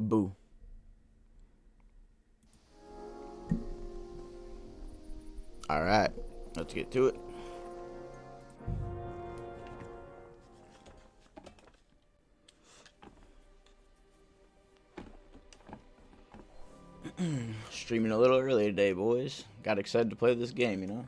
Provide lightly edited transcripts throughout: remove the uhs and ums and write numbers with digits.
Boo. All right, let's get to it. Streaming a little early today, boys. Got excited to play this game, you know?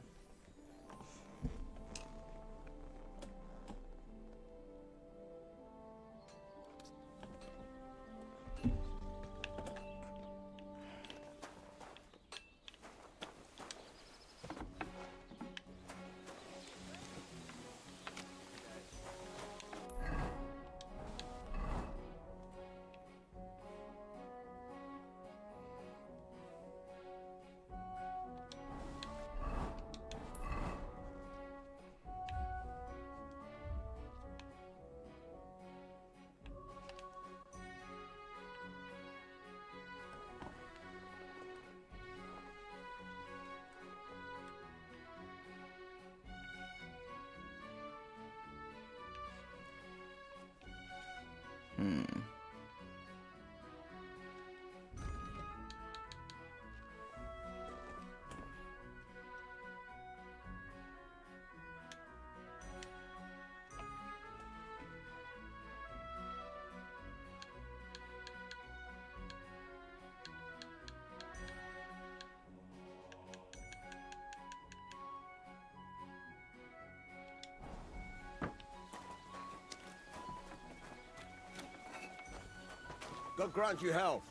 God grant you health.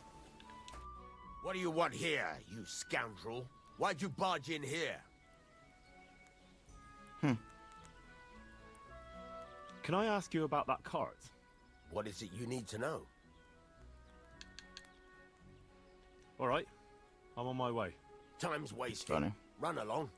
What do you want here, you scoundrel? Why'd you barge in here? Can I ask you about that cart? What is it you need to know? All right, I'm on my way. Time's wasted. Funny. Run along.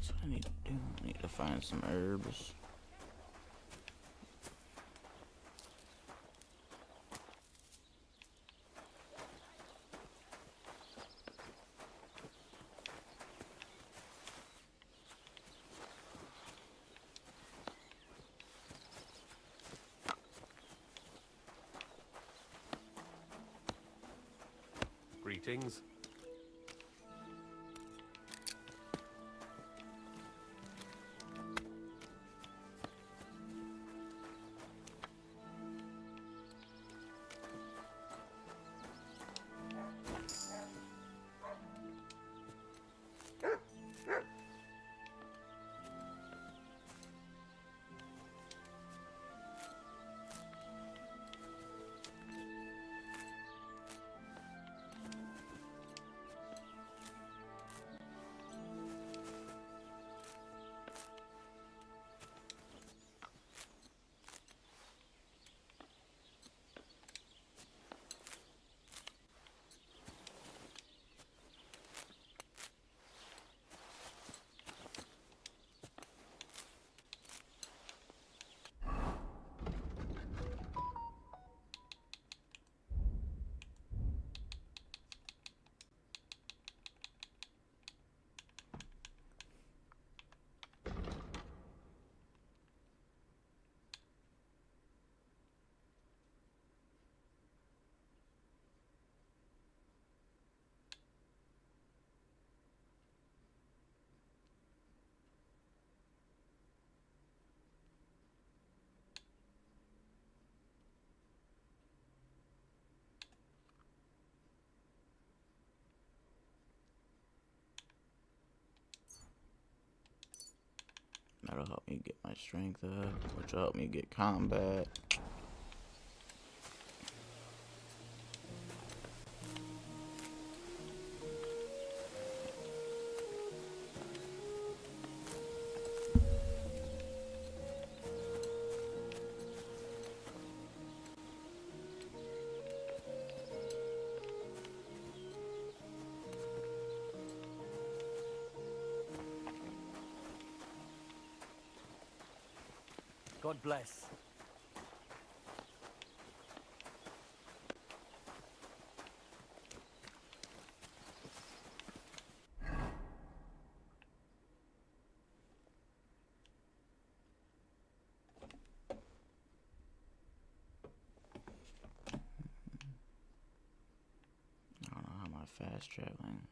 That's what I need to do. I need to find some herbs. Greetings. That'll help me get my strength up, which will help me get combat. God bless. I don't know how am I fast traveling.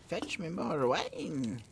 Fetch me more wine.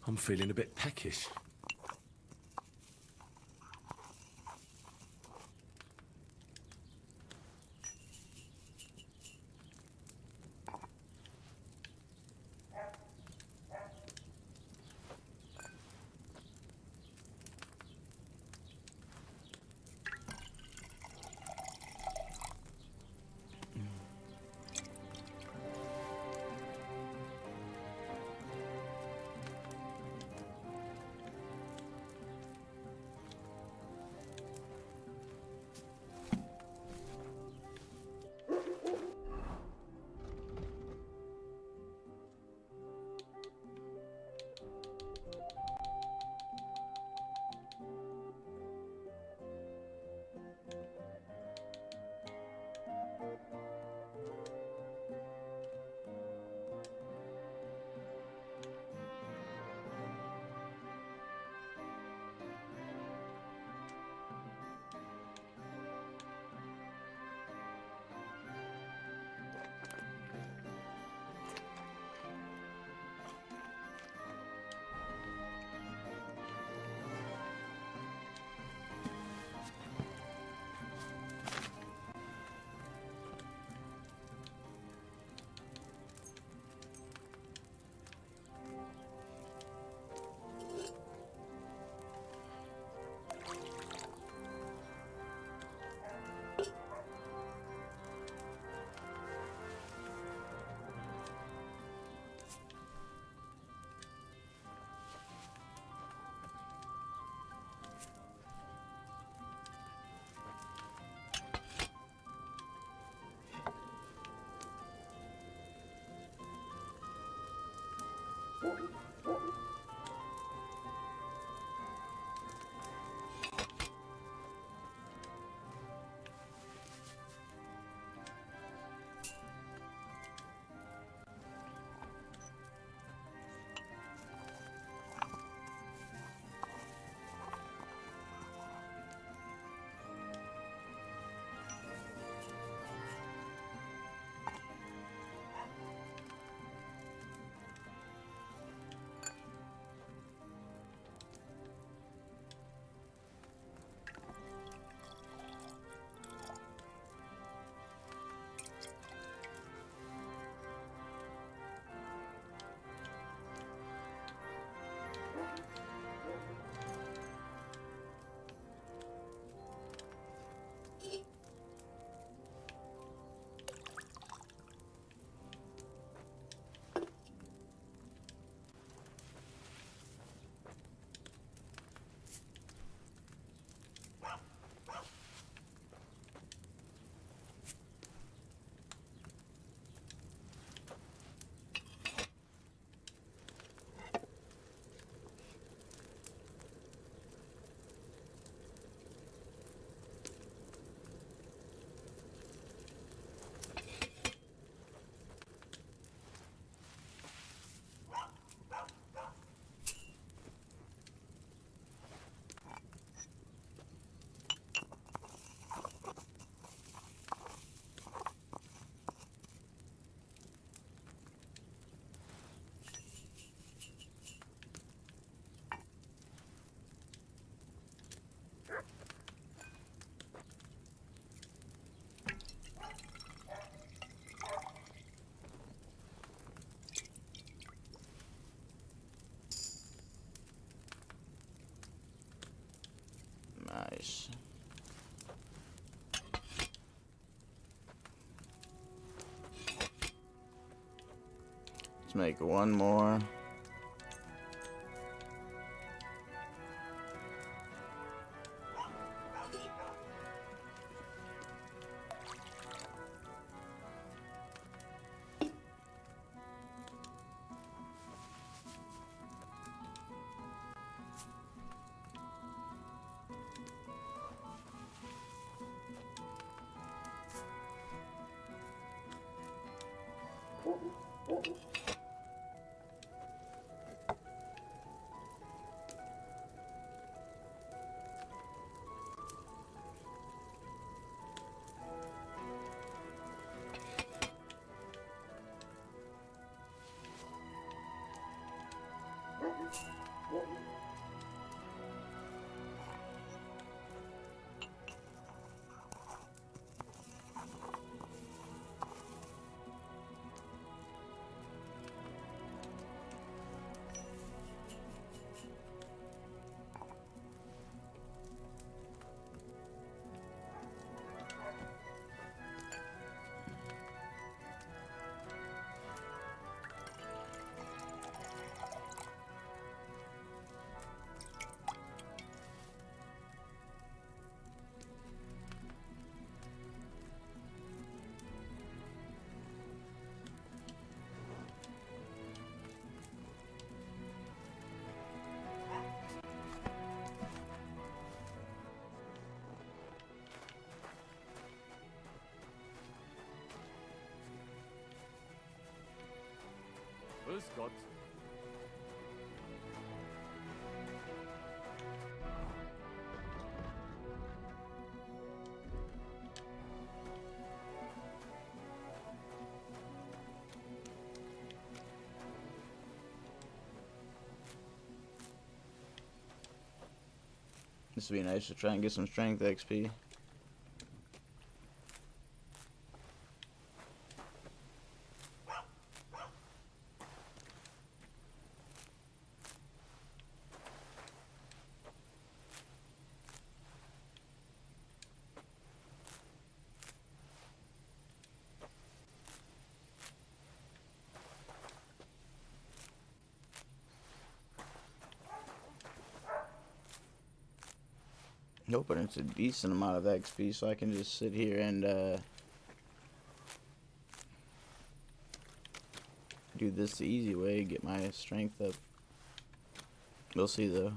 I'm feeling a bit peckish. Nice. Let's make one more. Grüß Gott. This would be nice to try and get some strength XP. Hoping it's a decent amount of XP so I can just sit here and do this the easy way, get my strength up. We'll see though.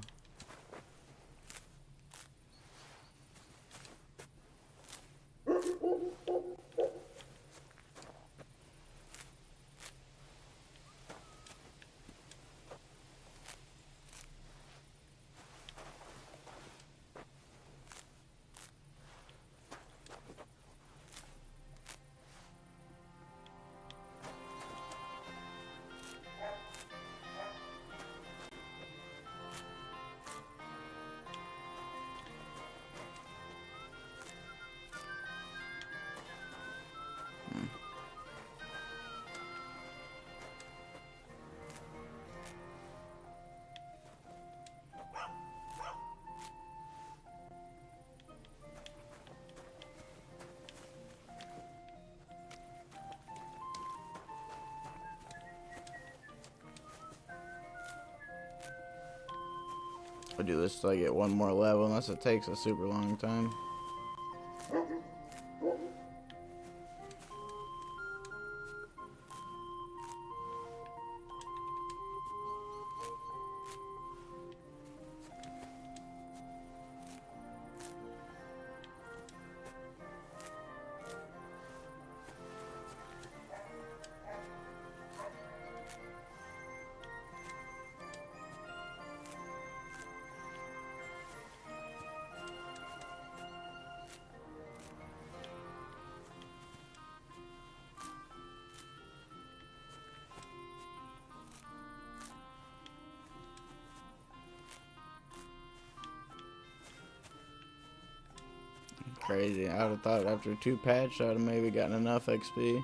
I'll do this till I get one more level, unless it takes a super long time. Crazy. I would have thought after 2 patches I would have maybe gotten enough XP.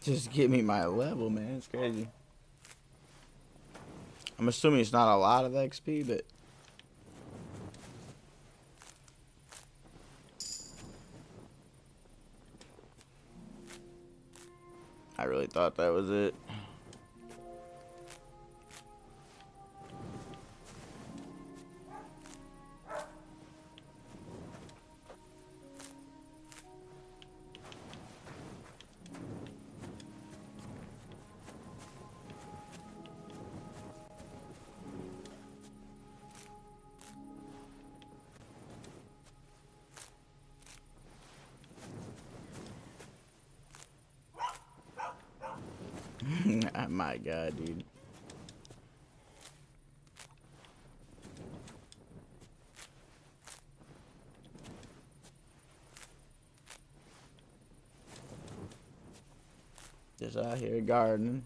just give me my level, man. It's crazy. I'm assuming it's not a lot of XP, but I really thought that was it. My God, dude. Just out here gardening.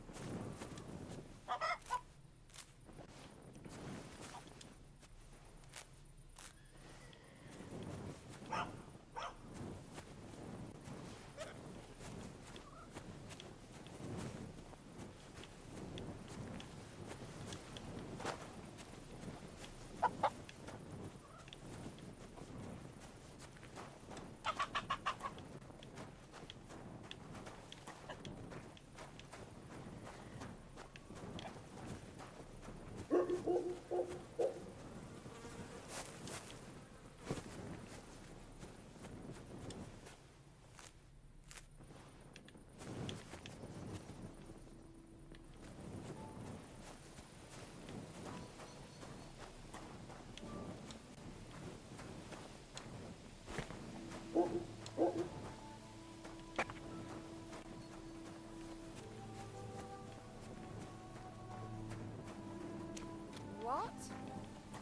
What?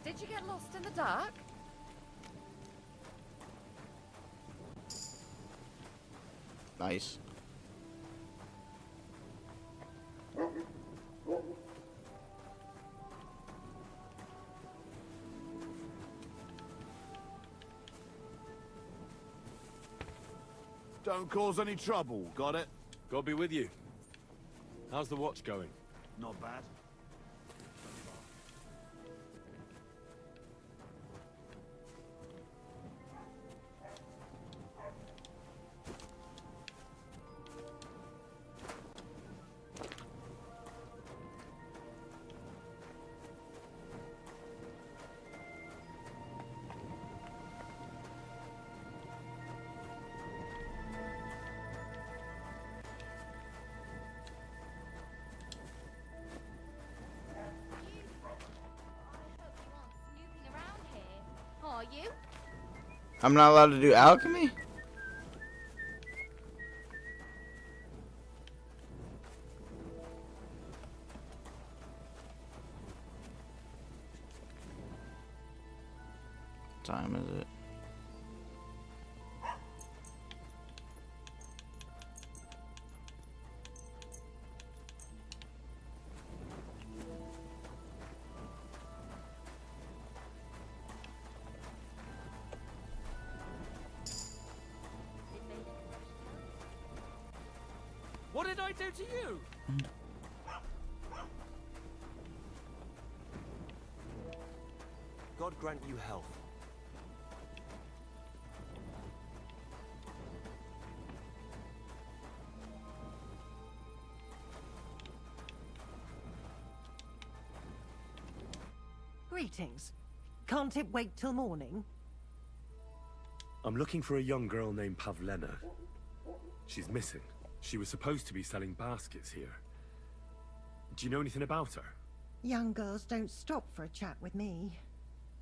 Did you get lost in the dark? Nice. Don't cause any trouble, got it? God be with you. How's the watch going? Not bad. Are you? I'm not allowed to do alchemy? What time is it? What did I do to you? God grant you health. Greetings. Can't it wait till morning? I'm looking for a young girl named Pavlena. She's missing. She was supposed to be selling baskets here. Do you know anything about her? Young girls don't stop for a chat with me.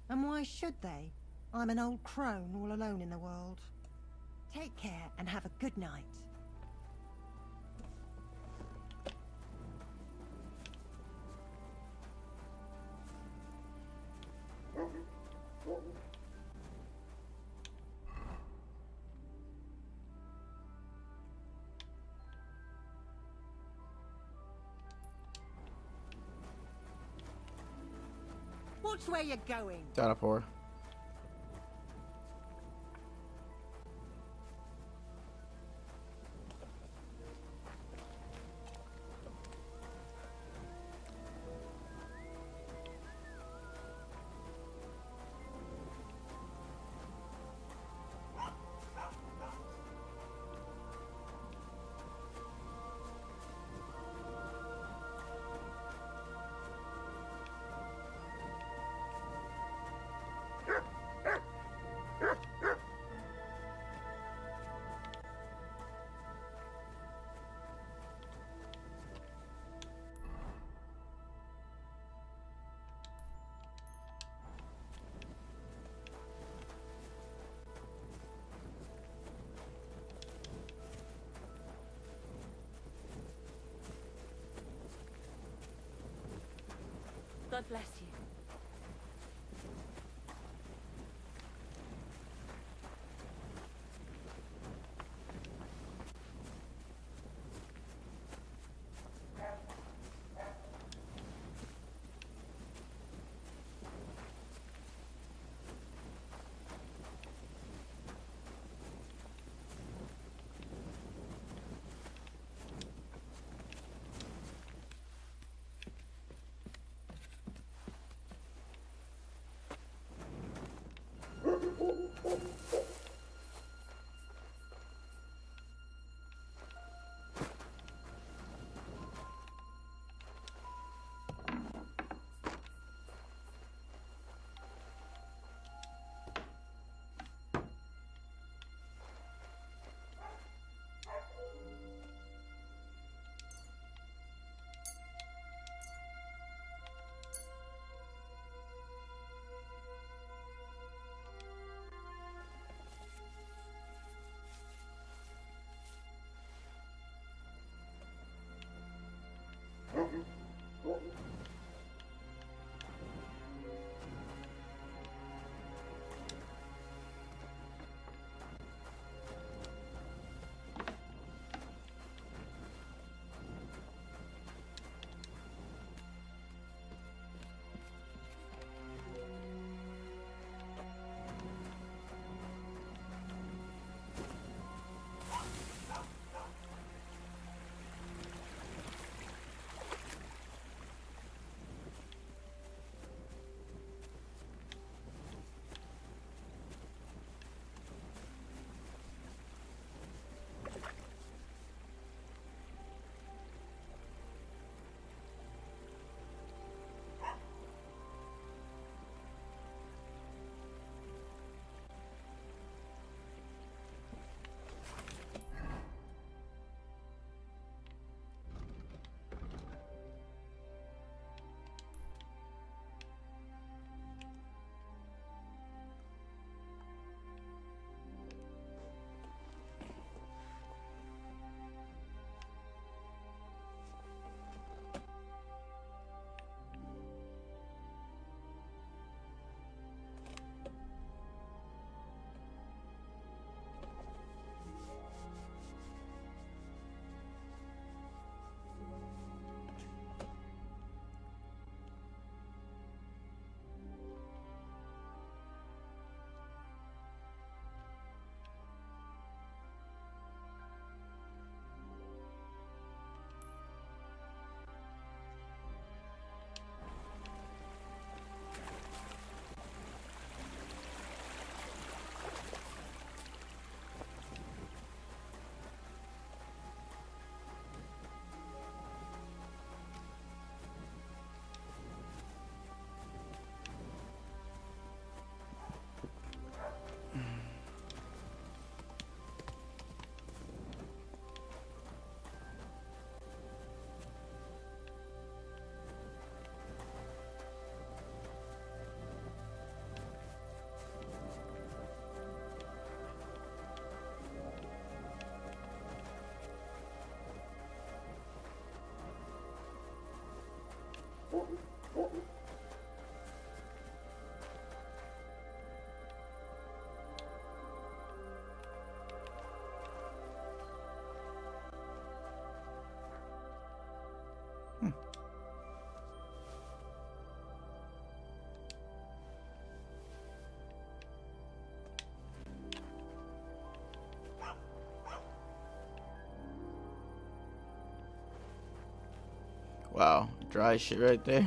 And why should they? I'm an old crone all alone in the world. Take care and have a good night. Watch where you're going. Teleport. God bless you. Wow, dry shit right there.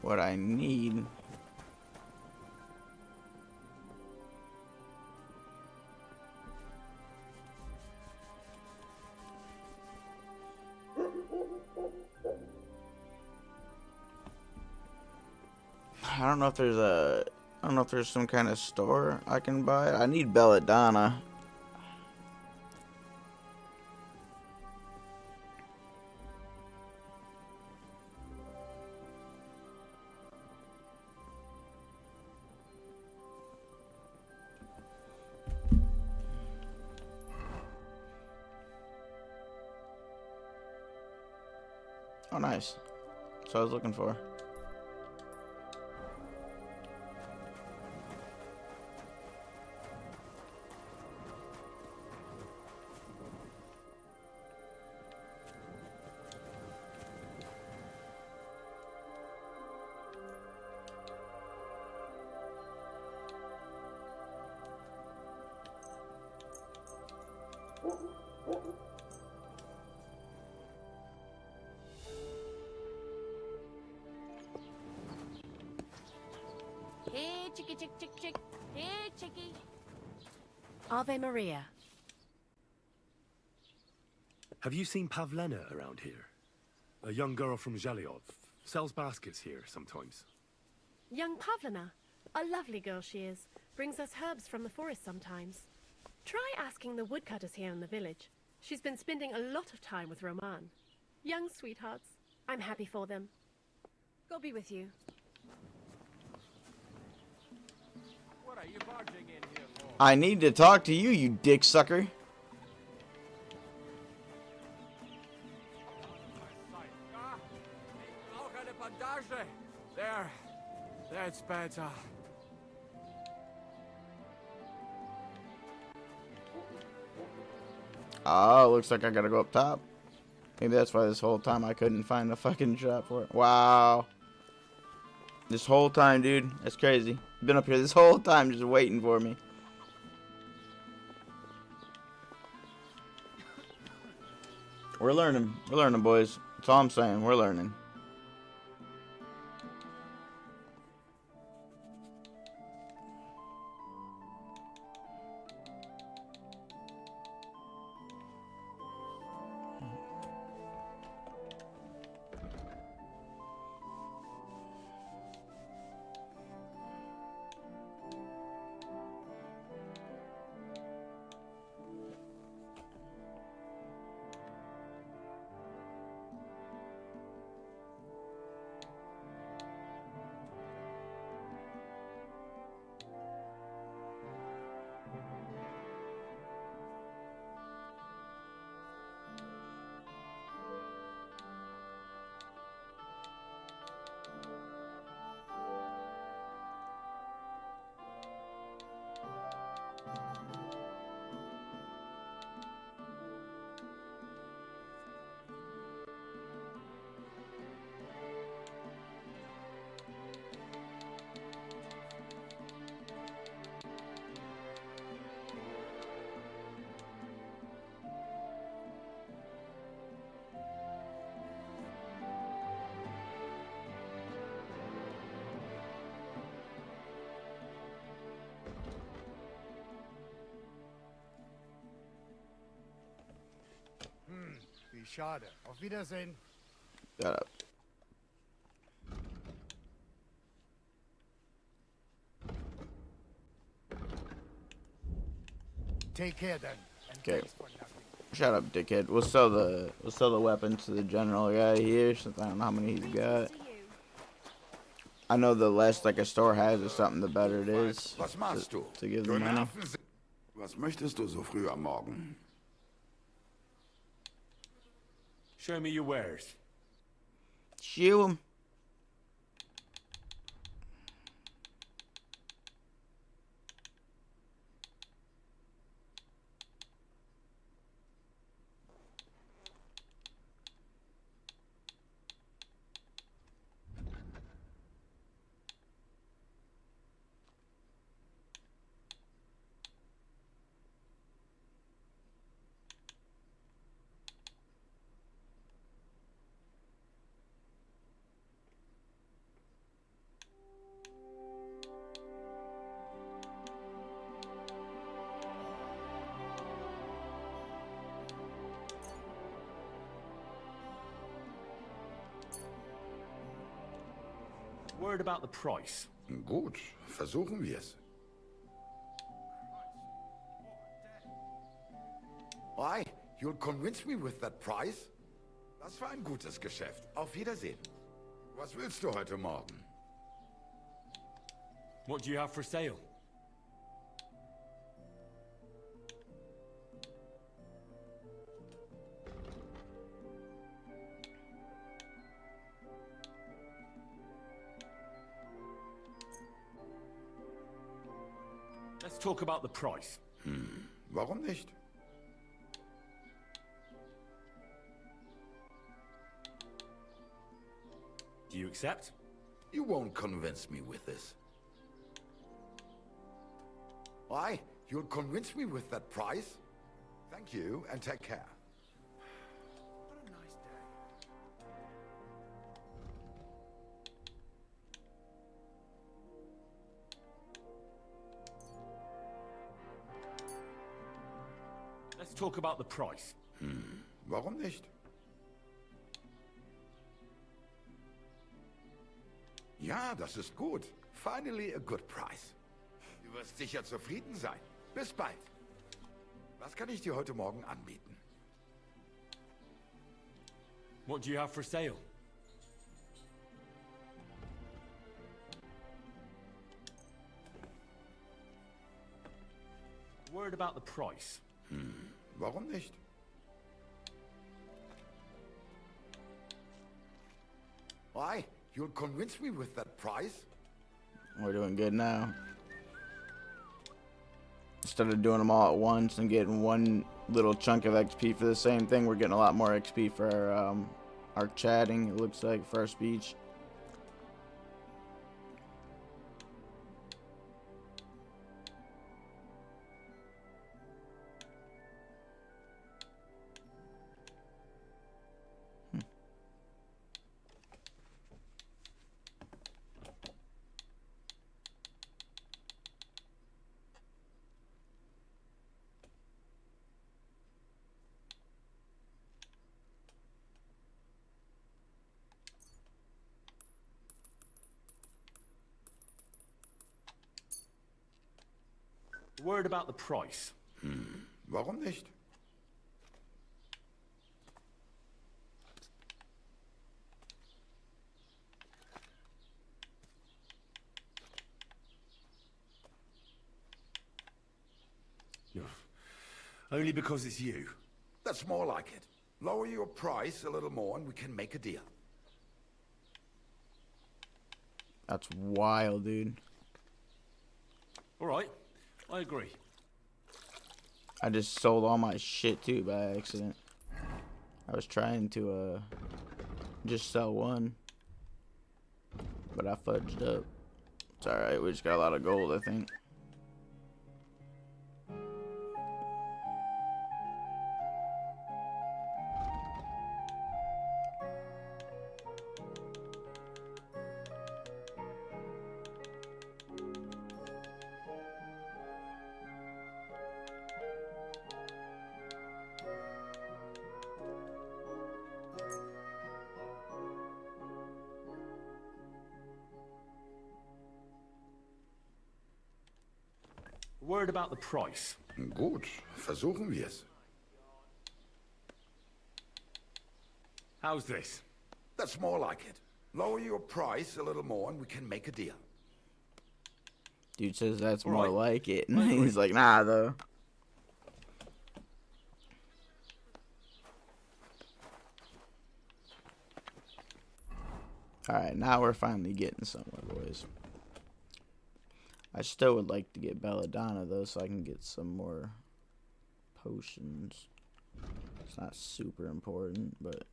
what I need. I don't know if there's a, I don't know if there's some kind of store I can buy. I need belladonna. Oh, nice. That's what I was looking for. Hey, chickie, chick, chick, chick. Hey, chickie. Ave Maria. Have you seen Pavlena around here? A young girl from Zhelyov. Sells baskets here sometimes. Young Pavlina. A lovely girl she is. Brings us herbs from the forest sometimes. Try asking the woodcutters here in the village. She's been spending a lot of time with Roman. Young sweethearts. I'm happy for them. God be with you. What are you barging in here for? I need to talk to you, you dick sucker. Ich brauche eine Bandage. There, it's better. Oh, looks like I gotta go up top. Maybe that's why this whole time I couldn't find a fucking shop for it. Wow. This whole time, dude. That's crazy. Been up here this whole time just waiting for me. We're learning. We're learning, boys. That's all I'm saying. We're learning. Wie schade. Auf Wiedersehen. Shut up. Take care then. And Okay. thanks for nothing. Shut up, dickhead. We'll sell the weapons to the general guy here. Since I don't know how many he's got. I know the less like a store has or something, the better it is. Was machst du? To give Du them money. Nerven sind- Was möchtest du so früh am Morgen? Show me your wares. Shoot him. Word about the price. Gut, versuchen wir's. Why? You'll convince me with that price? Das war ein gutes Geschäft. Auf Wiedersehen. Was willst du heute Morgen? What do you have for sale? Let's talk about the price. Warum nicht? Do you accept? You won't convince me with this. Why? You'll convince me with that price? Thank you, and take care. What a nice day. Let's talk about the price. Warum nicht? Ja, das ist gut. Finally a good price. Du wirst sicher zufrieden sein. Bis bald. Was kann ich dir heute Morgen anbieten? What do you have for sale? Word about the price. Warum nicht? Why? You'll convince me with that price? We're doing good now. Instead of doing them all at once and getting one little chunk of XP for the same thing, we're getting a lot more XP for our chatting, it looks like, for our speech. Word about the price. Warum nicht? No. Only because it's you. That's more like it. Lower your price a little more and we can make a deal. That's wild, dude. All right, I agree. I just sold all my shit too by accident. I was trying to just sell one, but I fudged up. It's alright, we just got a lot of gold, I think. Word about the price. Gut, versuchen wir's. How's this? That's more like it. Lower your price a little more and we can make a deal. Dude says that's All more right. like it. And he's like, nah, though. Alright, now we're finally getting somewhere, boys. I still would like to get Belladonna, though, so I can get some more potions. It's not super important, but...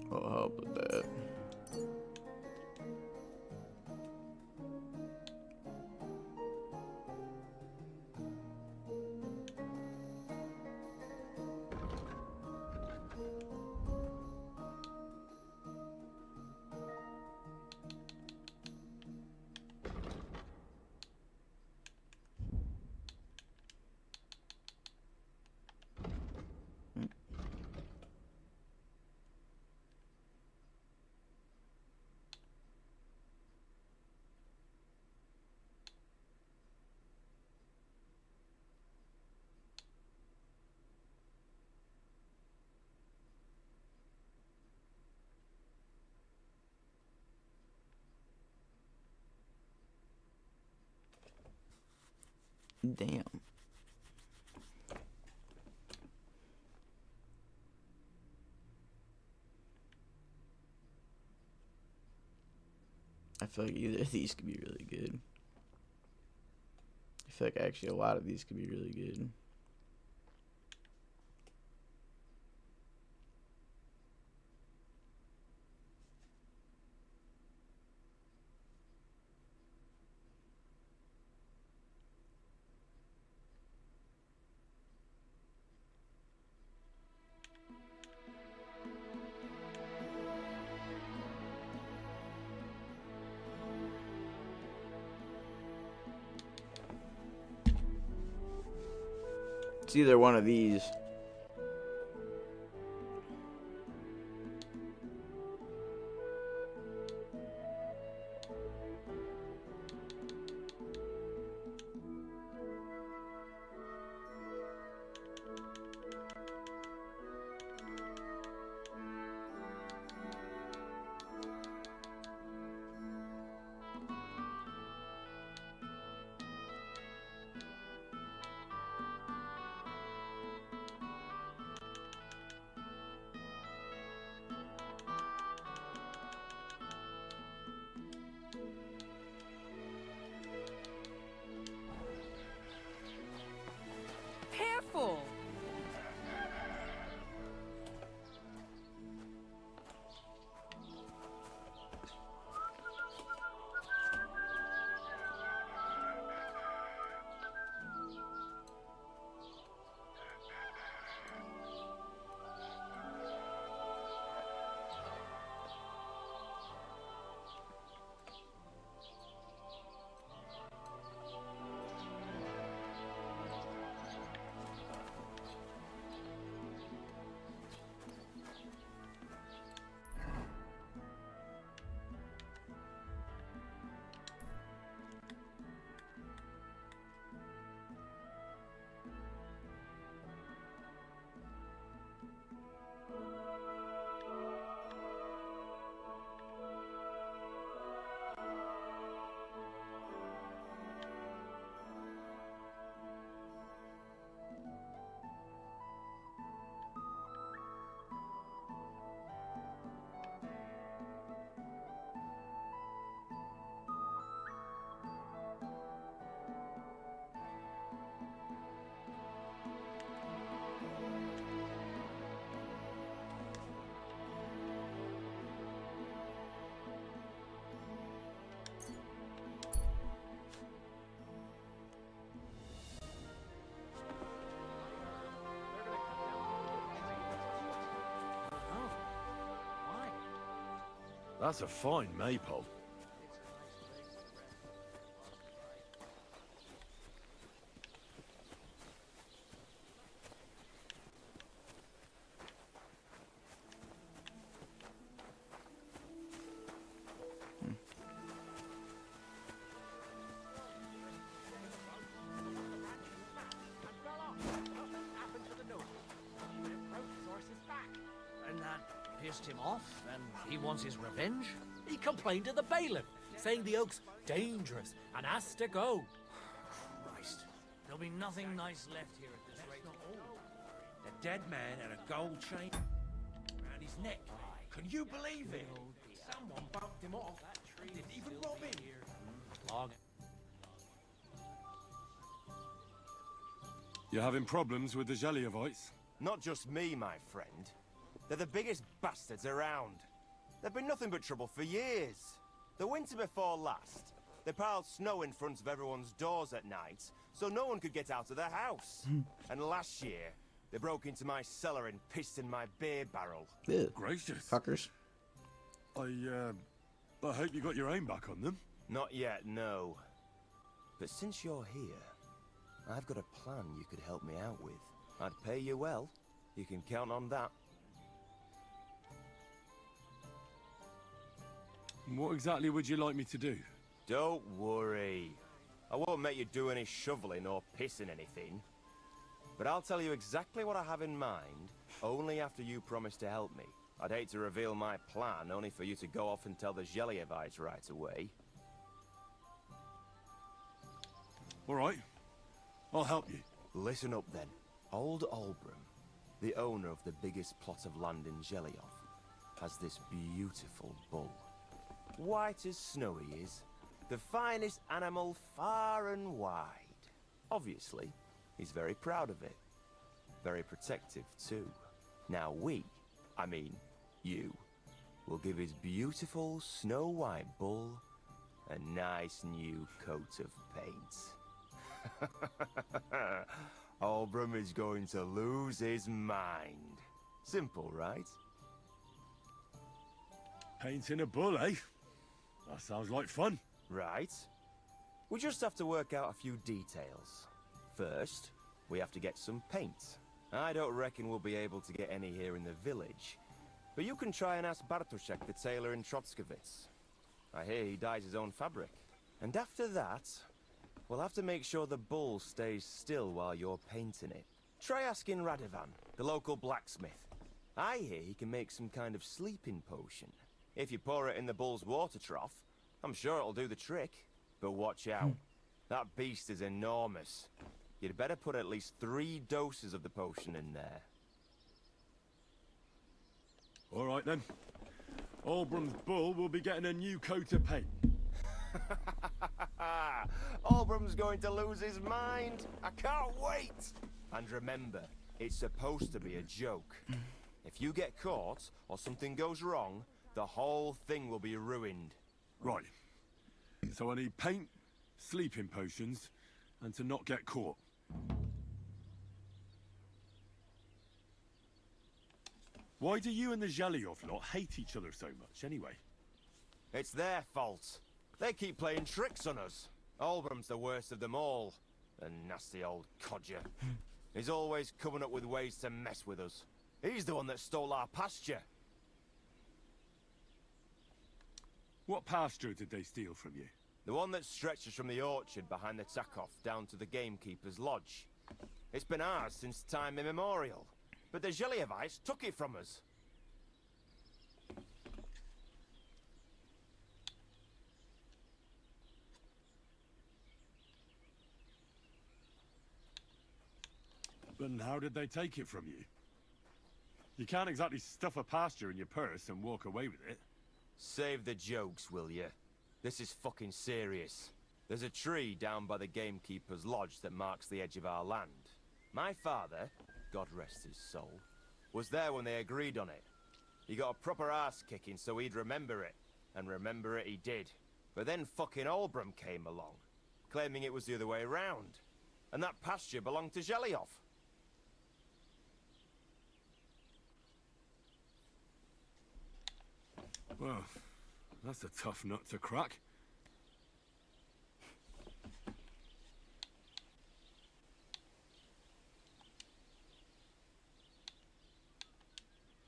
will help with that. Damn. I feel like either of these could be really good. I feel like actually a lot of these could be really good. It's either one of these. Careful! That's a fine maypole. And that pissed him off, and he wants his revenge. He complained to the bailiff, saying the oak's dangerous and has to go. Christ, there'll be nothing nice left here at this rate. A dead man and a gold chain around his neck. Can you believe it? Someone bumped him off. Didn't even rob him. Long. You having problems with the Zheliovites? Not just me, my friend. They're the biggest bastards around. They've been nothing but trouble for years. The winter before last, they piled snow in front of everyone's doors at night, so no one could get out of their house. And last year, they broke into my cellar and pissed in my beer barrel. Ew. Gracious. Fuckers. I hope you got your aim back on them. Not yet, no. But since you're here, I've got a plan you could help me out with. I'd pay you well. You can count on that. What exactly would you like me to do? Don't worry. I won't make you do any shoveling or pissing anything. But I'll tell you exactly what I have in mind, only after you promise to help me. I'd hate to reveal my plan, only for you to go off and tell the Zheliovites right away. All right. I'll help you. Listen up then. Old Olbram, the owner of the biggest plot of land in Zhelyov, has this beautiful bull. White as snow he is. The finest animal far and wide. Obviously, he's very proud of it. Very protective too. Now I mean you, will give his beautiful snow-white bull a nice new coat of paint. Olbram is going to lose his mind. Simple, right? Painting a bull, eh? That sounds like fun. Right. We just have to work out a few details. First, we have to get some paint. I don't reckon we'll be able to get any here in the village. But you can try and ask Bartoszek, the tailor in Trotskovitz. I hear he dyes his own fabric. And after that, we'll have to make sure the bull stays still while you're painting it. Try asking Radovan, the local blacksmith. I hear he can make some kind of sleeping potion. If you pour it in the bull's water trough, I'm sure it'll do the trick. But watch out. That beast is enormous. You'd better put at least 3 doses of the potion in there. All right then. Olbram's bull will be getting a new coat of paint. Olbram's going to lose his mind. I can't wait. And remember, it's supposed to be a joke. If you get caught or something goes wrong, the whole thing will be ruined. Right. So I need paint, sleeping potions, and to not get caught. Why do you and the Zhelyov lot hate each other so much, anyway? It's their fault. They keep playing tricks on us. Olbram's the worst of them all. A nasty old codger. He's always coming up with ways to mess with us. He's the one that stole our pasture. What pasture did they steal from you? The one that stretches from the orchard behind the Takov down to the gamekeeper's lodge. It's been ours since time immemorial, but the Zhelyevites took it from us. Then how did they take it from you? You can't exactly stuff a pasture in your purse and walk away with it. Save the jokes, will you? This is fucking serious. There's a tree down by the gamekeeper's lodge that marks the edge of our land. My father, God rest his soul, was there when they agreed on it. He got a proper ass kicking so he'd remember it. And remember it he did. But then fucking Olbram came along, claiming it was the other way around. And that pasture belonged to Zhelyov. Well, that's a tough nut to crack.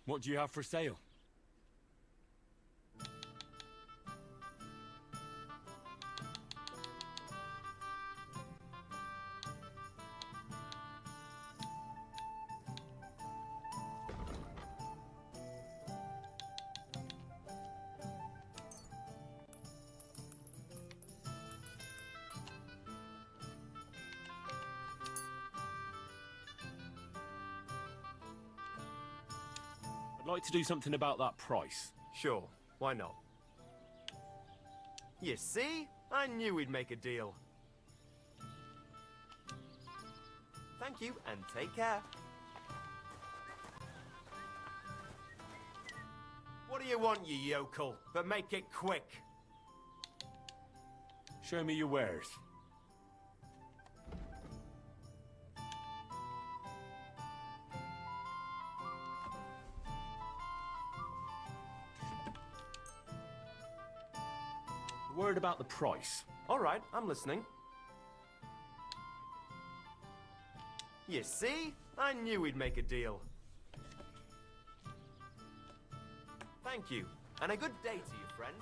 What do you have for sale? I'd like to do something about that price. Sure, why not? You see? I knew we'd make a deal. Thank you, and take care. What do you want, you yokel? But make it quick. Show me your wares. Word about the price. All right, I'm listening. You see? I knew we'd make a deal. Thank you, and a good day to you, friend.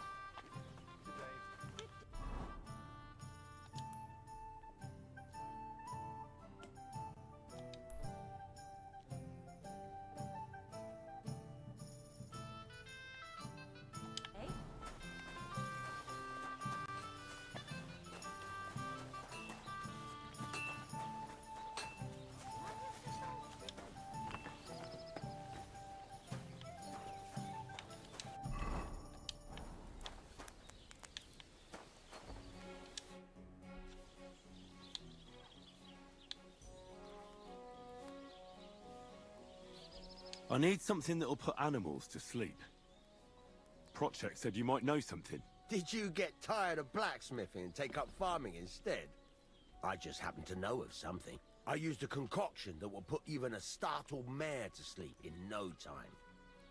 I need something that'll put animals to sleep. Project said you might know something. Did you get tired of blacksmithing and take up farming instead? I just happen to know of something. I used a concoction that will put even a startled mare to sleep in no time.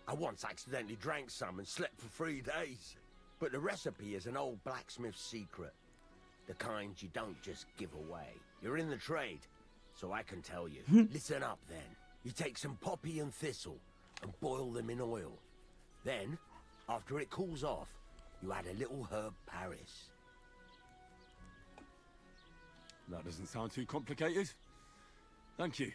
I once accidentally drank some and slept for 3 days. But the recipe is an old blacksmith's secret. The kind you don't just give away. You're in the trade, so I can tell you. Listen up then. You take some poppy and thistle and boil them in oil. Then, after it cools off, you add a little herb Paris. That doesn't sound too complicated. Thank you.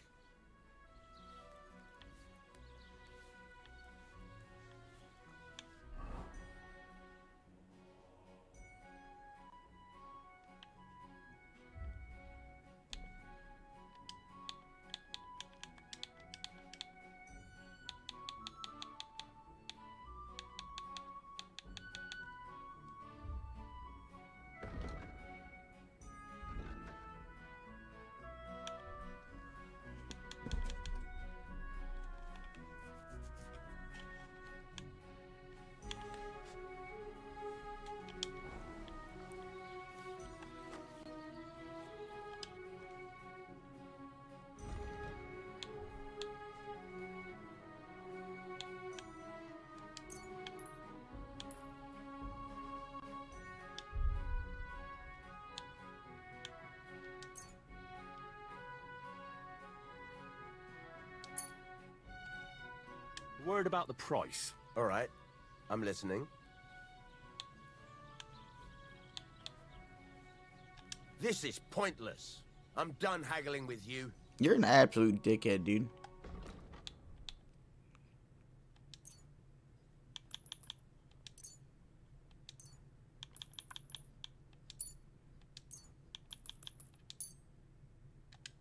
Word about the price. All right, I'm listening. This is pointless. I'm done haggling with you. You're an absolute dickhead, dude.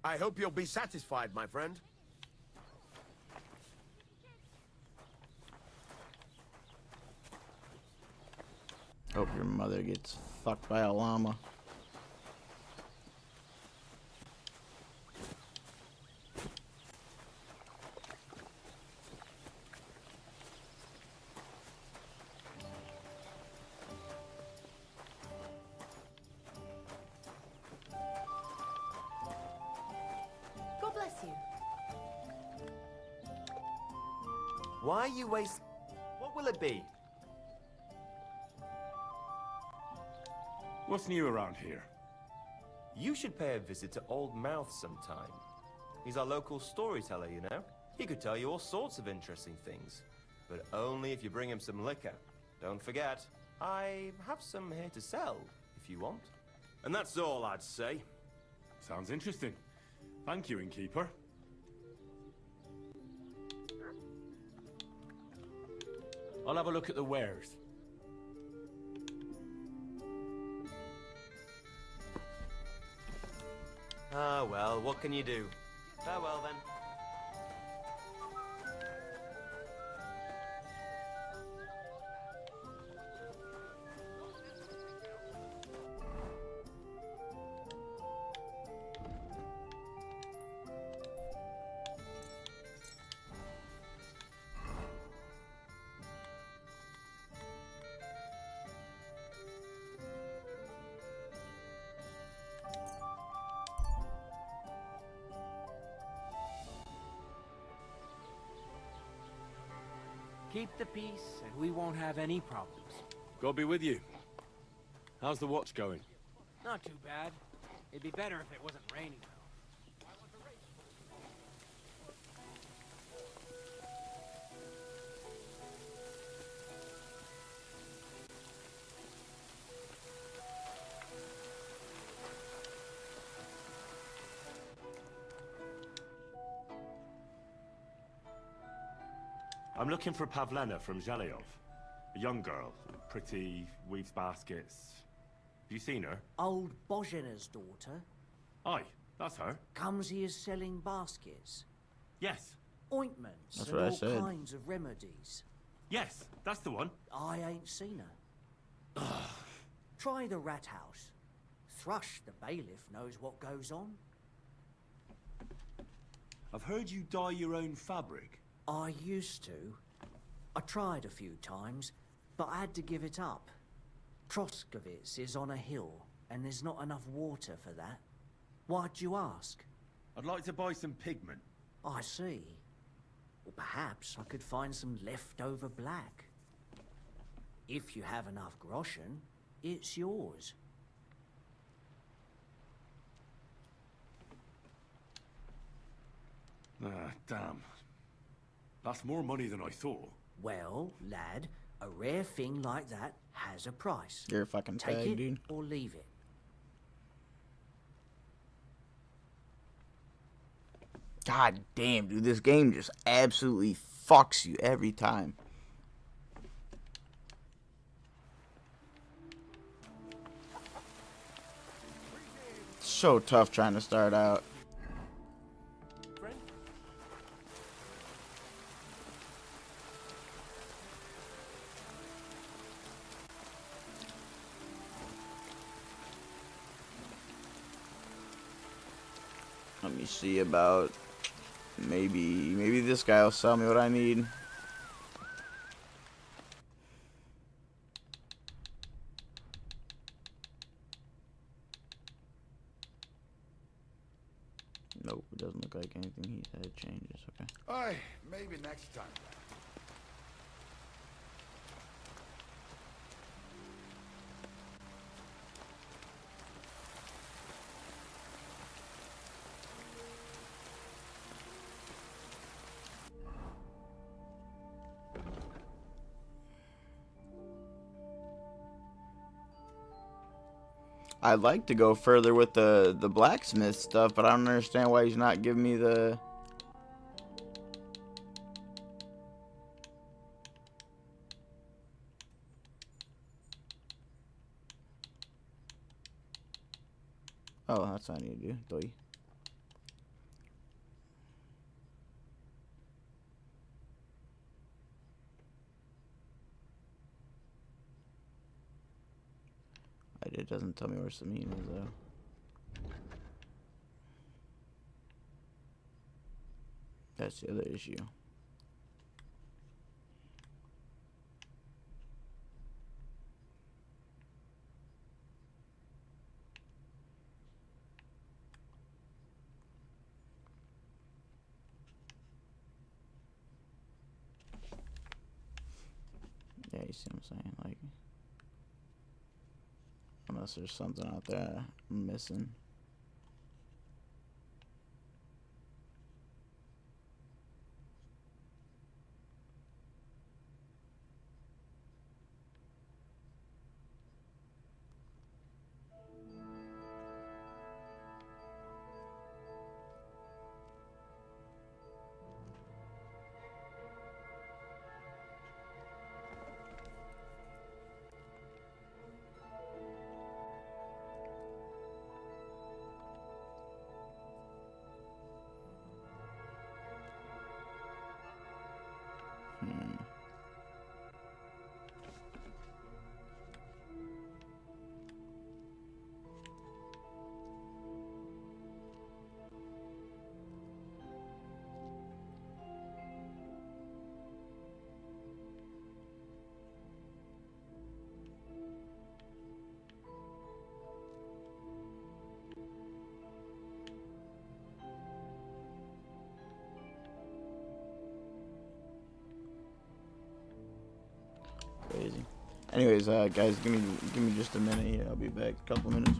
I hope you'll be satisfied, my friend. Hope your mother gets fucked by a llama. God bless you. Why you waste... What will it be? What's new around here? You should pay a visit to Old Mouth sometime. He's our local storyteller, you know? He could tell you all sorts of interesting things. But only if you bring him some liquor. Don't forget, I have some here to sell, if you want. And that's all I'd say. Sounds interesting. Thank you, innkeeper. I'll have a look at the wares. Ah, well, what can you do? Farewell, then. Keep the peace, and we won't have any problems. God be with you. How's the watch going? Not too bad. It'd be better if it wasn't raining, though. I'm looking for Pavlena from Zhelyov. A young girl, pretty, weaves baskets. Have you seen her? Old Bozhina's daughter. Aye, that's her. Comes here selling baskets. Yes. Ointments That's and what I all said. kinds of remedies. Yes, that's the one. I ain't seen her. Try the rat house. Thrush, the bailiff, knows what goes on. I've heard you dye your own fabric. I used to. I tried a few times, but I had to give it up. Troskovitz is on a hill, and there's not enough water for that. Why'd you ask? I'd like to buy some pigment. I see. Well, perhaps I could find some leftover black. If you have enough groschen, it's yours. Ah, damn. That's more money than I thought. Well, lad, a rare thing like that has a price. You're a fucking Take fag, it dude. or leave it. God damn, dude. This game just absolutely fucks you every time. So tough trying to start out. Let me see about maybe this guy will sell me what I need. Nope, it doesn't look like anything he said changes. Okay. Aye, maybe next time. I'd like to go further with the blacksmith stuff, but I don't understand why he's not giving me the... Oh, that's what I need to do. Doy. It doesn't tell me where Samin is, though. That's the other issue. Yeah, you see what I'm saying? Like... Unless there's something out there I'm missing. Crazy. Anyways, guys, give me just a minute here. I'll be back. A couple minutes.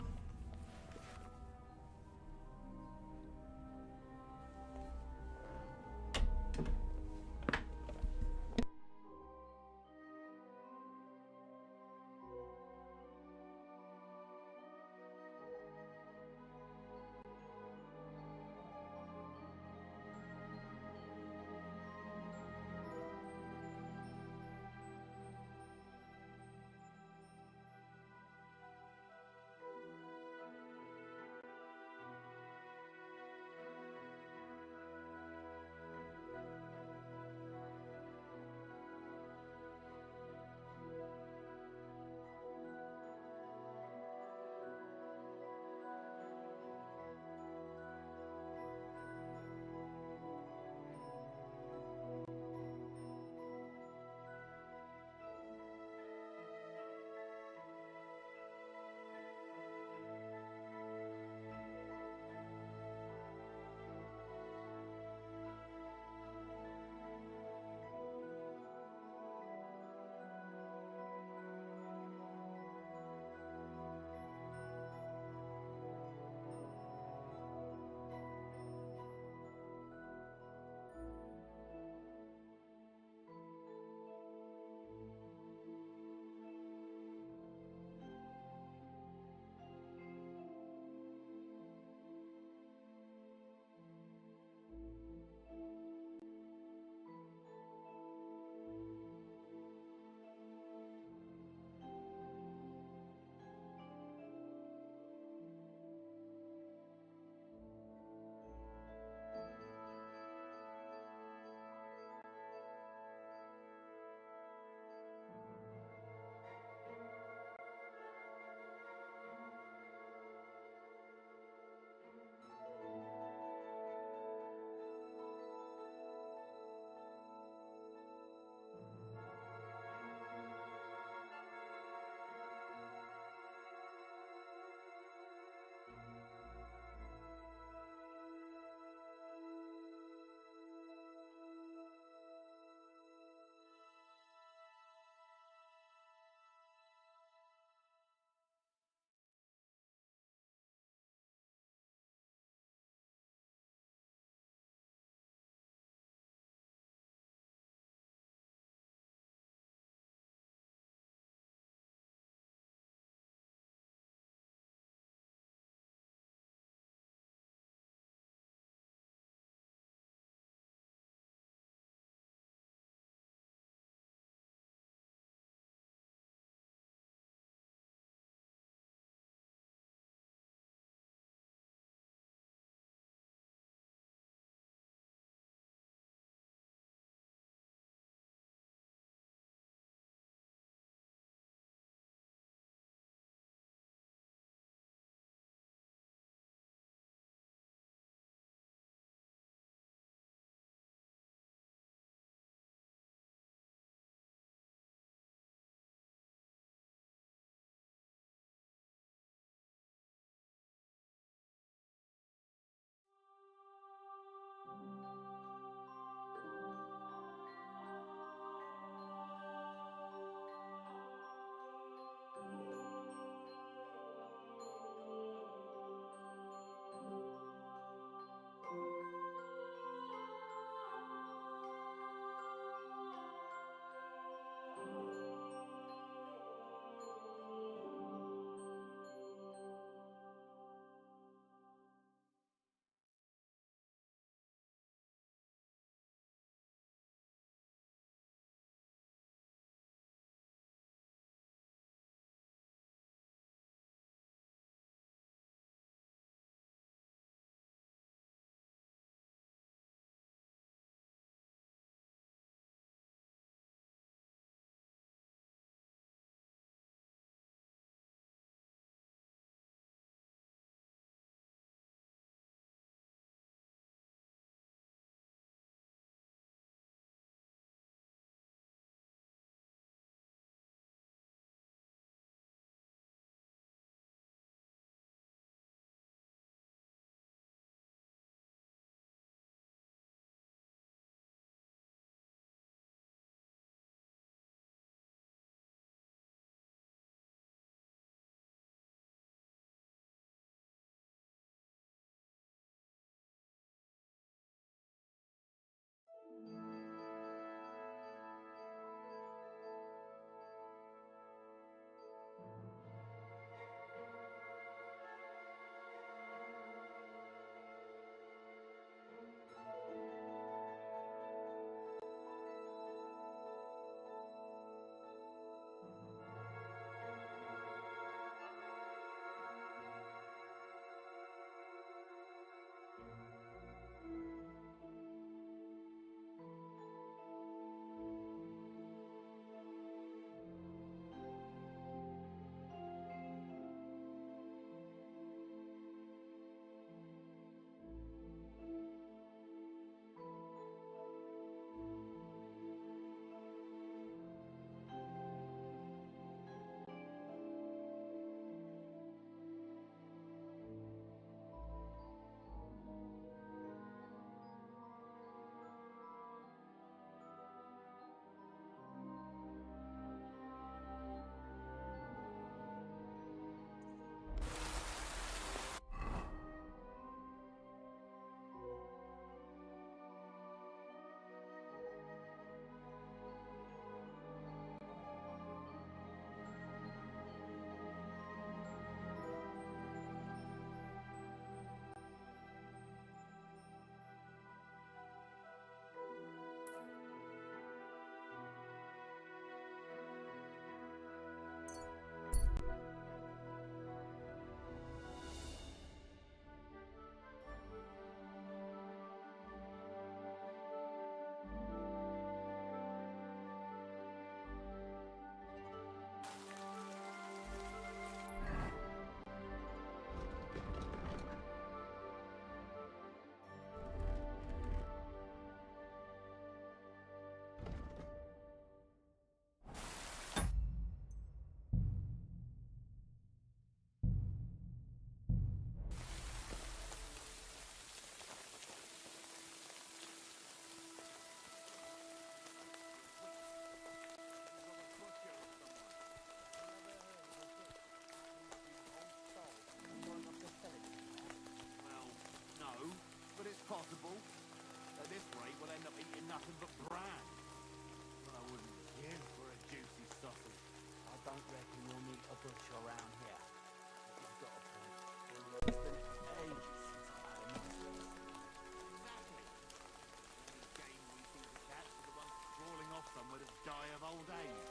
would have died of old age.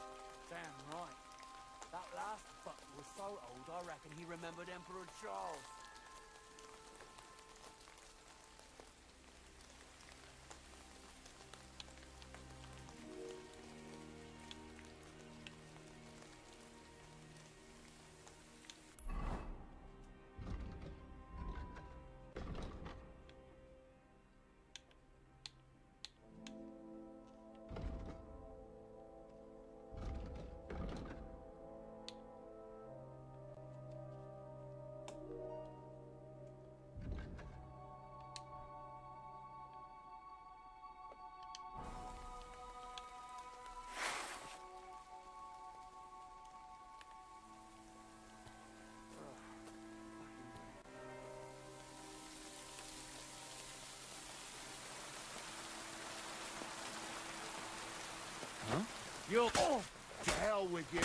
Damn right. That last fuck was so old, I reckon he remembered Emperor Charles. You'll... Oh, to hell with you.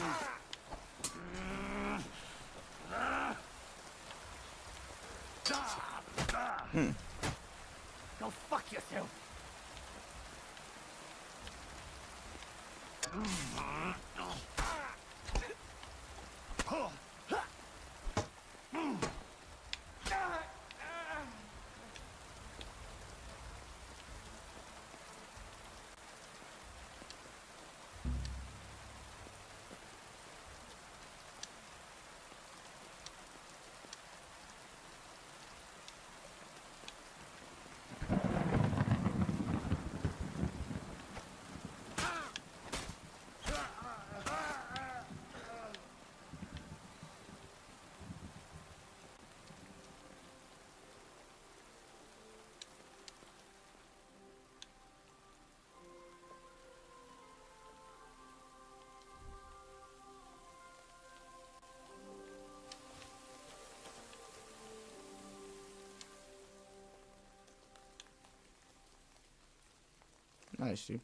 Go fuck yourself. Nice, dude.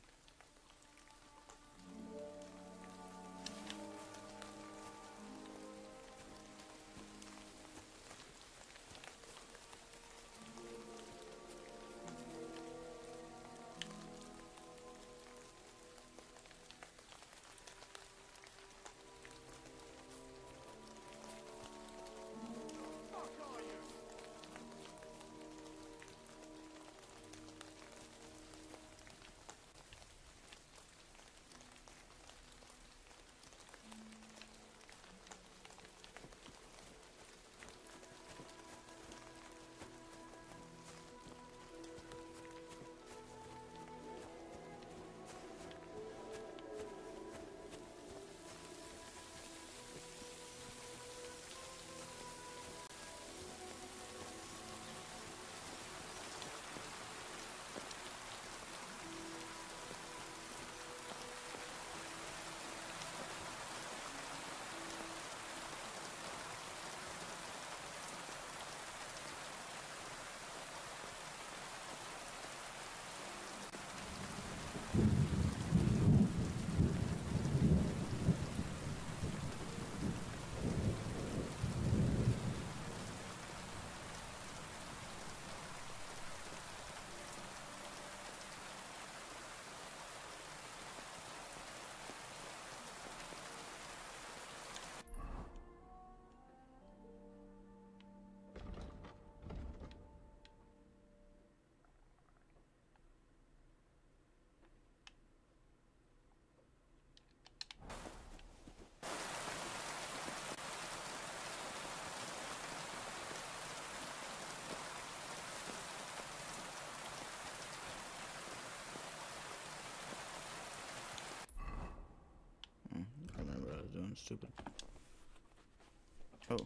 I remember what I was doing. Stupid. Oh.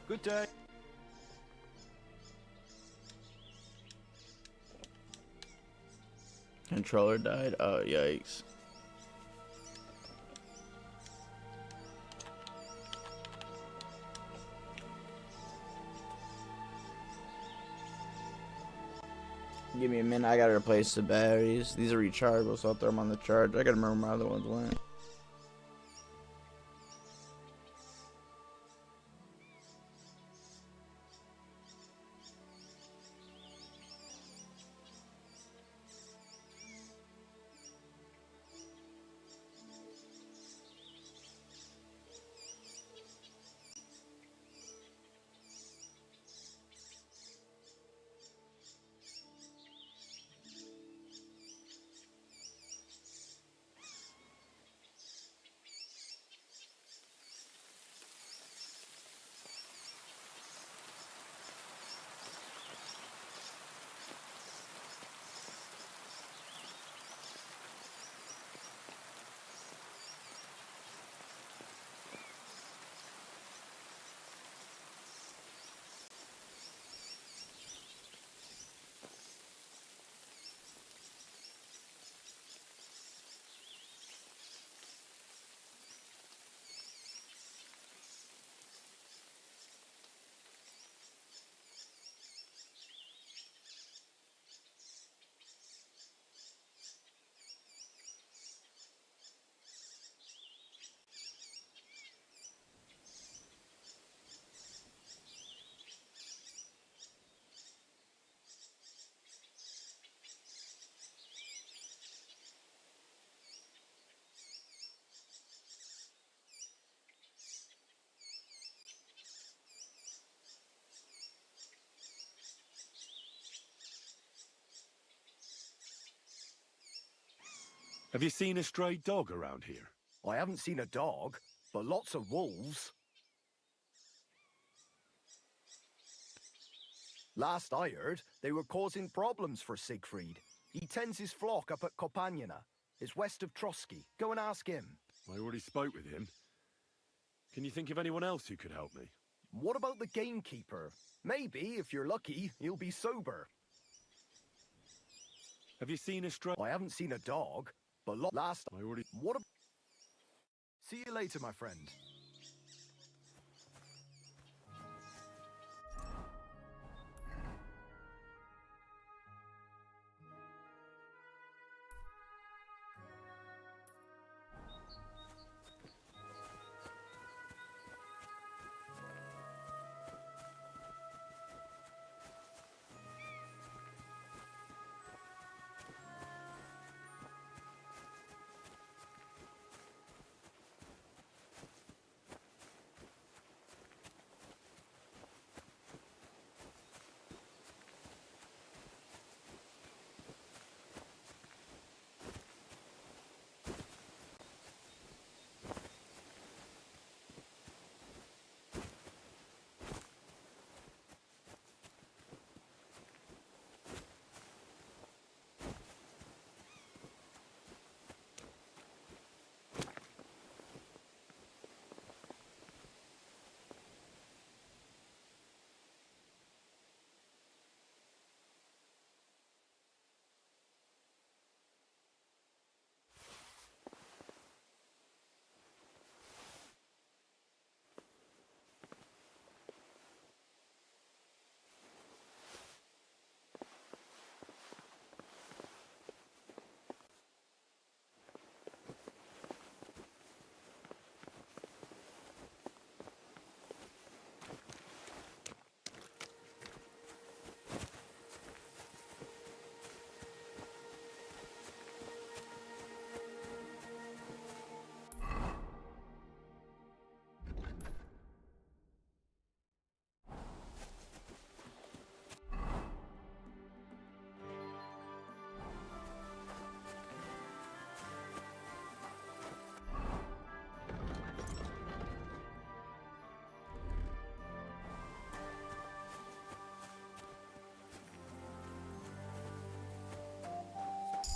Good day. Controller died. Oh, yikes. Give me a minute. I gotta replace the batteries. These are rechargeable, so I'll throw them on the charge. I gotta remember my other ones went. Have you seen a stray dog around here? I haven't seen a dog, but lots of wolves. Last I heard, they were causing problems for Siegfried. He tends his flock up at Kopanjana. It's west of Trotsky. Go and ask him. I already spoke with him. Can you think of anyone else who could help me? What about the gamekeeper? Maybe, if you're lucky, he'll be sober. Have you seen a stray... I haven't seen a dog, but last... I already... What See you later, my friend.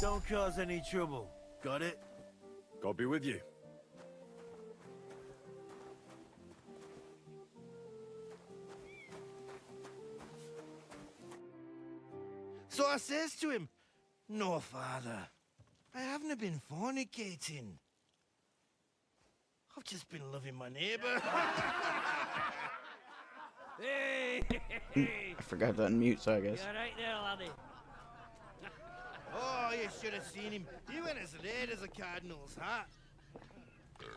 Don't cause any trouble. Got it? God be with you. So I says to him, "No, father, I haven't been fornicating. I've just been loving my neighbour." Hey! I forgot to unmute, so I guess. You're right there, laddie. Oh, you should have seen him. He went as red as a cardinal's hat.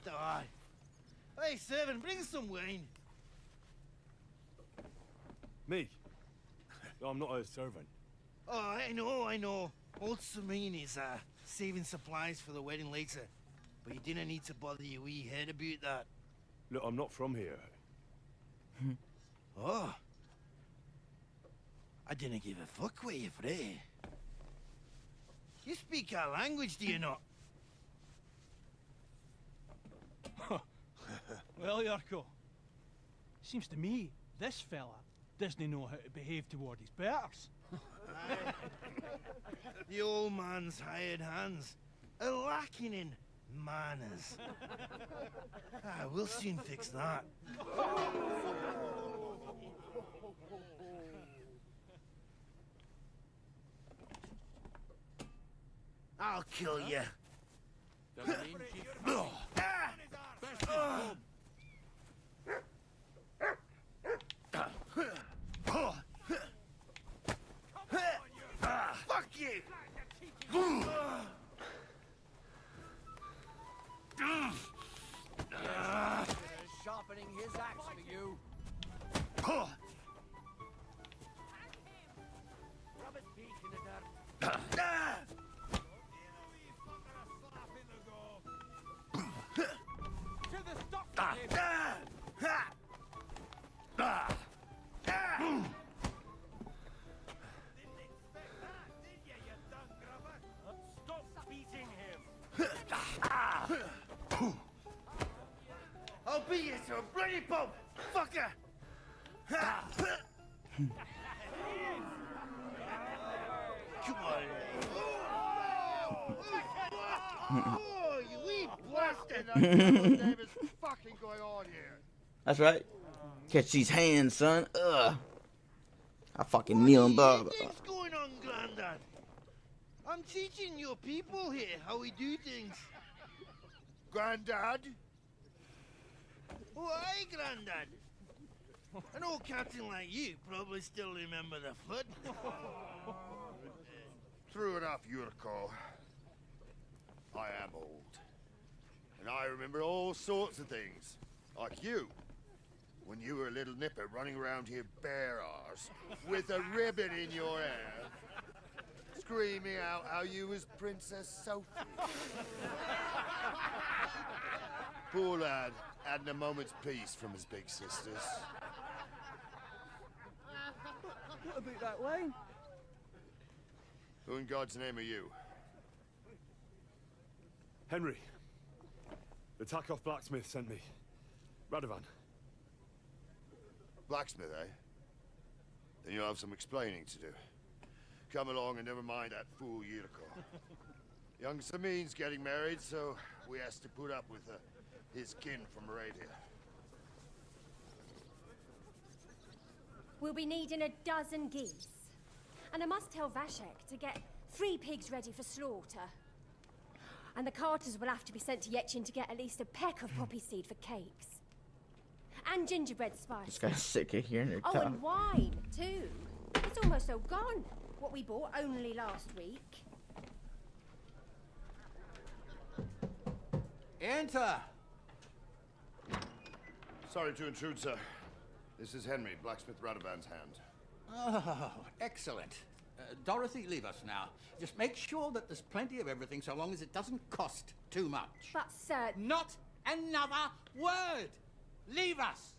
Oh. Hey, servant, bring some wine. Me? I'm not a servant. Oh, I know. Old Samine is saving supplies for the wedding later. But you didn't need to bother your wee head about that. Look, I'm not from here. Oh. I didn't give a fuck where you're from. You speak our language, do you not? Well, Yurko, seems to me this fella doesn't know how to behave toward his betters. The old man's hired hands are lacking in manners. We'll soon fix that. I'll kill you. Fuck you! Sharpening his axe for you. Rub his beak in the dirt. To the stock. Stop beating him. I'll beat you to a bloody pulp, fucker! Come on. Oh, you wee blasted! What is fucking going on here? That's right. Catch these hands, son. Ugh. I fucking kneel and bow. What's going on, Grandad? I'm teaching your people here how we do things. Grandad? Why, Grandad? An old captain like you probably still remember the flood. True enough, Yurko. I am old. And I remember all sorts of things. Like you. When you were a little nipper running around here bare arse, with a ribbon in your hair, screaming out how you was Princess Sophie. Poor lad, hadn't a moment's peace from his big sisters. What about that wine? Who in God's name are you? Henry. The Takoff blacksmith sent me. Radovan. Blacksmith, eh? Then you'll have some explaining to do. Come along and never mind that fool Yurko. Young Samin's getting married, so we has to put up with his kin from Arabia. We'll be needing a dozen geese. And I must tell Vashek to get 3 pigs ready for slaughter. And the carters will have to be sent to Yetchin to get at least a peck of poppy seed for cakes. And gingerbread spice. This guy's sick of hearing her Oh, talk. and wine, too. It's almost all gone. What we bought only last week. Enter! Sorry to intrude, sir. This is Henry, Blacksmith Radovan's hand. Oh, excellent. Dorothy, leave us now. Just make sure that there's plenty of everything so long as it doesn't cost too much. But, sir... Not another word! Leave us!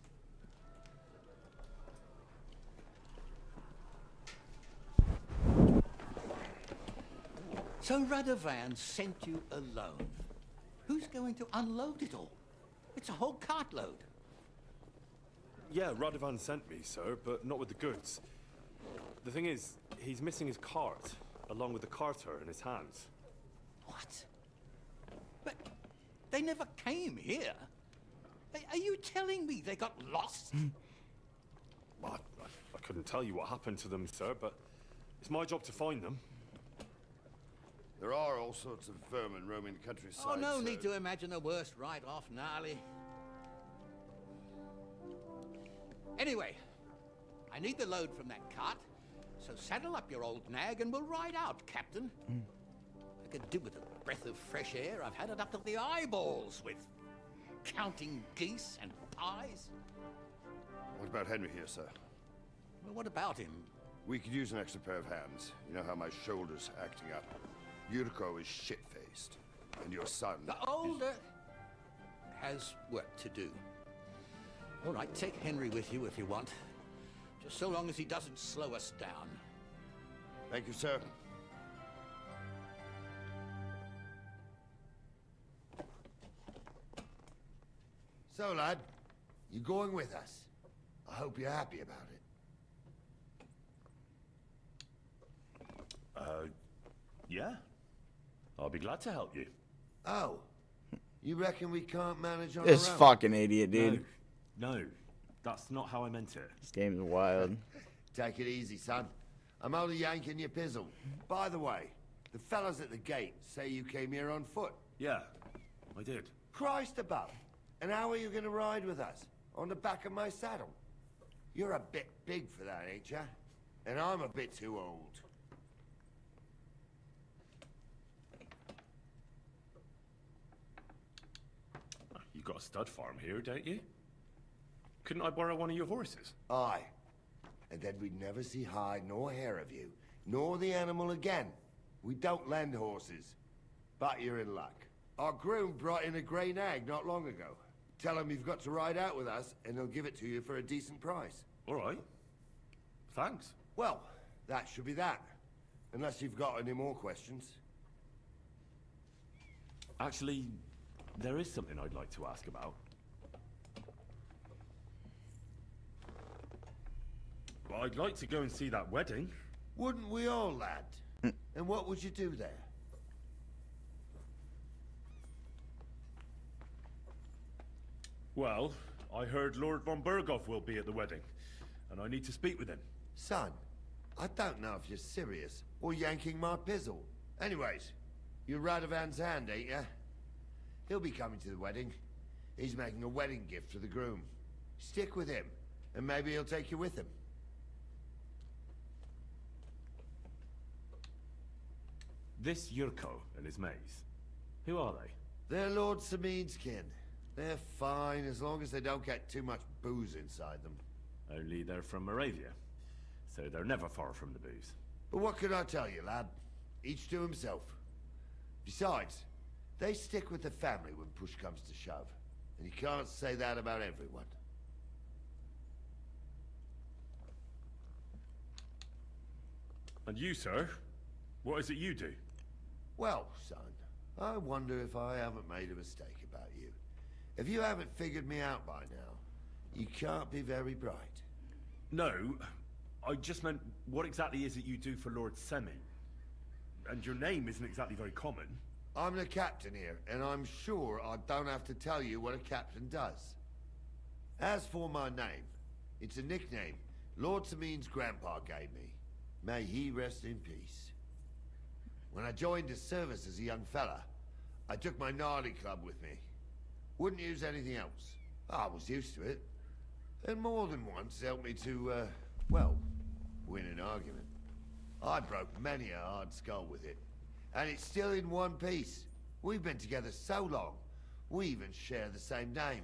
So Radovan sent you alone. Who's going to unload it all? It's a whole cartload. Yeah, Radovan sent me, sir, but not with the goods. The thing is, he's missing his cart, along with the carter in his hands. What? But they never came here. Are you telling me they got lost? Well, I couldn't tell you what happened to them, sir, but It's my job to find them. There are all sorts of vermin roaming the countryside. Oh, no so- need to imagine the worst right off, Gnarly. Anyway, I need the load from that cart, so saddle up your old nag and we'll ride out, Captain. I could do with a breath of fresh air. I've had it up to the eyeballs with counting geese and pies. What about Henry here, sir? Well, what about him? We could use an extra pair of hands. You know how my shoulder's acting up. Yuriko is shit-faced. And your son... The older has work to do. All right, take Henry with you if you want. Just so long as he doesn't slow us down. Thank you, sir. So, lad, you going with us? I hope you're happy about it. Yeah. I'll be glad to help you. Oh, you reckon we can't manage on This our own? fucking idiot, dude. No, that's not how I meant it. This game's wild. Take it easy, son. I'm only yanking your pizzle. By the way, the fellas at the gate say you came here on foot. Yeah, I did. Christ above. And how are you going to ride with us? On the back of my saddle? You're a bit big for that, ain't ya? And I'm a bit too old. You've got a stud farm here, don't you? Couldn't I borrow one of your horses? Aye. And then we'd never see hide nor hair of you, nor the animal again. We don't lend horses. But you're in luck. Our groom brought in a grey nag not long ago. Tell him you've got to ride out with us, and he'll give it to you for a decent price. All right. Thanks. Well, that should be that. Unless you've got any more questions. Actually, there is something I'd like to ask about. Well, I'd like to go and see that wedding. Wouldn't we all, lad? And what would you do there? Well, I heard Lord von Berghoff will be at the wedding, and I need to speak with him. Son, I don't know if you're serious or yanking my pizzle. Anyways, you're Radovan's hand, ain't ya? He'll be coming to the wedding. He's making a wedding gift for the groom. Stick with him, and maybe he'll take you with him. This Yurko and his mates, who are they? They're Lord Samin's kin. They're fine as long as they don't get too much booze inside them. Only they're from Moravia, so they're never far from the booze. But what can I tell you, lad? Each to himself. Besides, they stick with the family when push comes to shove. And you can't say that about everyone. And you, sir? What is it you do? Well, son, I wonder if I haven't made a mistake about you. If you haven't figured me out by now, you can't be very bright. No, I just meant, what exactly is it you do for Lord Semi? And your name isn't exactly very common. I'm the captain here, and I'm sure I don't have to tell you what a captain does. As for my name, it's a nickname Lord Samin's grandpa gave me. May he rest in peace. When I joined his service as a young fella, I took my Nardi club with me. Wouldn't use anything else. I was used to it. And more than once helped me to, well, win an argument. I broke many a hard skull with it. And it's still in one piece. We've been together so long, we even share the same name.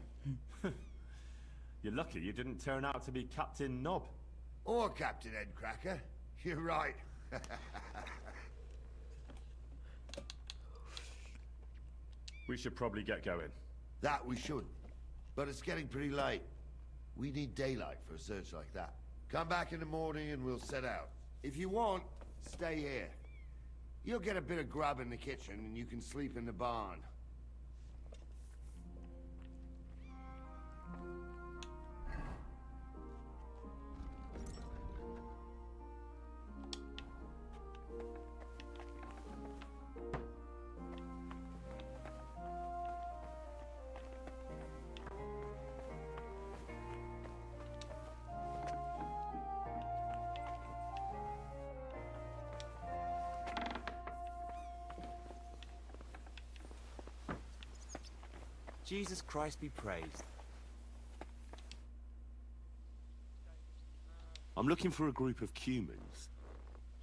You're lucky you didn't turn out to be Captain Knob. Or Captain Headcracker. You're right. We should probably get going. That we should. But it's getting pretty late. We need daylight for a search like that. Come back in the morning and we'll set out. If you want, stay here. You'll get a bit of grub in the kitchen and you can sleep in the barn. Jesus Christ be praised. I'm looking for a group of Cumans.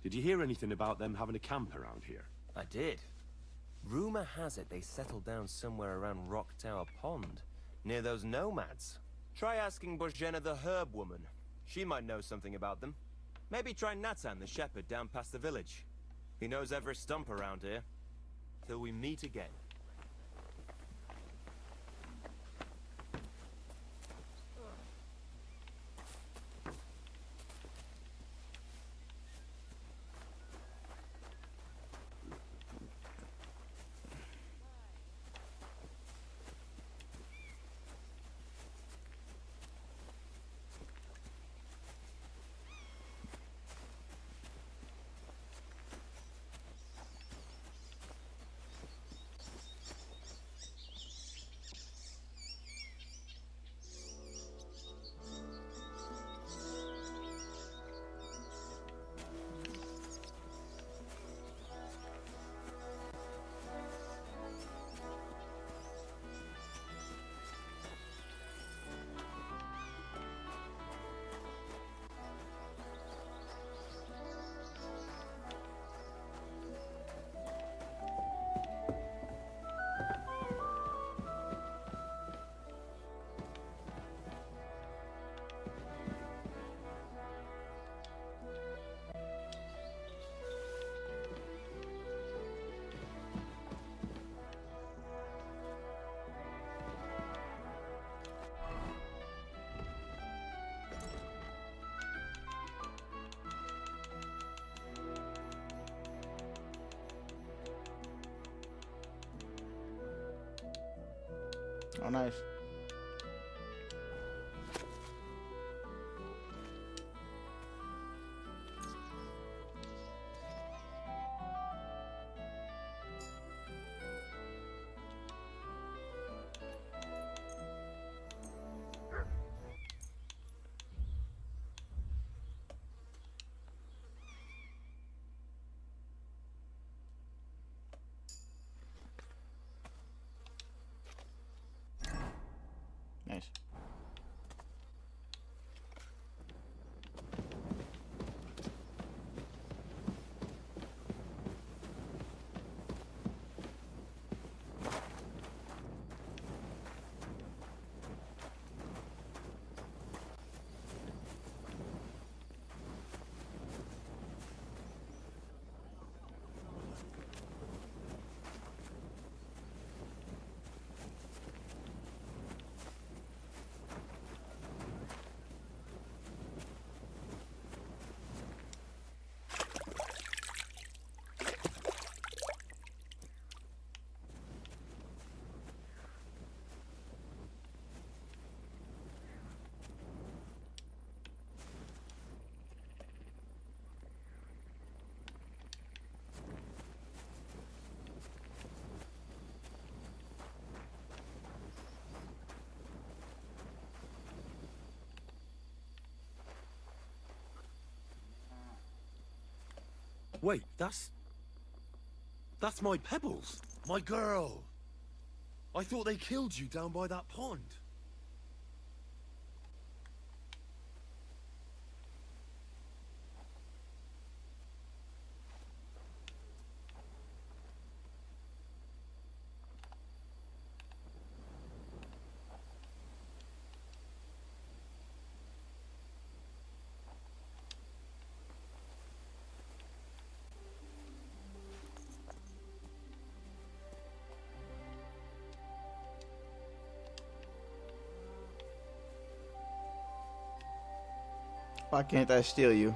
Did you hear anything about them having a camp around here? I did. Rumor has it they settled down somewhere around Rock Tower Pond, near those nomads. Try asking Bozhena the herb woman. She might know something about them. Maybe try Nathan the shepherd down past the village. He knows every stump around here. Till we meet again. Oh, nice. Nice. Wait, that's my Pebbles. My girl. I thought they killed you down by that pond. Why can't I steal you?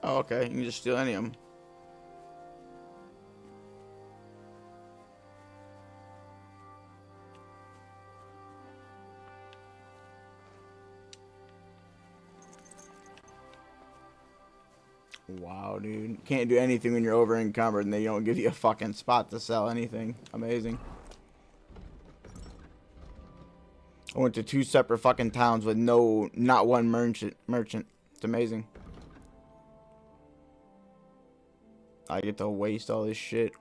Oh, okay. You can just steal any of them. Wow, dude. Can't do anything when you're over encumbered and they don't give you a fucking spot to sell anything. Amazing. I went to 2 separate fucking towns with not one merchant. It's amazing. I get to waste all this shit.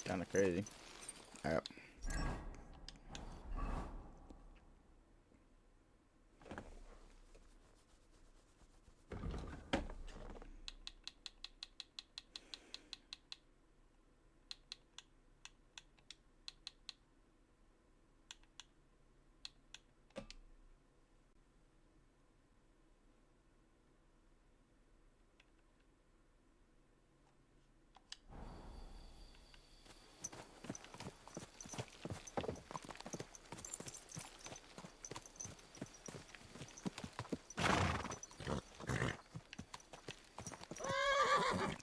Kind of crazy. All right.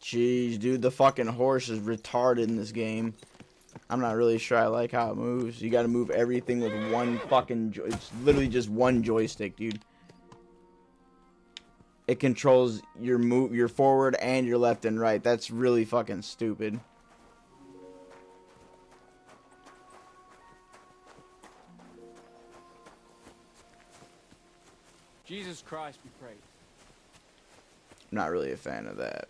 Jeez, dude, the fucking horse is retarded in this game. I'm not really sure I like how it moves. You gotta move everything with one fucking... It's literally just one joystick, dude. It controls your forward and your left and right. That's really fucking stupid. Jesus Christ be praised. I'm not really a fan of that.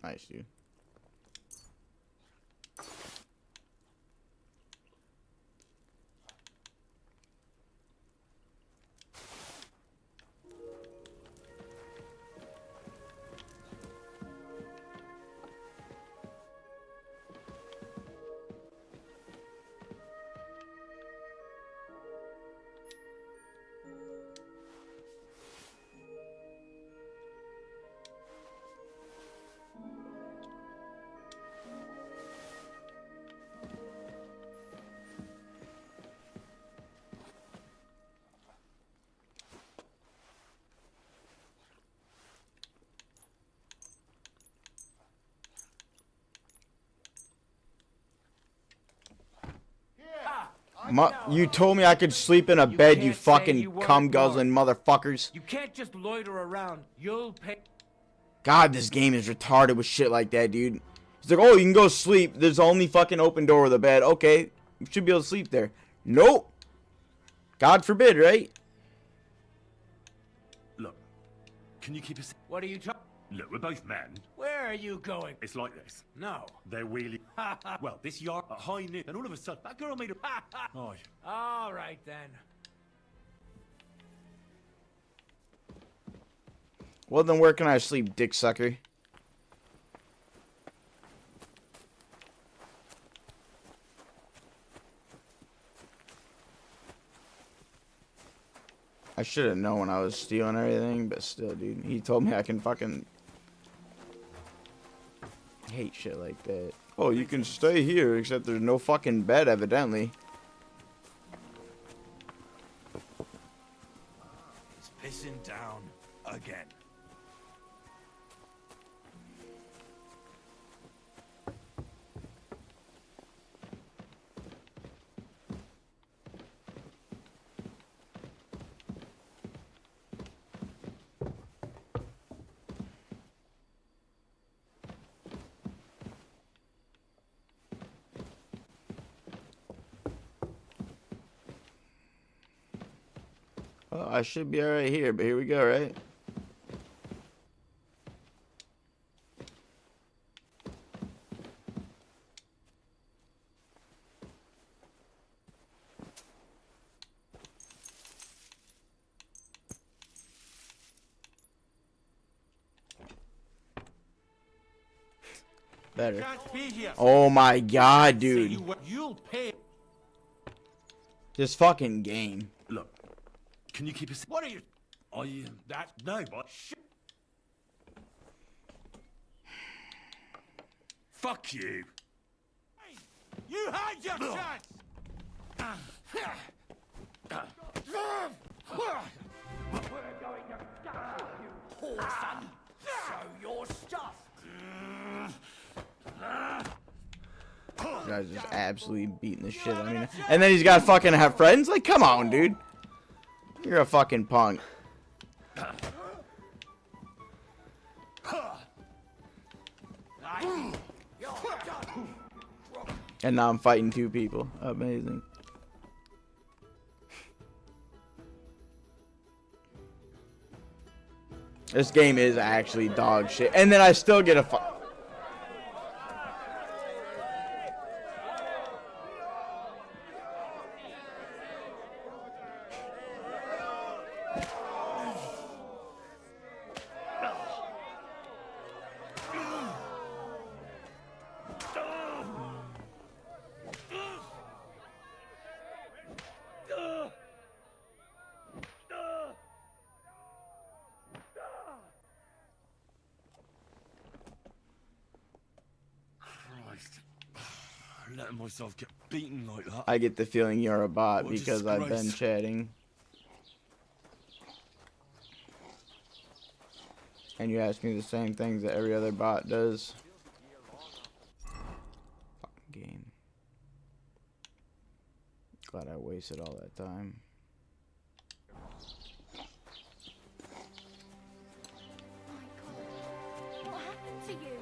Nice, dude. You told me I could sleep in a bed, you fucking cum-guzzling motherfuckers. You can't just loiter around. You'll pay. God, this game is retarded with shit like that, dude. It's like, oh, you can go sleep. There's only fucking open door with a bed. Okay, you should be able to sleep there. Nope. God forbid, right? Look, can you keep us... What are you talking? Look, we're both men. Where are you going? It's like this. No. They're really... well, this yard at high noon, and all of a sudden, that girl made a... oh. All right, then. Well, then where can I sleep, dick sucker? I should have known when I was stealing everything, but still, dude. He told me I can fucking... hate shit like that. Oh, you can stay here, except there's no fucking bed, evidently. It's pissing down again. Well, I should be alright here, but here we go, right? Better. Oh my god, dude. You'll pay. This fucking game. Look, Can you keep us? What are you? That's no, but fuck you. You had your chance! We're going to stop you, poor son. Show your stuff. Guys just absolutely beating the shit out of me. And then he's got to fucking have friends? Like, come on, dude. You're a fucking punk. And now I'm fighting 2 people. Amazing. This game is actually dog shit. And then I still get a Letting myself get beaten like that. I get the feeling you're a bot What because I've been disgrace. chatting. And you ask me the same things that every other bot does. Fucking game. Glad I wasted all that time. What happened to you?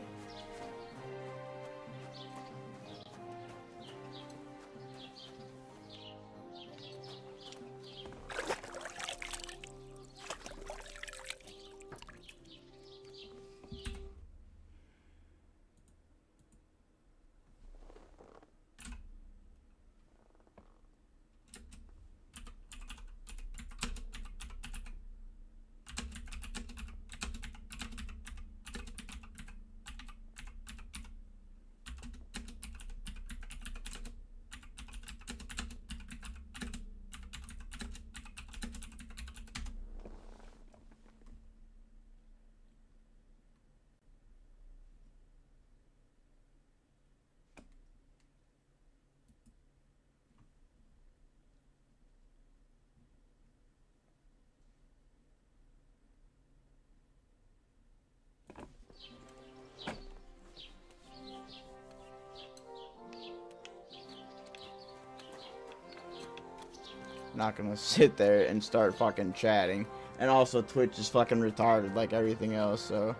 Not gonna sit there and start fucking chatting. And also Twitch is fucking retarded like everything else, so.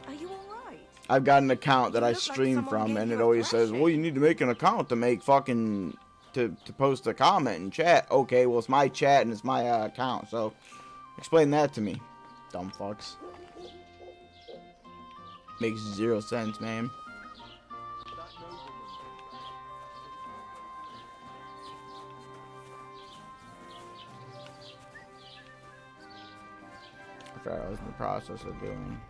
Are you alright? I've got an account that I look like stream someone from gave and you it a always says, well, you need to make an account to make fucking, to post a comment and chat. Okay, well, it's my chat and it's my account, so explain that to me, dumb fucks. Makes 0 sense, man. I forgot what I was in the process of doing.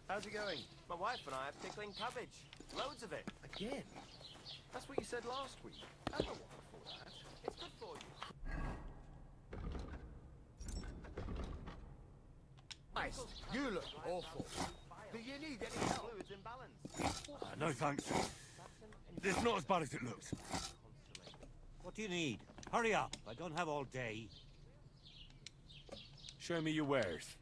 How's it going? My wife and I are pickling cabbage. Loads of it. Again? That's what you said last week. And the one before that. It's good for you. Christ, you look awful. Do you need any help? Fluids in balance. No thanks. It's not as bad as it looks. What do you need? Hurry up. I don't have all day. Show me your wares.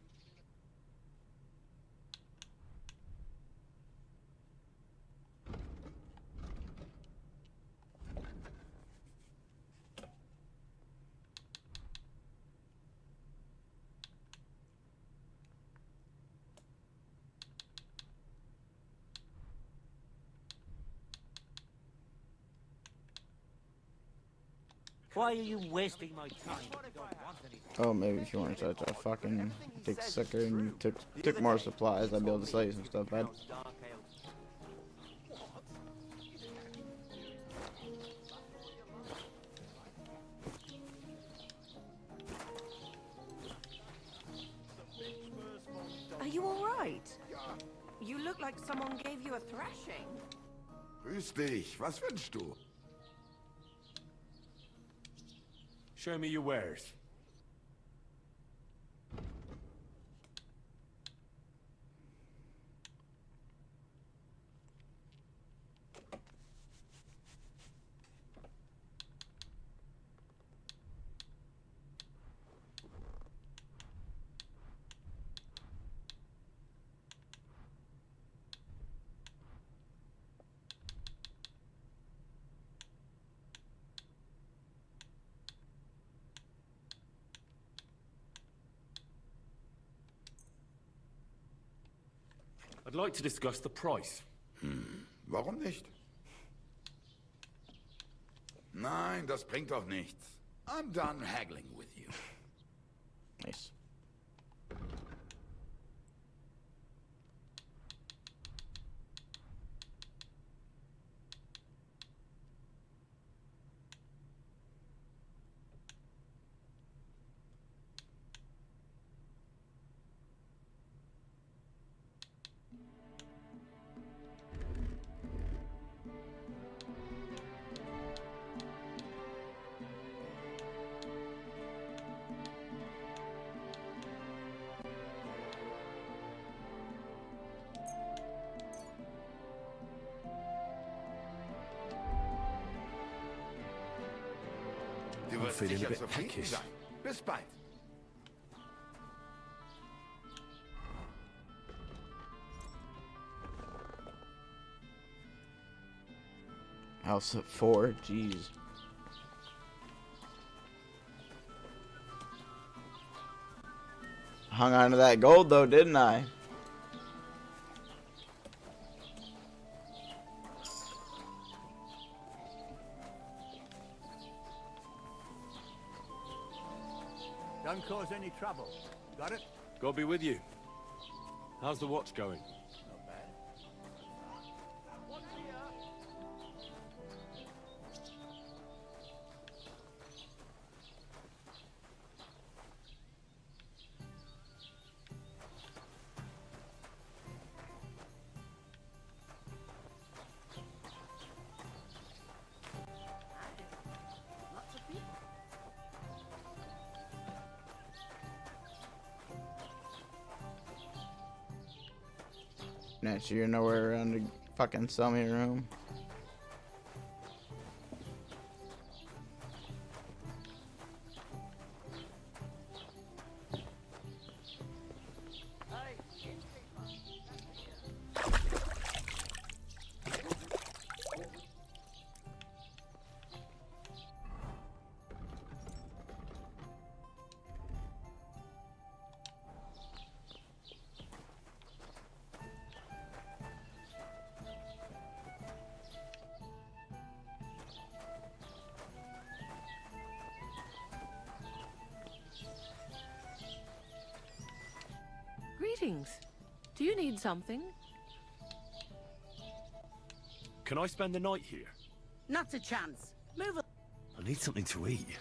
Why are you wasting my time? You don't want any- Oh, maybe if you weren't such a fucking dick sucker and you took more supplies, I'd be able to sell you some stuff, bud. Are you all right? You look like someone gave you a thrashing. Grüß dich. Was wünschst du? Show me your wares. I'd like to discuss the price. Warum nicht? Nein, das bringt doch nichts. I'm done haggling with you. Nice. Du I'm wirst feeling a sicher bit zufrieden peckish. sein. Bis bald. House at 4, jeez. Hung on to that gold though, didn't I? Don't cause any trouble. Got it? God be with you. How's the watch going? Not bad. Lots of people. Nah, so you're nowhere around the fucking sell me a room. Greetings. Do you need something? Can I spend the night here? Not a chance. Move on. I need something to eat.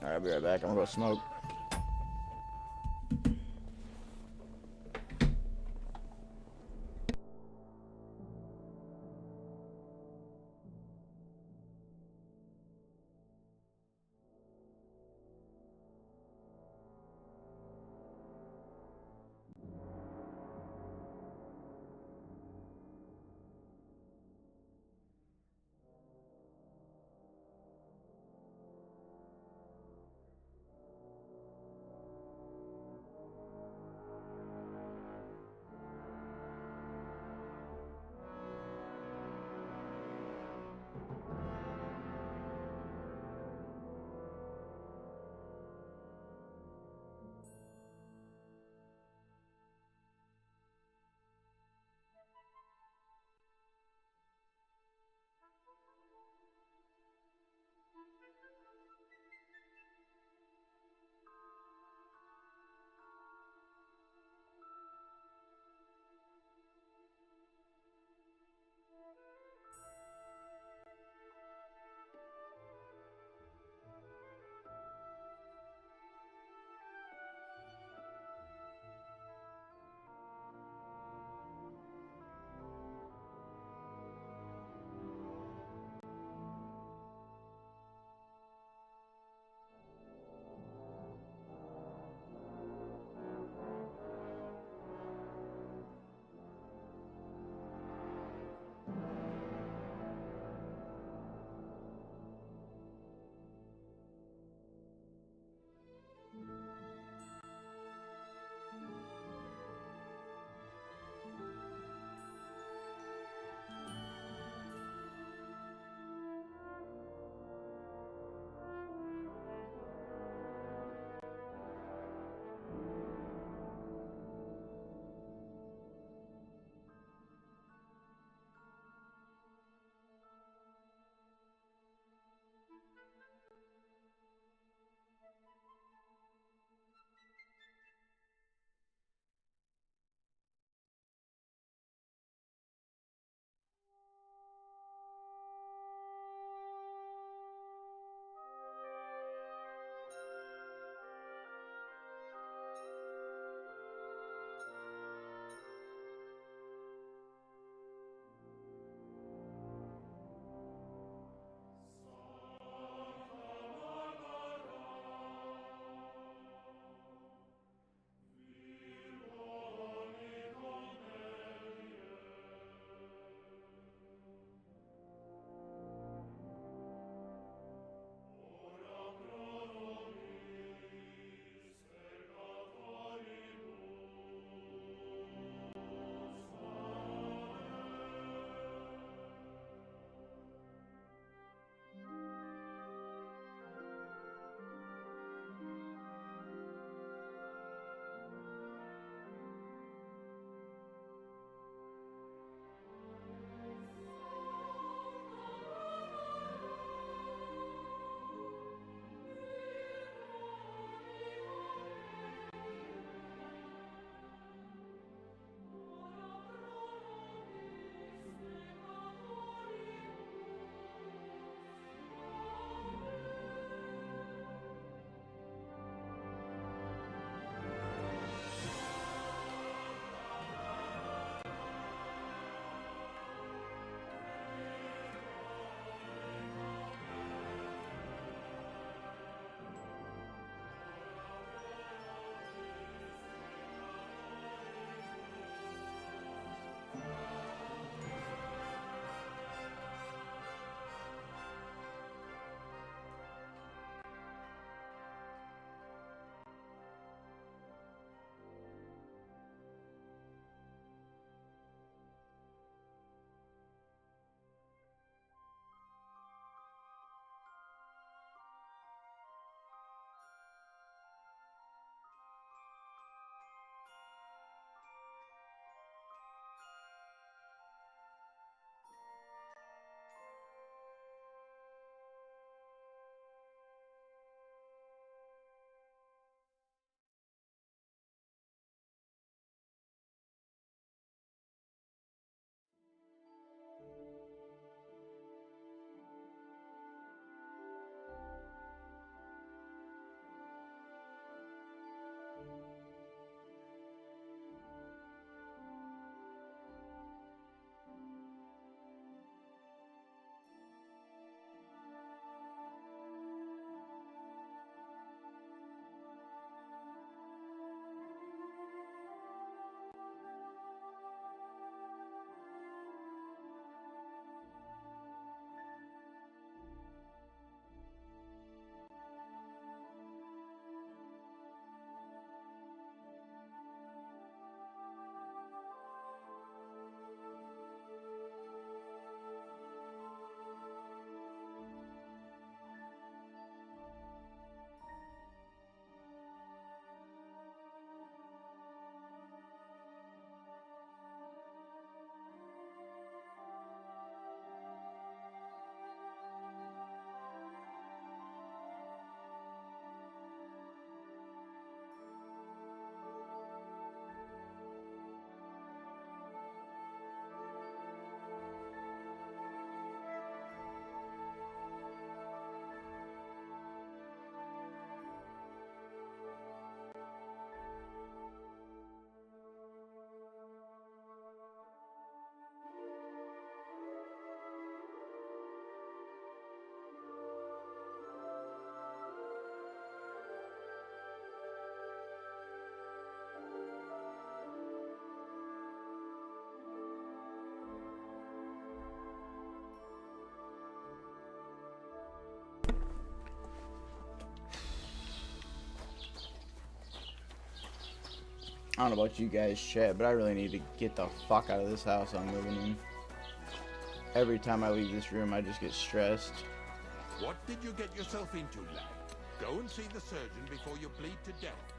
Alright, I'll be right back. I'm gonna go smoke. I don't know about you guys, chat, but I really need to get the fuck out of this house I'm living in. Every time I leave this room, I just get stressed. What did you get yourself into, lad? Go and see the surgeon before you bleed to death.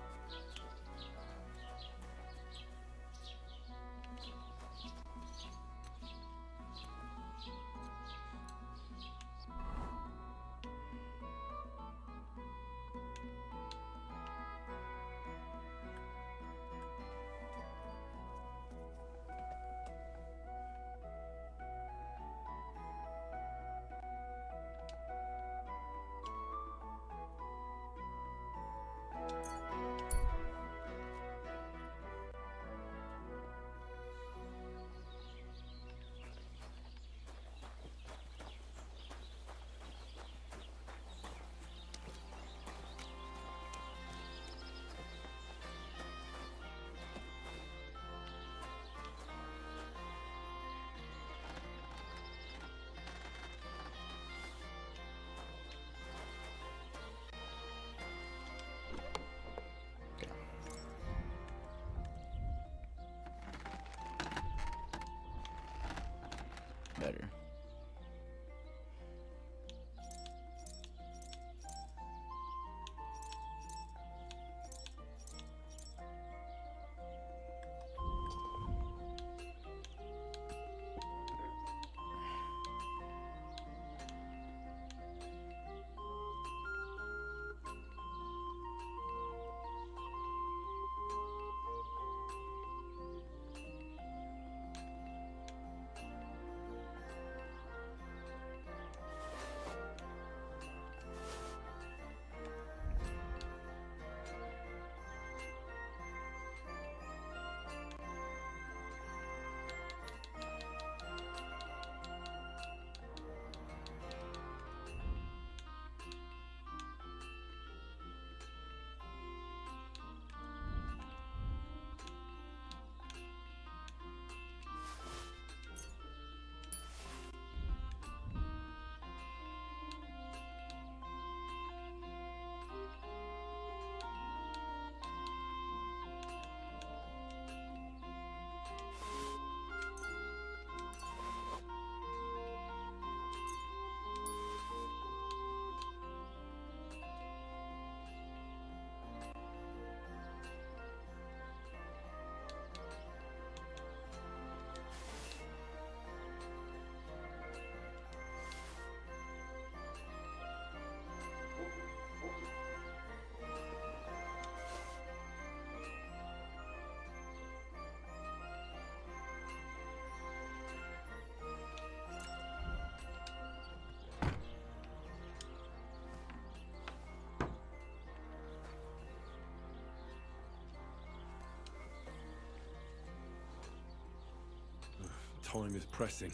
Time is pressing.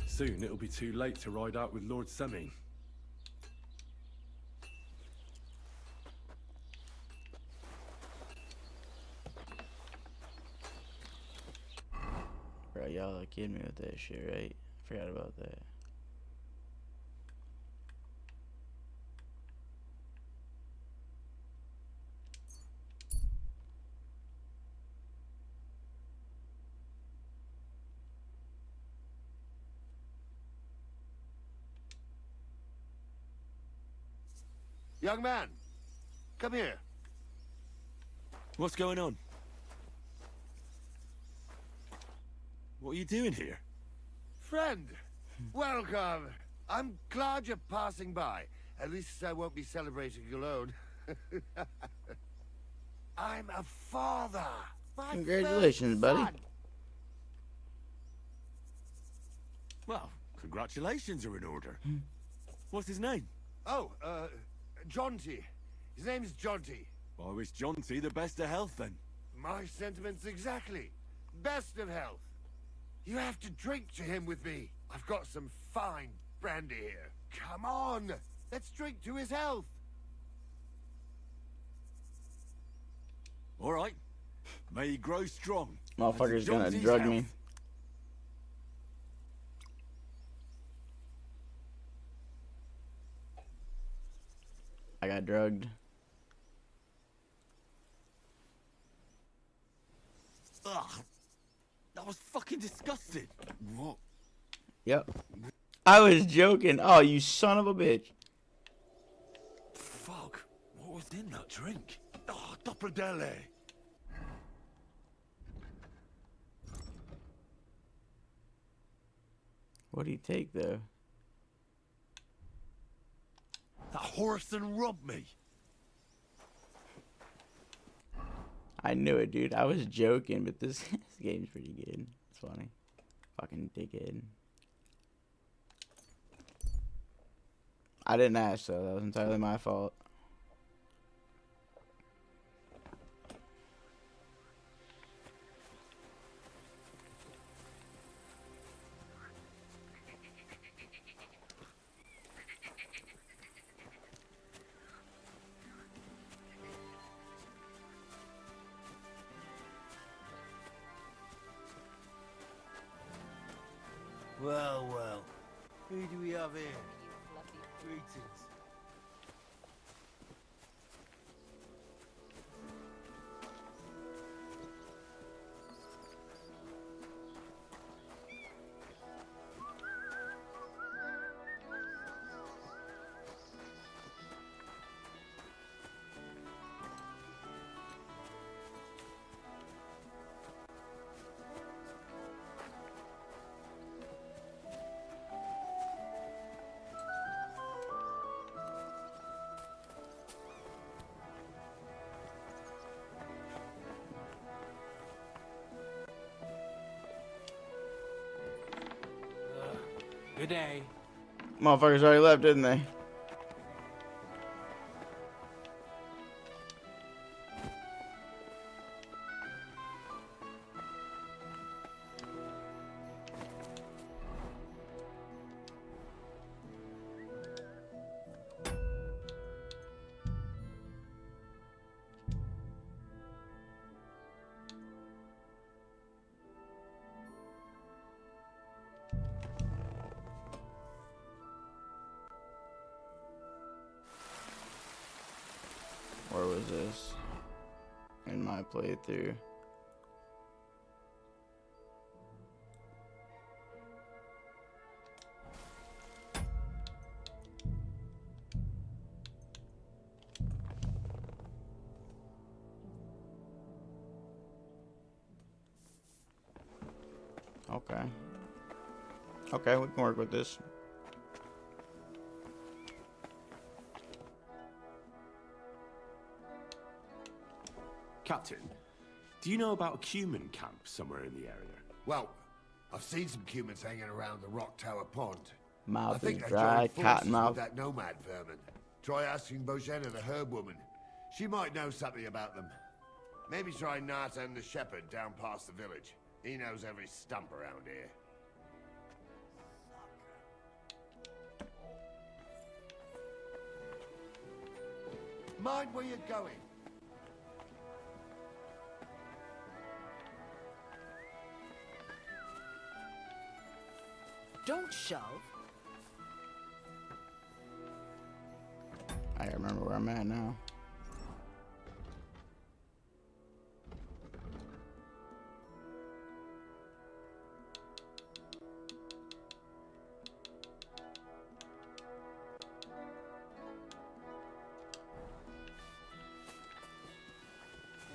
Soon it'll be too late to ride out with Lord Semine. Bro, y'all are kidding me with that shit, right? Forgot about that. Young man, come here. What's going on? What are you doing here? Friend, welcome. I'm glad you're passing by. At least I won't be celebrating alone. I'm a father. My Congratulations, first buddy. son. Well, congratulations are in order. What's his name? Oh, Jonty. His name's Jonty. I wish Jonty the best of health then. My sentiments exactly. Best of health. You have to drink to him with me. I've got some fine brandy here. Come on, let's drink to his health. All right. May he grow strong. Motherfucker's gonna Jonty's drug health. me. I got drugged. Ugh. That was fucking disgusting. What? Yep. I was joking. Oh, you son of a bitch. Fuck. What was in that drink? Oh, Dopperdelle. What do you take, though? That Horson robbed me. I knew it, dude. I was joking, but this, this game's pretty good. It's funny. Fucking dickhead. I didn't ask, though. That was entirely my fault. Well, well. Who do we have here? Greetings. Good day. Motherfuckers already left, didn't they? Where was this? In my playthrough. Okay. Okay, we can work with this. Captain, do you know about a Cuman camp somewhere in the area? Well, I've seen some humans hanging around the Rock Tower Pond. I Mouth think is they dry, joined forces cotton mouth. with that nomad vermin. Try asking Bojena, the herb woman. She might know something about them. Maybe try Nata and the shepherd down past the village. He knows every stump around here. Mind where you're going. Don't shove. I remember where I'm at now.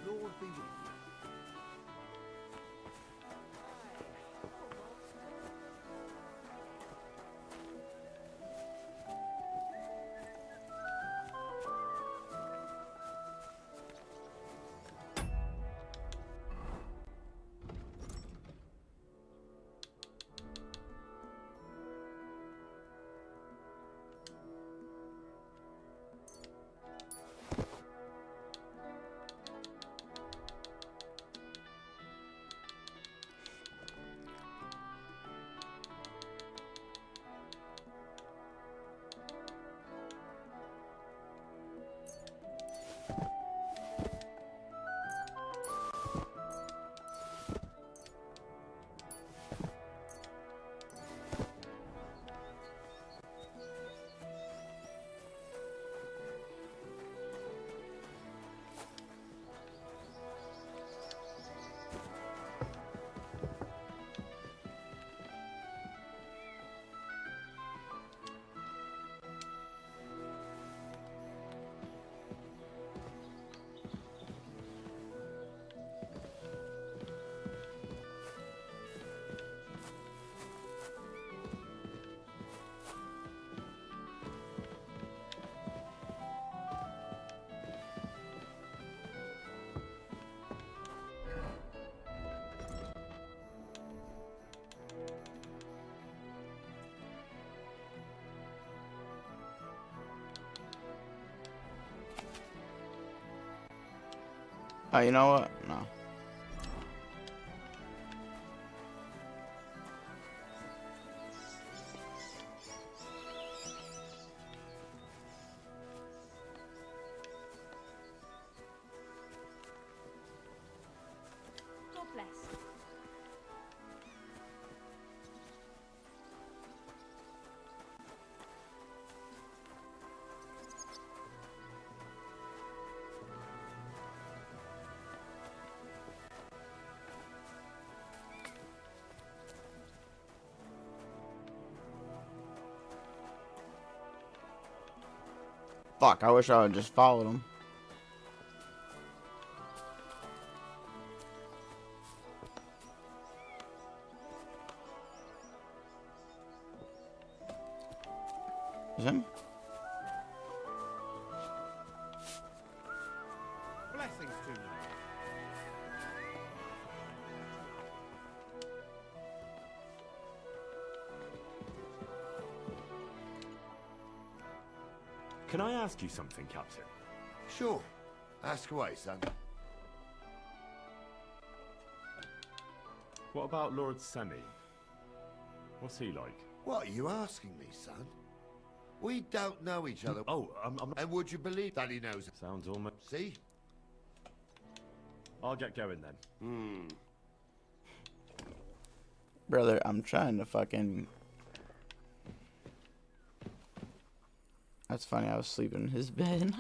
Lord be with you. Oh, you know what? No. God bless. Fuck, I wish I would just followed him. Is him? Blessings to you. Can I ask you something, Captain? Sure. Ask away, son. What about Lord Semi? What's he like? What are you asking me, son? We don't know each other. Oh, I'm not... And would you believe that he knows? Sounds almost... See? I'll get going then. Brother, I'm trying to fucking... That's funny, I was sleeping in his bed.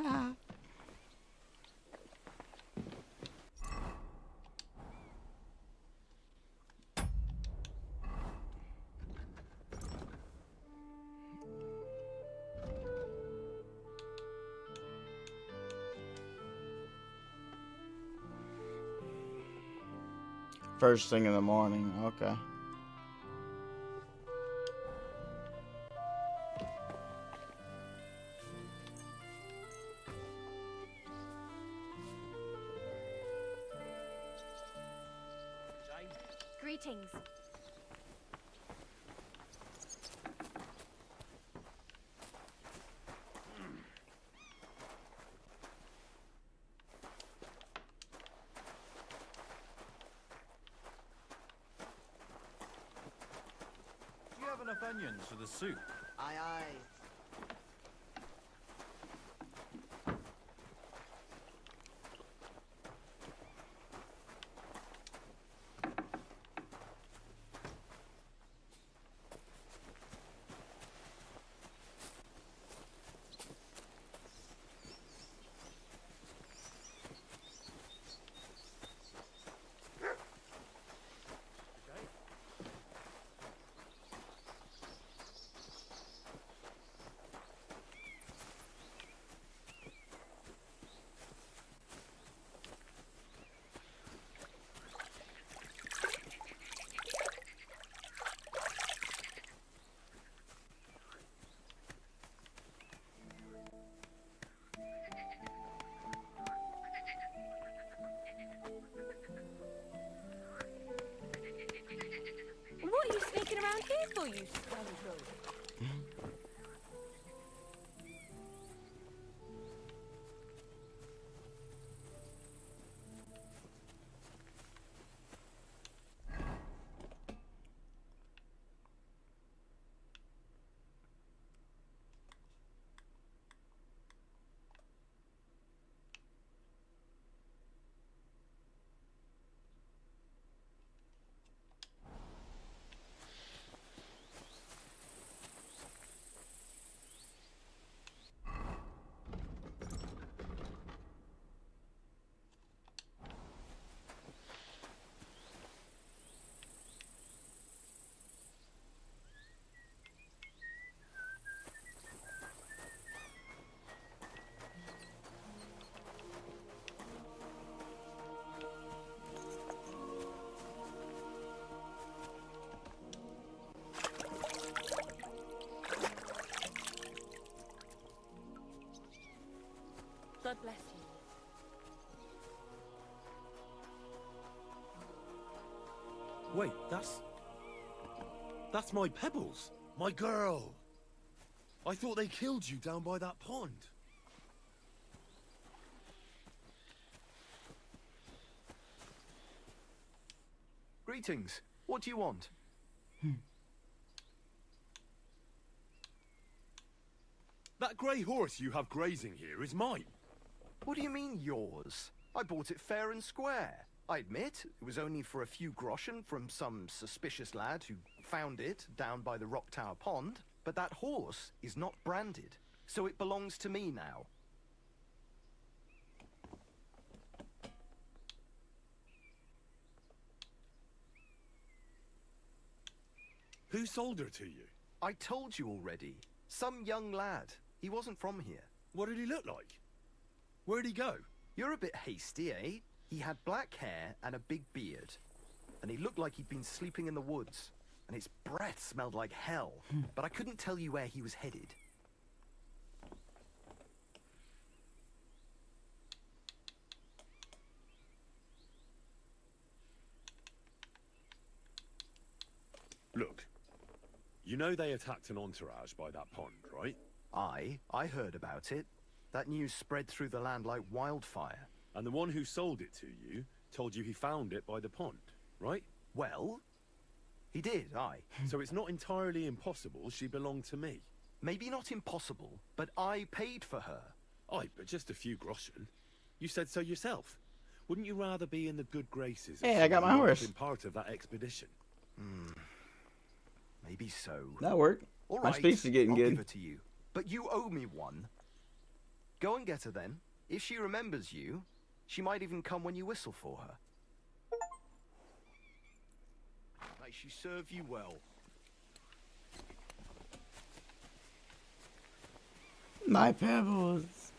First thing in the morning, okay. Greetings. onions for the soup. Aye, aye. What are you sneaking around here for, you scoundrel? God bless you. Wait, that's my Pebbles. My girl. I thought they killed you down by that pond. Greetings. What do you want? That grey horse you have grazing here is mine. What do you mean, yours? I bought it fair and square. I admit, it was only for a few groschen from some suspicious lad who found it down by the Rock Tower Pond, but that horse is not branded, so it belongs to me now. Who sold her to you? I told you already. Some young lad. He wasn't from here. What did he look like? Where'd he go? You're a bit hasty, eh? He had black hair and a big beard. And he looked like he'd been sleeping in the woods. And his breath smelled like hell. But I couldn't tell you where he was headed. Look, you know they attacked an entourage by that pond, right? I heard about it. That news spread through the land like wildfire. And the one who sold it to you told you he found it by the pond, right? Well, he did, aye. So it's not entirely impossible she belonged to me. Maybe not impossible, but I paid for her. Aye, but just a few groschen. You said so yourself. Wouldn't you rather be in the good graces of Hey, I got my someone who horse. had been part of that expedition? Maybe so. That worked. All My right, speech is getting I'll good. give it to you. But you owe me one. Go and get her then. If she remembers you, she might even come when you whistle for her. May she serve you well. My Pebbles.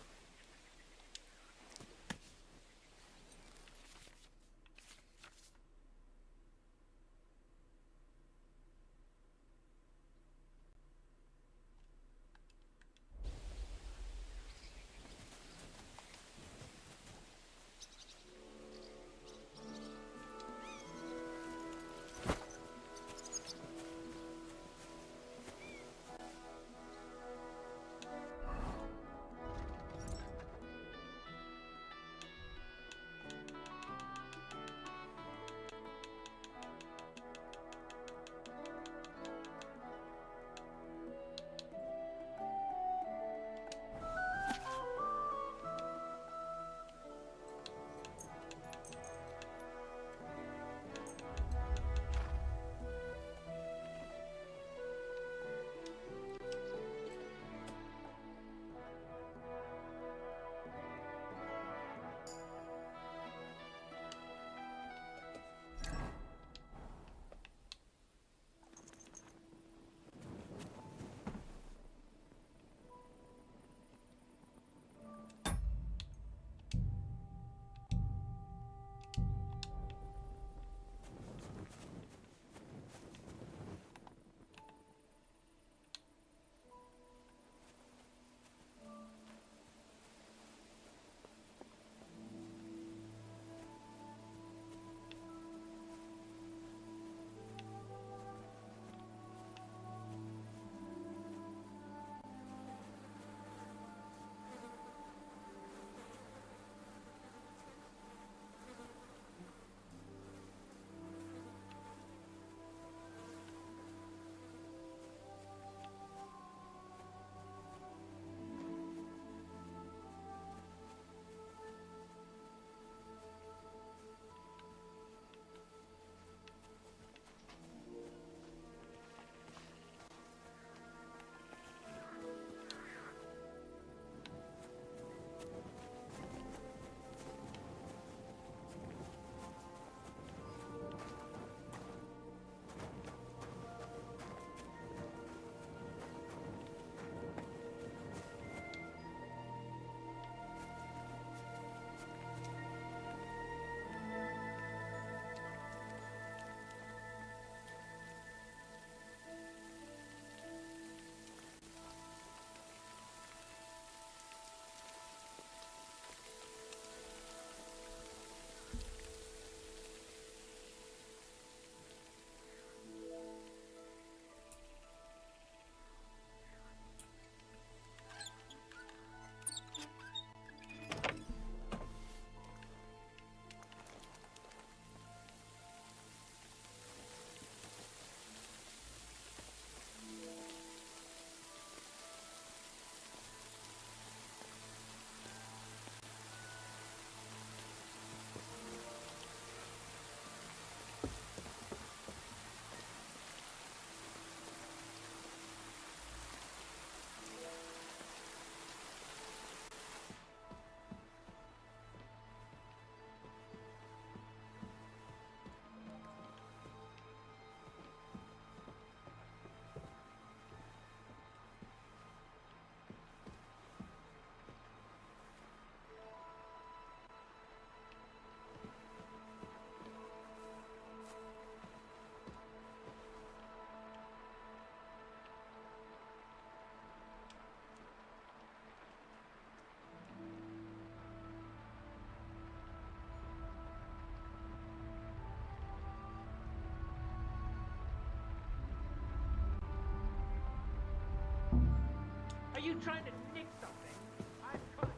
you trying to nick something? I'm coming.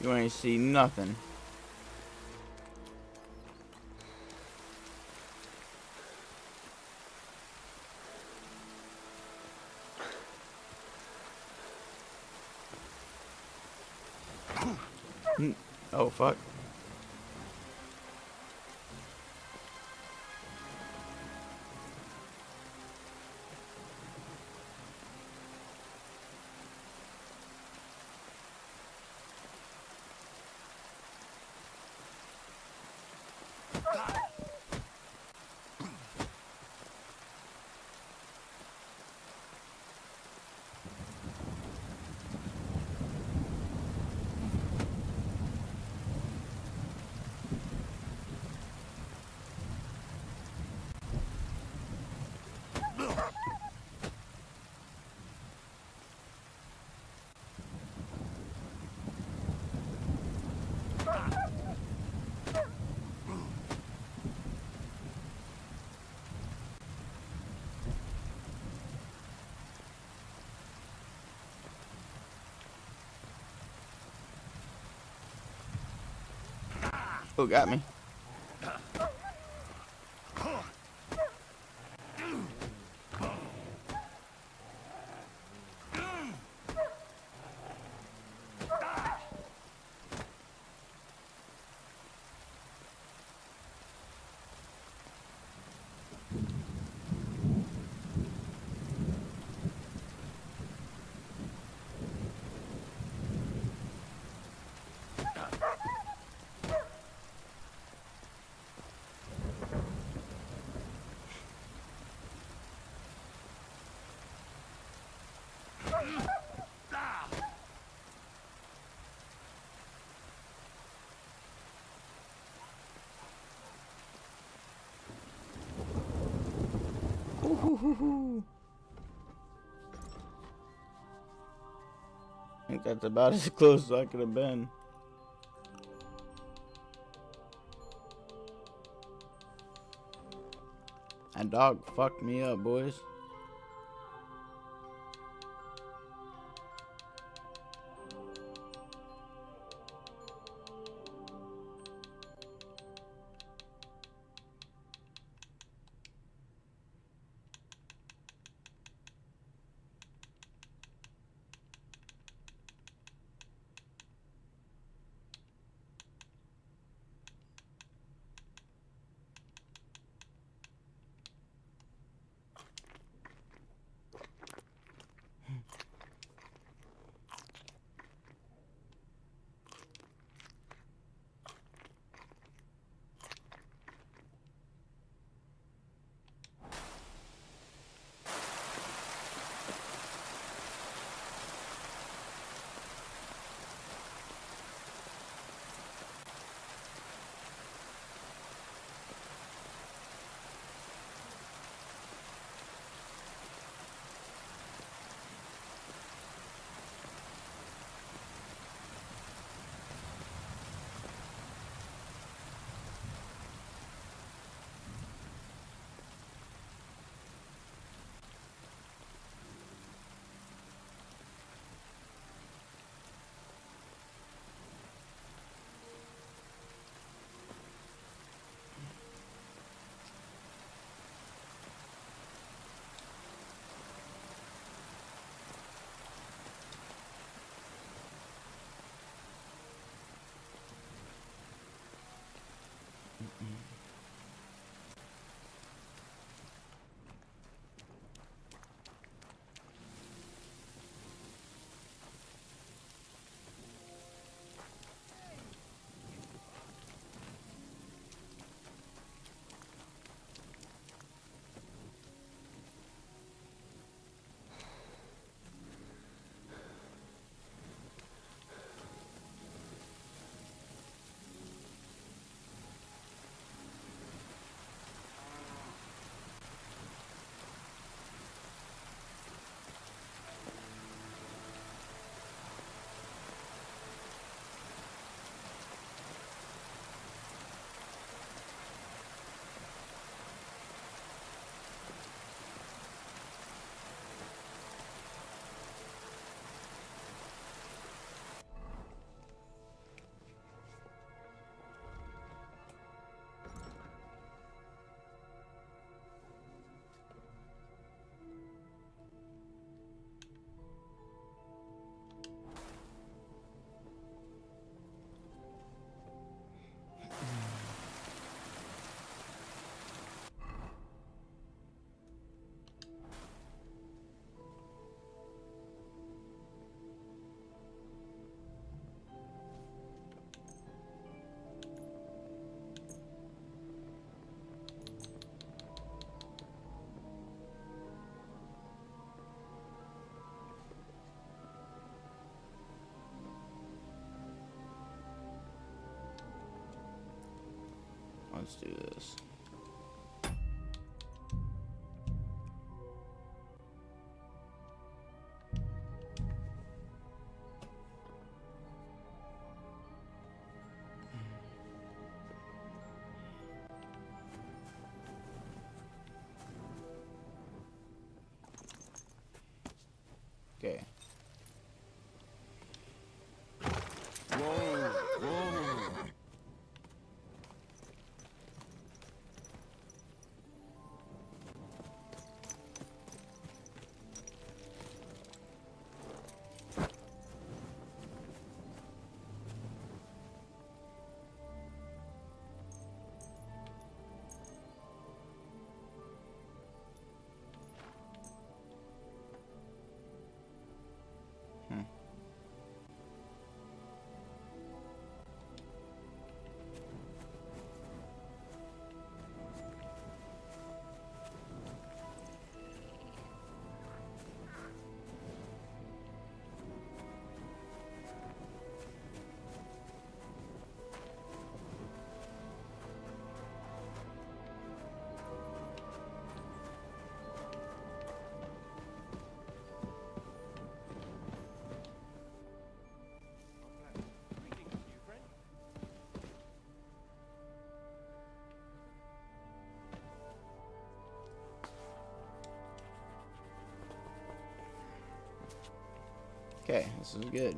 You ain't see nothing. Oh fuck. Oh, got me. I think that's about as close as I could have been. That dog fucked me up, boys. Let's do this. Okay. Whoa, whoa. Okay, this is good.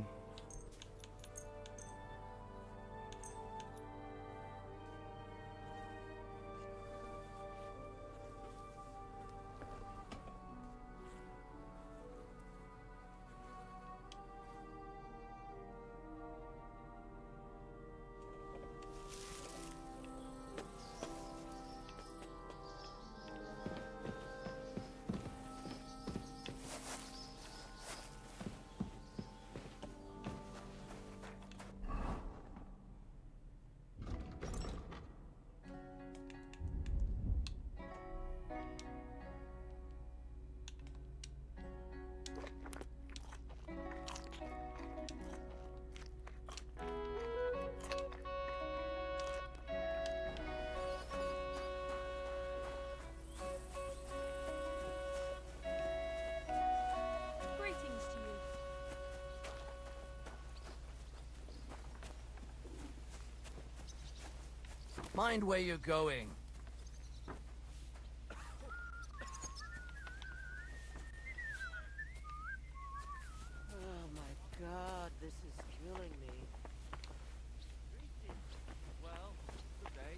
Greetings to you. Mind where you're going. Oh my god, this is killing me. Well, good day.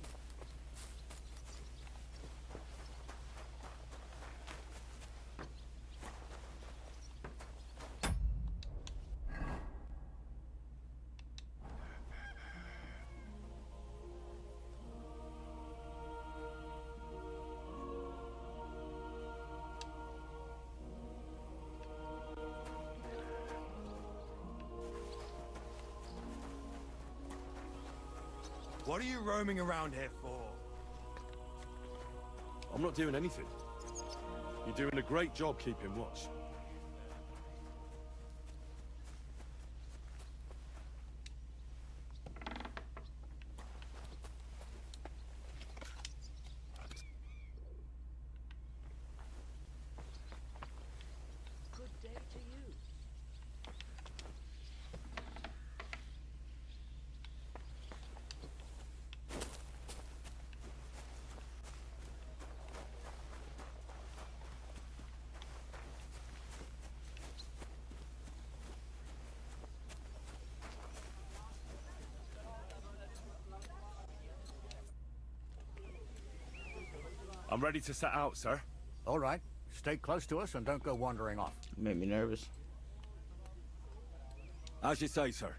What are you roaming around here for? I'm not doing anything. You're doing a great job keeping watch. Good day to you. I'm ready to set out, sir. All right. Stay close to us and don't go wandering off. You made me nervous. As you say, sir.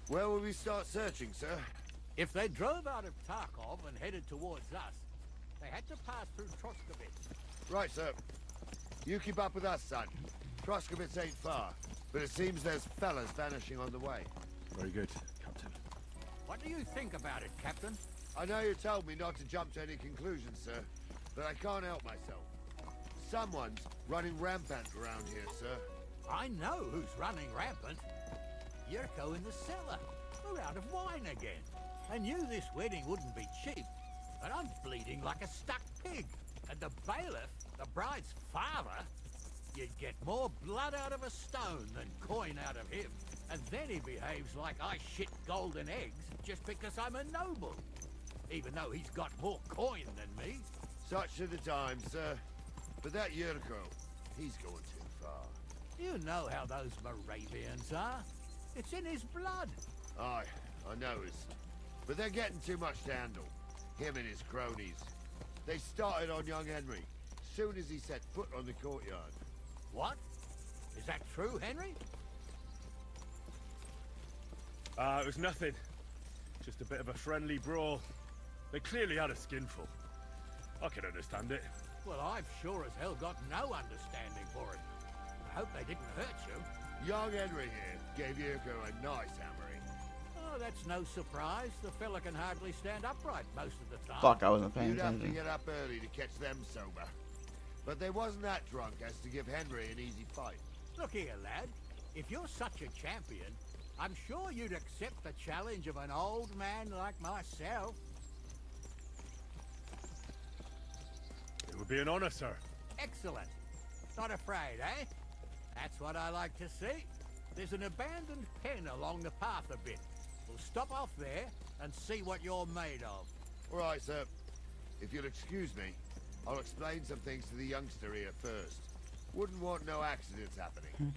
Where will we start searching, sir? If they drove out of Tarkov and headed towards us, they had to pass through Troskovitz. Right, sir. You keep up with us, son. Troskovitz ain't far, but it seems there's fellas vanishing on the way. Very good, Captain. What do you think about it, Captain? I know you told me not to jump to any conclusions, sir, but I can't help myself. Someone's running rampant around here, sir. I know who's running rampant. Yurko in the cellar. We're out of wine again. I knew this wedding wouldn't be cheap, but I'm bleeding like a stuck pig. And the bailiff, the bride's father, you'd get more blood out of a stone than coin out of him. And then he behaves like I shit golden eggs just because I'm a noble. Even though he's got more coin than me. Such are the times, sir. But that Yurko, he's going too far. You know how those Moravians are. It's in his blood. Aye, I noticed. But they're getting too much to handle. Him and his cronies. They started on young Henry, soon as he set foot on the courtyard. What? Is that true, Henry? It was nothing. Just a bit of a friendly brawl. They clearly had a skinful. I can understand it. Well, I've sure as hell got no understanding for it. I hope they didn't hurt you. Young Henry here gave Yurko a nice hammering. Oh, that's no surprise. The fella can hardly stand upright most of the time. Fuck, I wasn't paying You'd have to attention. get up early to catch them sober. But they wasn't that drunk as to give Henry an easy fight. Look here, lad. If you're such a champion, I'm sure you'd accept the challenge of an old man like myself. It would be an honor, sir. Excellent. Not afraid, eh? That's what I like to see. There's an abandoned pen along the path a bit. We'll stop off there and see what you're made of. All right, sir. If you'll excuse me, I'll explain some things to the youngster here first. Wouldn't want no accidents happening.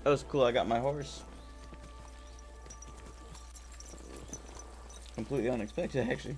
That was cool. I got my horse. Completely unexpected, actually.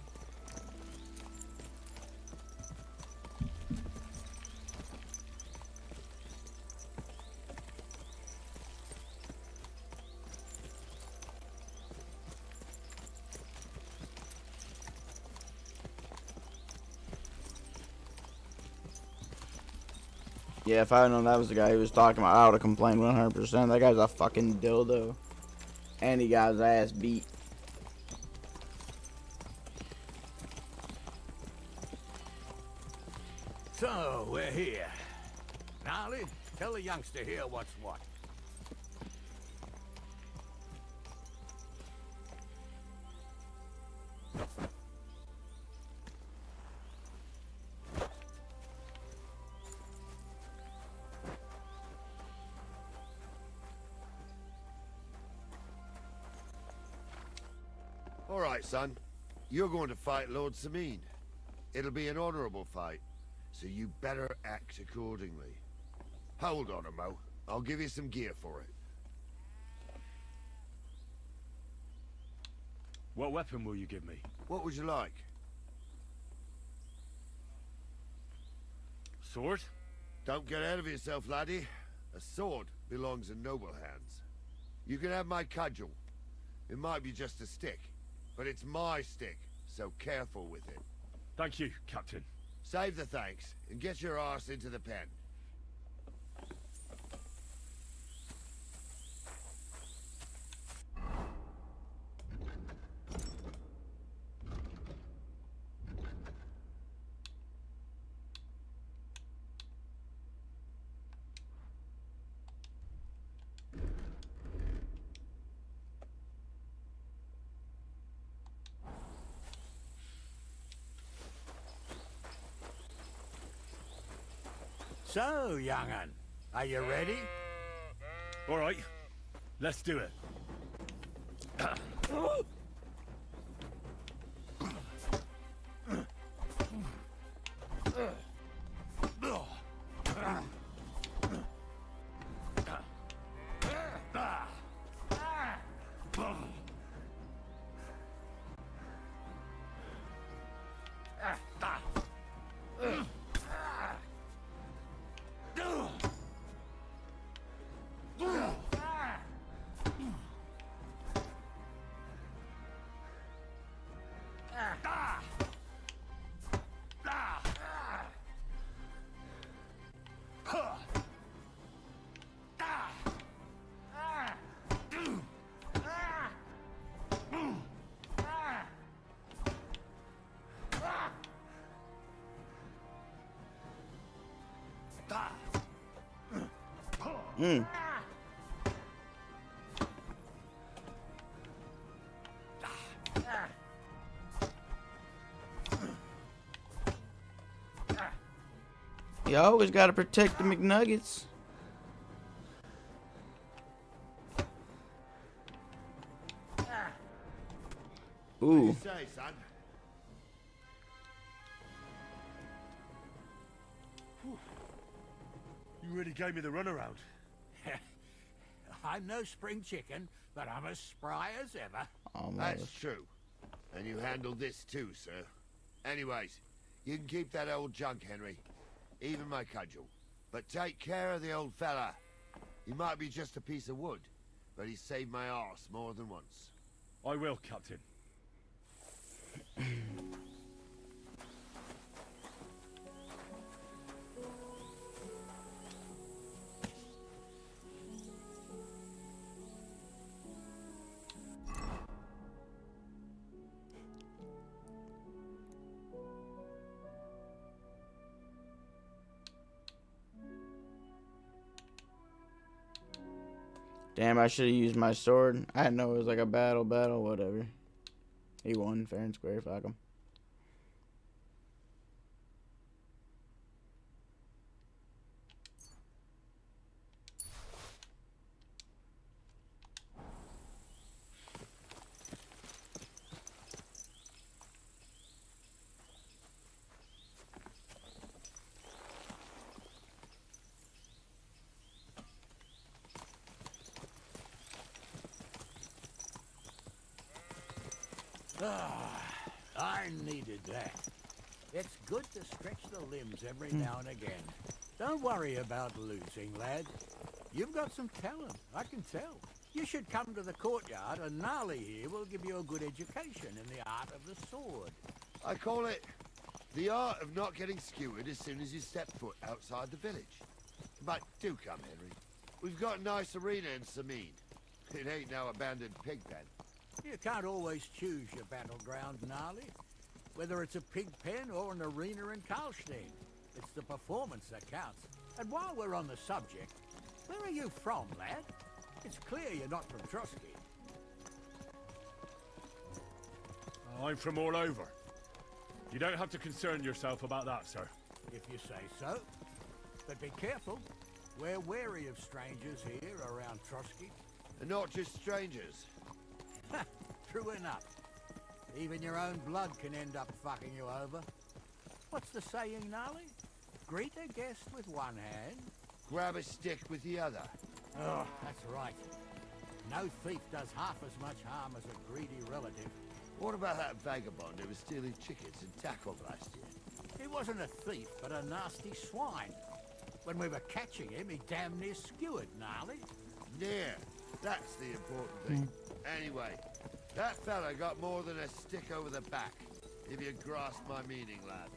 Yeah, if I had known that was the guy he was talking about, I would have complained 100%. That guy's a fucking dildo. And he got his ass beat. So, we're here. Gnarly, tell the youngster here what's what. All right, son. You're going to fight Lord Sameen. It'll be an honorable fight, so you better act accordingly. Hold on, Mo. I'll give you some gear for it. What weapon will you give me? What would you like? Sword? Don't get ahead of yourself, laddie. A sword belongs in noble hands. You can have my cudgel. It might be just a stick, but it's my stick, so careful with it. Thank you, Captain. Save the thanks, and get your arse into the pen. So, young'un, are you ready? All right, let's do it. Mm. You always gotta protect the McNuggets. What do you Ooh. say, son? You really gave me the runaround. I'm no spring chicken, but I'm as spry as ever. Oh, That's true. And you handled this too, sir. Anyways, you can keep that old junk, Henry. Even my cudgel. But take care of the old fella. He might be just a piece of wood, but he saved my arse more than once. I will, Captain. Damn, I should have used my sword. I didn't know it was like a battle, whatever. He won fair and square, fuck him. I needed that. It's good to stretch the limbs every now and again. Don't worry about losing, lad. You've got some talent, I can tell. You should come to the courtyard and Gnarly here will give you a good education in the art of the sword. I call it the art of not getting skewered as soon as you step foot outside the village. But do come, Henry. We've got a nice arena in Sameen. It ain't no abandoned pig pen. You can't always choose your battleground, Gnarly. Whether it's a pig pen or an arena in Karlstein. It's the performance that counts. And while we're on the subject, where are you from, lad? It's clear you're not from Trotsky. I'm from all over. You don't have to concern yourself about that, sir. If you say so. But be careful. We're wary of strangers here around Trotsky. And not just strangers. True enough. Even your own blood can end up fucking you over. What's the saying, Gnarly? Greet a guest with one hand. Grab a stick with the other. Oh, that's right. No thief does half as much harm as a greedy relative. What about that vagabond who was stealing chickens and tackle last year? He wasn't a thief, but a nasty swine. When we were catching him, he damn near skewered, Gnarly. Near. That's the important thing. Anyway, that fella got more than a stick over the back, if you grasp my meaning, lad.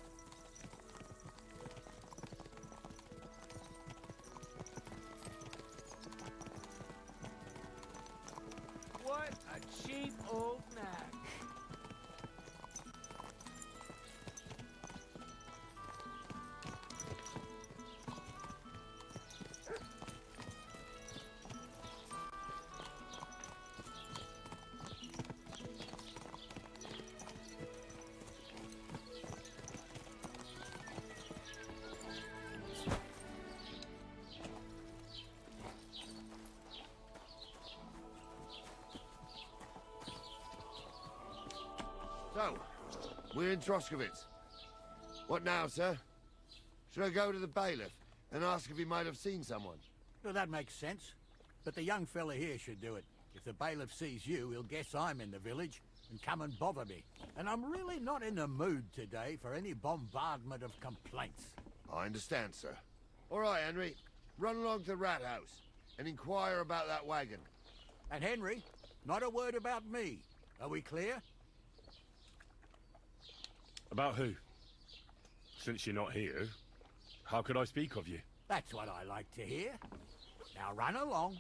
What a cheap old nag. So, we're in Troskowitz. What now, sir? Should I go to the bailiff and ask if he might have seen someone? Well, that makes sense. But the young fella here should do it. If the bailiff sees you, he'll guess I'm in the village and come and bother me. And I'm really not in the mood today for any bombardment of complaints. I understand, sir. All right, Henry. Run along to the rat house and inquire about that wagon. And Henry, not a word about me. Are we clear? About who? Since you're not here, how could I speak of you? That's what I like to hear. Now run along.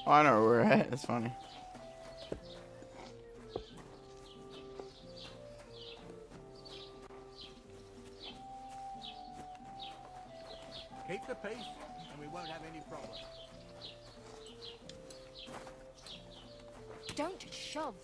Oh, I know where we're at. That's funny. Keep the peace, and we won't have any problems. Don't shove.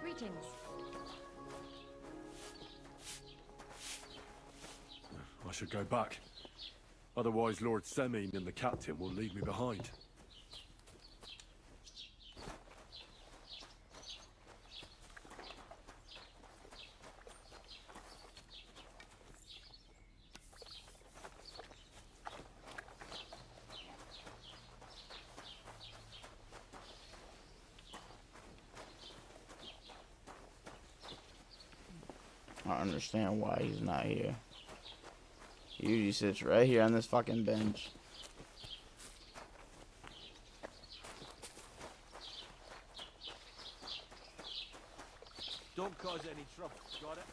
Greetings. I should go back. Otherwise, Lord Semine and the captain will leave me behind. I don't understand why he's not here. He usually sits right here on this fucking bench. Don't cause any trouble, got it?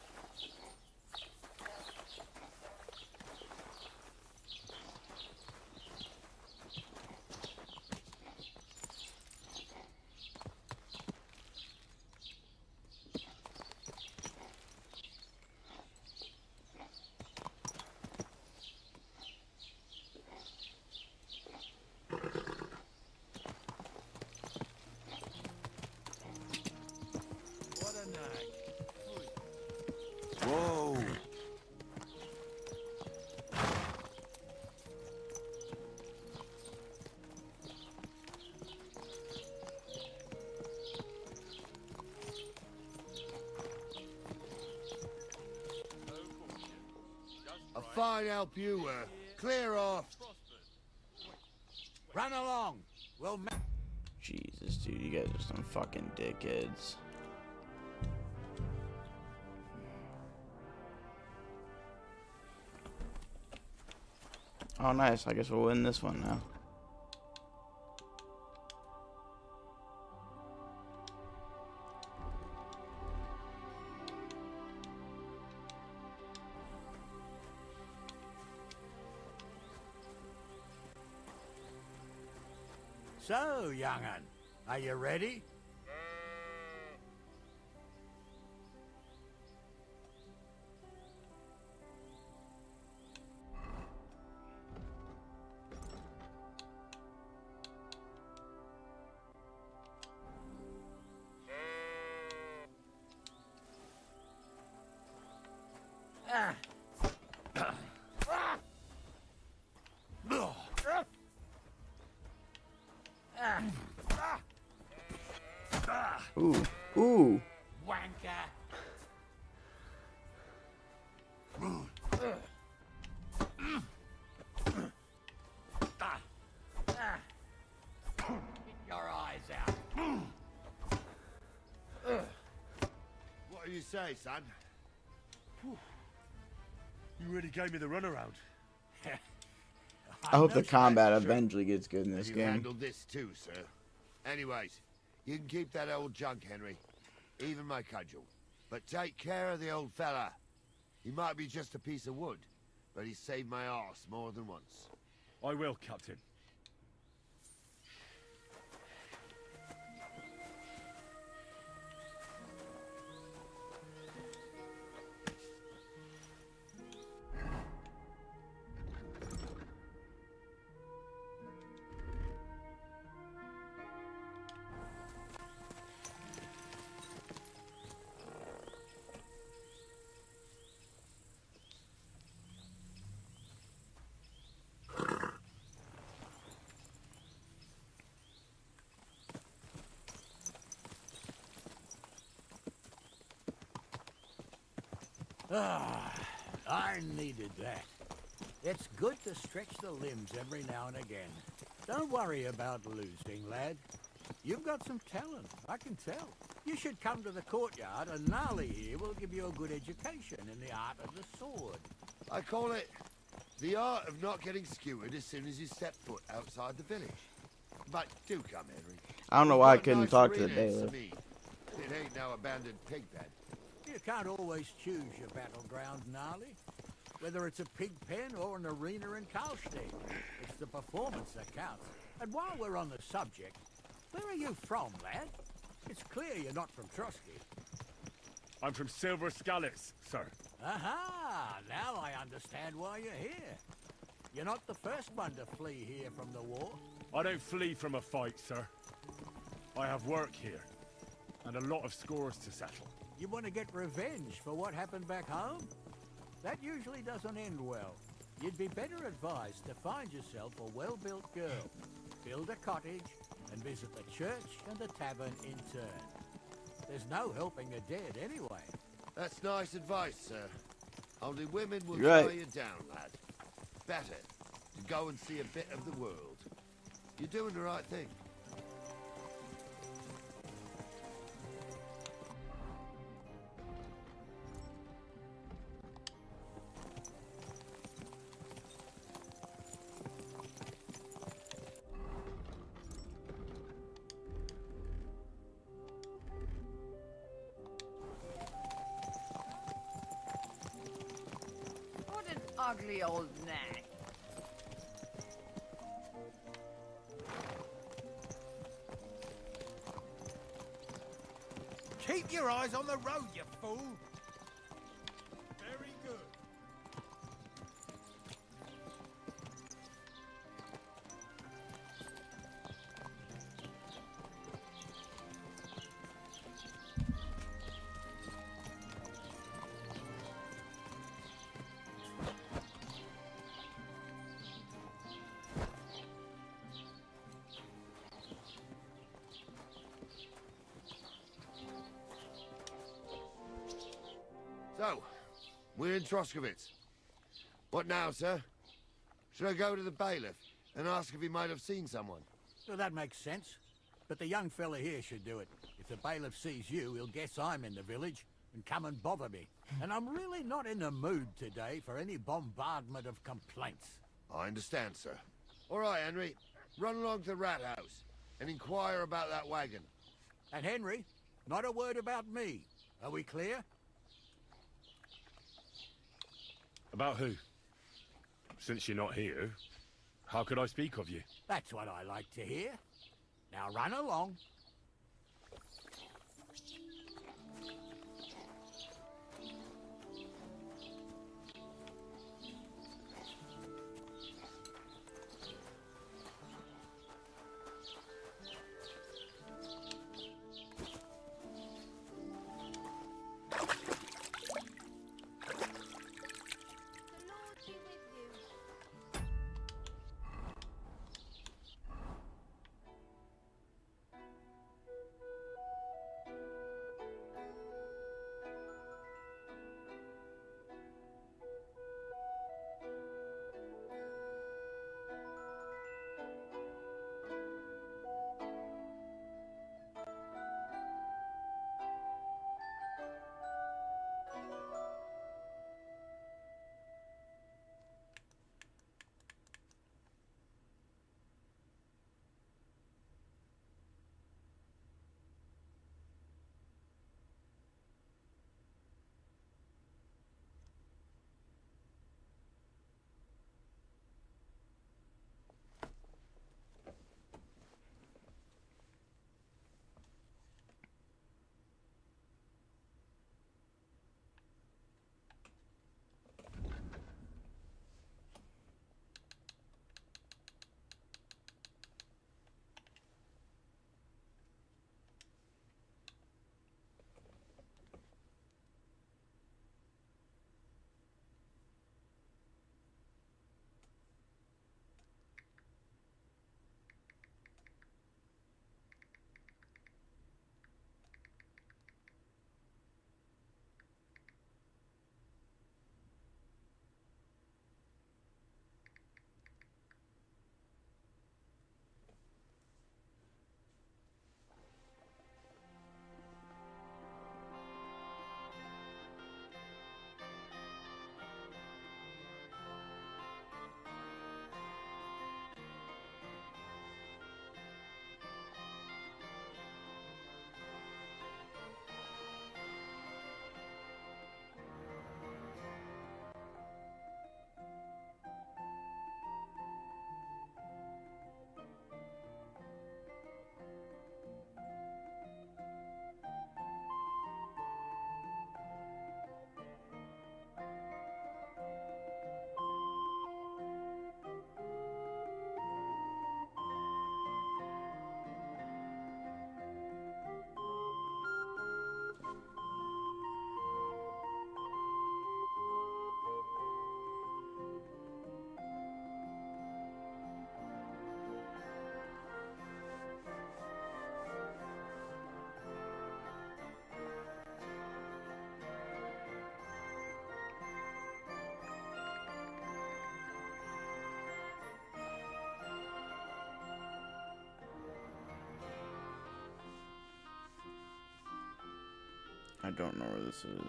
Whoa, fine help you were. Clear off. Run along. We'll Jesus, dude, you guys are some fucking dickheads. Oh, nice. I guess we'll win this one now. So, young'un, are you ready? Ooh, ooh. Wanker. Get your eyes out. What do you say, son? You really gave me the runaround. I hope the combat eventually gets good in this You game. handled this too, sir. Anyways, you can keep that old junk, Henry. Even my cudgel. But take care of the old fella. He might be just a piece of wood, but he saved my arse more than once. I will, Captain. Ah, I needed that. It's good to stretch the limbs every now and again. Don't worry about losing, lad. You've got some talent, I can tell. You should come to the courtyard, and Gnarly here will give you a good education in the art of the sword. I call it the art of not getting skewered as soon as you step foot outside the village. But do come, Henry. I don't know why I We've got couldn't nice talk to the arena in bailiff. Samid. It ain't no abandoned pig pen. You can't always choose your battleground, Gnarly. Whether it's a pig pen or an arena in Karlstein, it's the performance that counts. And while we're on the subject, where are you from, lad? It's clear you're not from Trotsky. I'm from Silver Scallops, sir. Aha! Now I understand why you're here. You're not the first one to flee here from the war. I don't flee from a fight, sir. I have work here, and a lot of scores to settle. You want to get revenge for what happened back home? That usually doesn't end well. You'd be better advised to find yourself a well-built girl, build a cottage, and visit the church and the tavern in turn. There's no helping the dead anyway. That's nice advice, sir. Only women will You're right. tie you down, lad. Better to go and see a bit of the world. You're doing the right thing. What an ugly old nag. Keep your eyes on the road, you fool! Very good. So, we're in Troskowitz. What now, sir? Should I go to the bailiff and ask if he might have seen someone? Well, that makes sense. But the young fella here should do it. If the bailiff sees you, he'll guess I'm in the village and come and bother me. And I'm really not in the mood today for any bombardment of complaints. I understand, sir. All right, Henry. Run along to the rat house and inquire about that wagon. And Henry, not a word about me. Are we clear? About who? Since you're not here, how could I speak of you? That's what I like to hear. Now run along. I don't know where this is.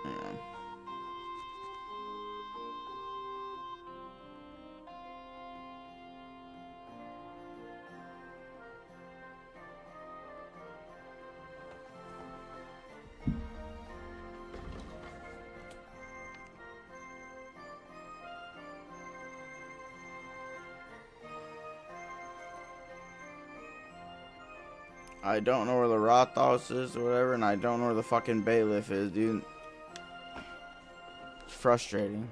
Hang on. I don't know where the Rothaus is or whatever, and I don't know where the fucking bailiff is, dude. It's frustrating.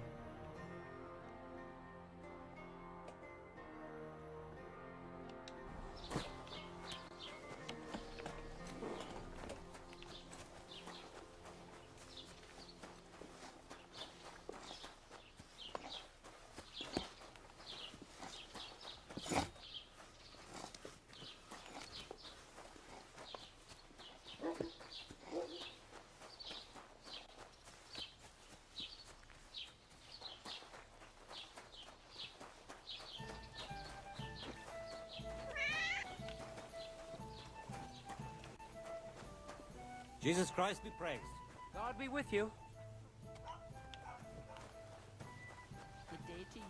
Jesus Christ be praised. God be with you. Good day to you.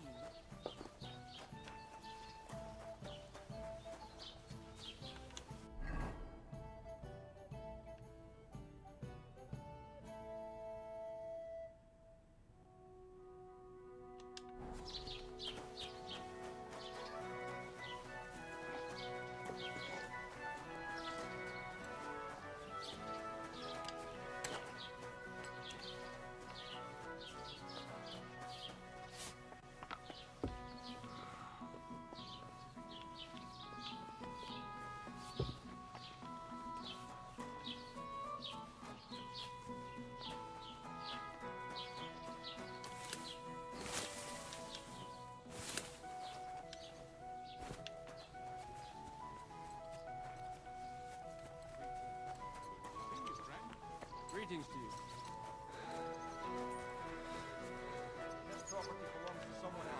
Greetings to you. This property belongs to someone else.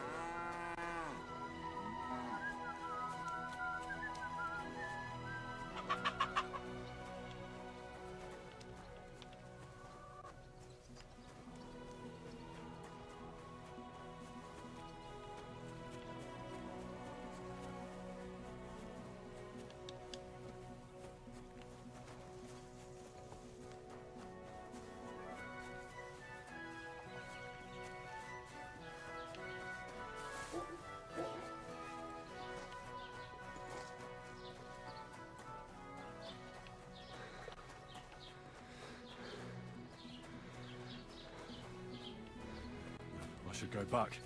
I should go back.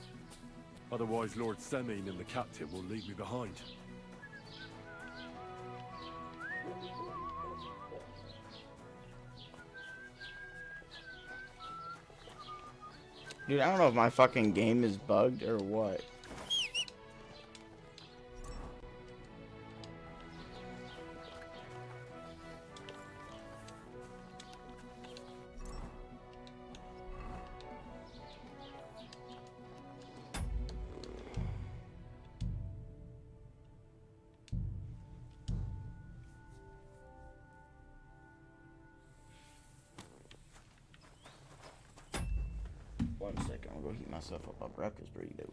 Otherwise, Lord Semin and the captain will leave me behind. Dude, I don't know if my fucking game is bugged or what. One second, I'm gonna go heat myself up a breakfast burrito.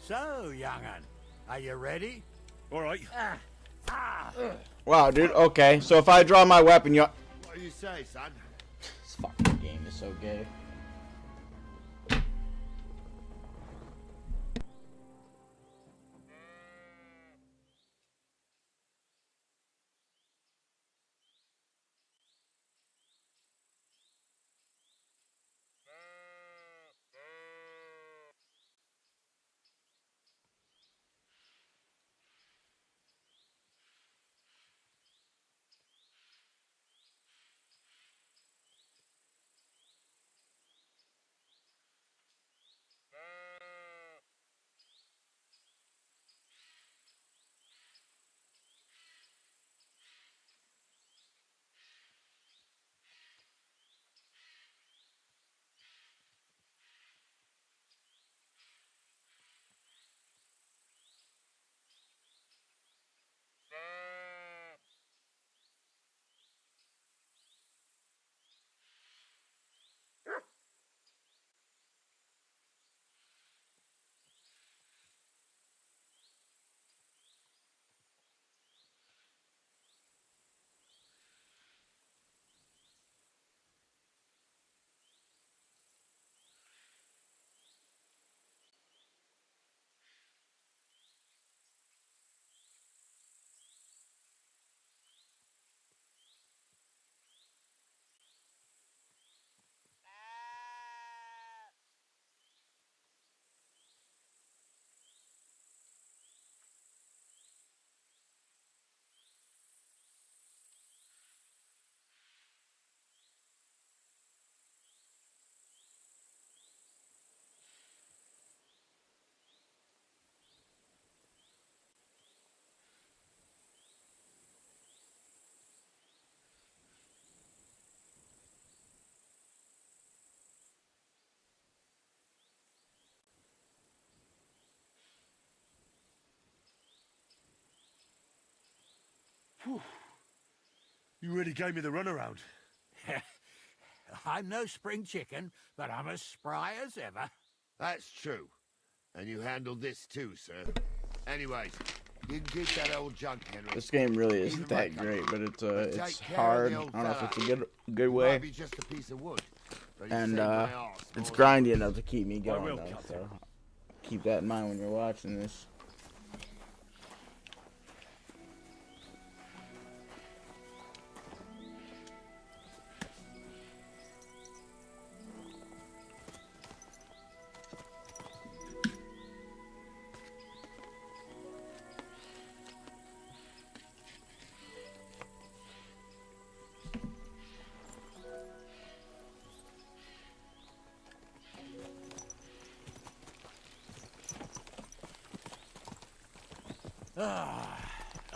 So, young'un, are you ready? All right. Wow, dude. Okay, so if I draw my weapon, you. What do you say, son? This fucking game is so gay. Whew. You really gave me the runaround. I'm no spring chicken, but I'm as spry as ever. That's true. And you handled this too, sir. Anyways, you can keep that old junk, Henry. This game really isn't that great, but it's hard. I don't know if it's a good way. Might be just a piece of wood, but And it's grindy enough to keep me going, though, so keep that in mind when you're watching this.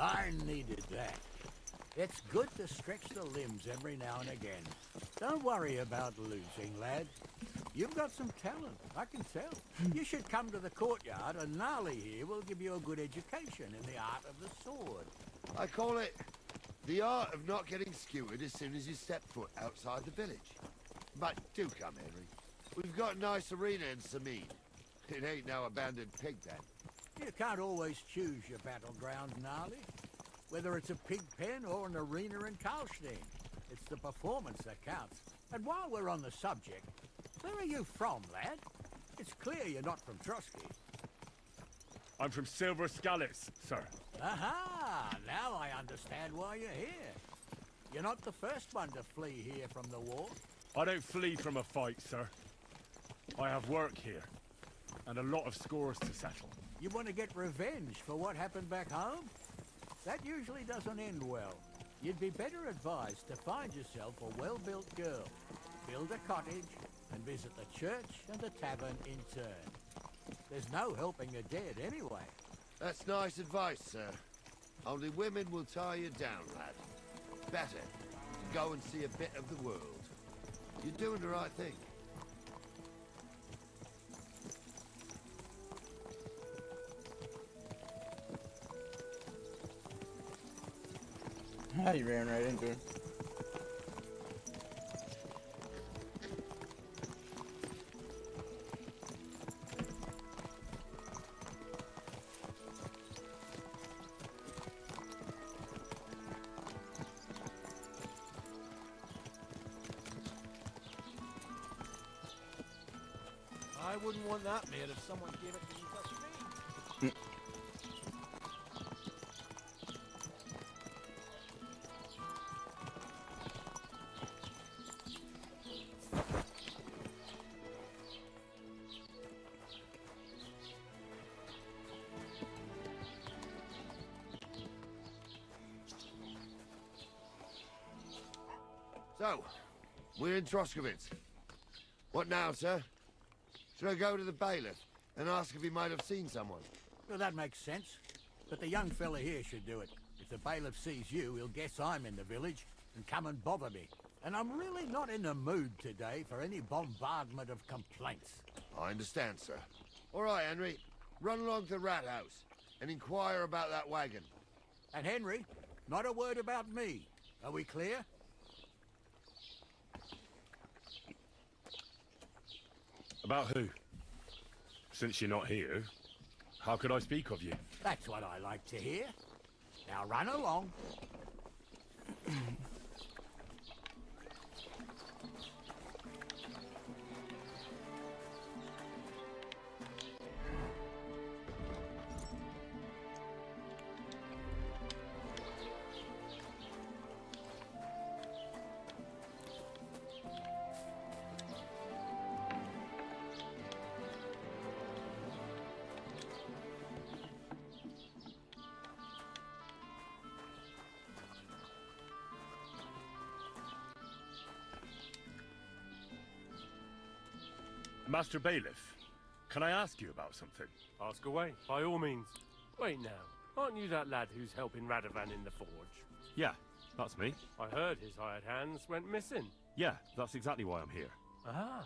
I needed that. It's good to stretch the limbs every now and again. Don't worry about losing, lad. You've got some talent, I can tell. You should come to the courtyard, and Gnarly here will give you a good education in the art of the sword. I call it the art of not getting skewered as soon as you step foot outside the village. But do come, Henry. We've got a nice arena in Sameen. It ain't no abandoned pig pen. You can't always choose your battleground, Gnarly. Whether it's a pig pen or an arena in Karlstein, it's the performance that counts. And while we're on the subject, where are you from, lad? It's clear you're not from Trotsky. I'm from Silver Scallops, sir. Aha! Now I understand why you're here. You're not the first one to flee here from the war. I don't flee from a fight, sir. I have work here, and a lot of scores to settle. You want to get revenge for what happened back home? That usually doesn't end well. You'd be better advised to find yourself a well-built girl, build a cottage, and visit the church and the tavern in turn. There's no helping the dead anyway. That's nice advice, sir. Only women will tie you down, lad. Better to go and see a bit of the world. You're doing the right thing. You ran right into him. wouldn't want that made if someone gave it to me for free. So, we're in Troskovitz. What now, sir? Should I go to the bailiff and ask if he might have seen someone? Well, that makes sense. But the young fella here should do it. If the bailiff sees you, he'll guess I'm in the village and come and bother me. And I'm really not in the mood today for any bombardment of complaints. I understand, sir. All right, Henry. Run along to the rat house and inquire about that wagon. And Henry, not a word about me. Are we clear? About who? Since you're not here, how could I speak of you? That's what I like to hear. Now run along. Master Bailiff, can I ask you about something? Ask away, by all means. Wait now, aren't you that lad who's helping Radovan in the forge? Yeah, that's me. I heard his hired hands went missing. Yeah, that's exactly why I'm here. Ah,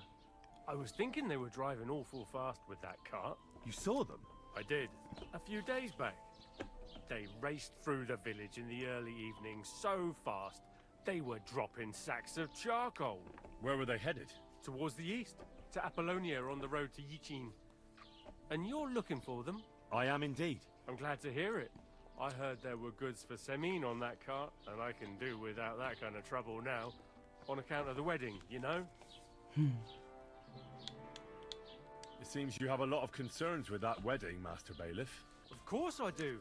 I was thinking they were driving awful fast with that cart. You saw them? I did, a few days back. They raced through the village in the early evening so fast, they were dropping sacks of charcoal. Where were they headed? Towards the east, to Apollonia on the road to Yichin. And you're looking for them? I am indeed. I'm glad to hear it. I heard there were goods for Semin on that cart, and I can do without that kind of trouble now. On account of the wedding, you know? It seems you have a lot of concerns with that wedding, Master Bailiff. Of course I do.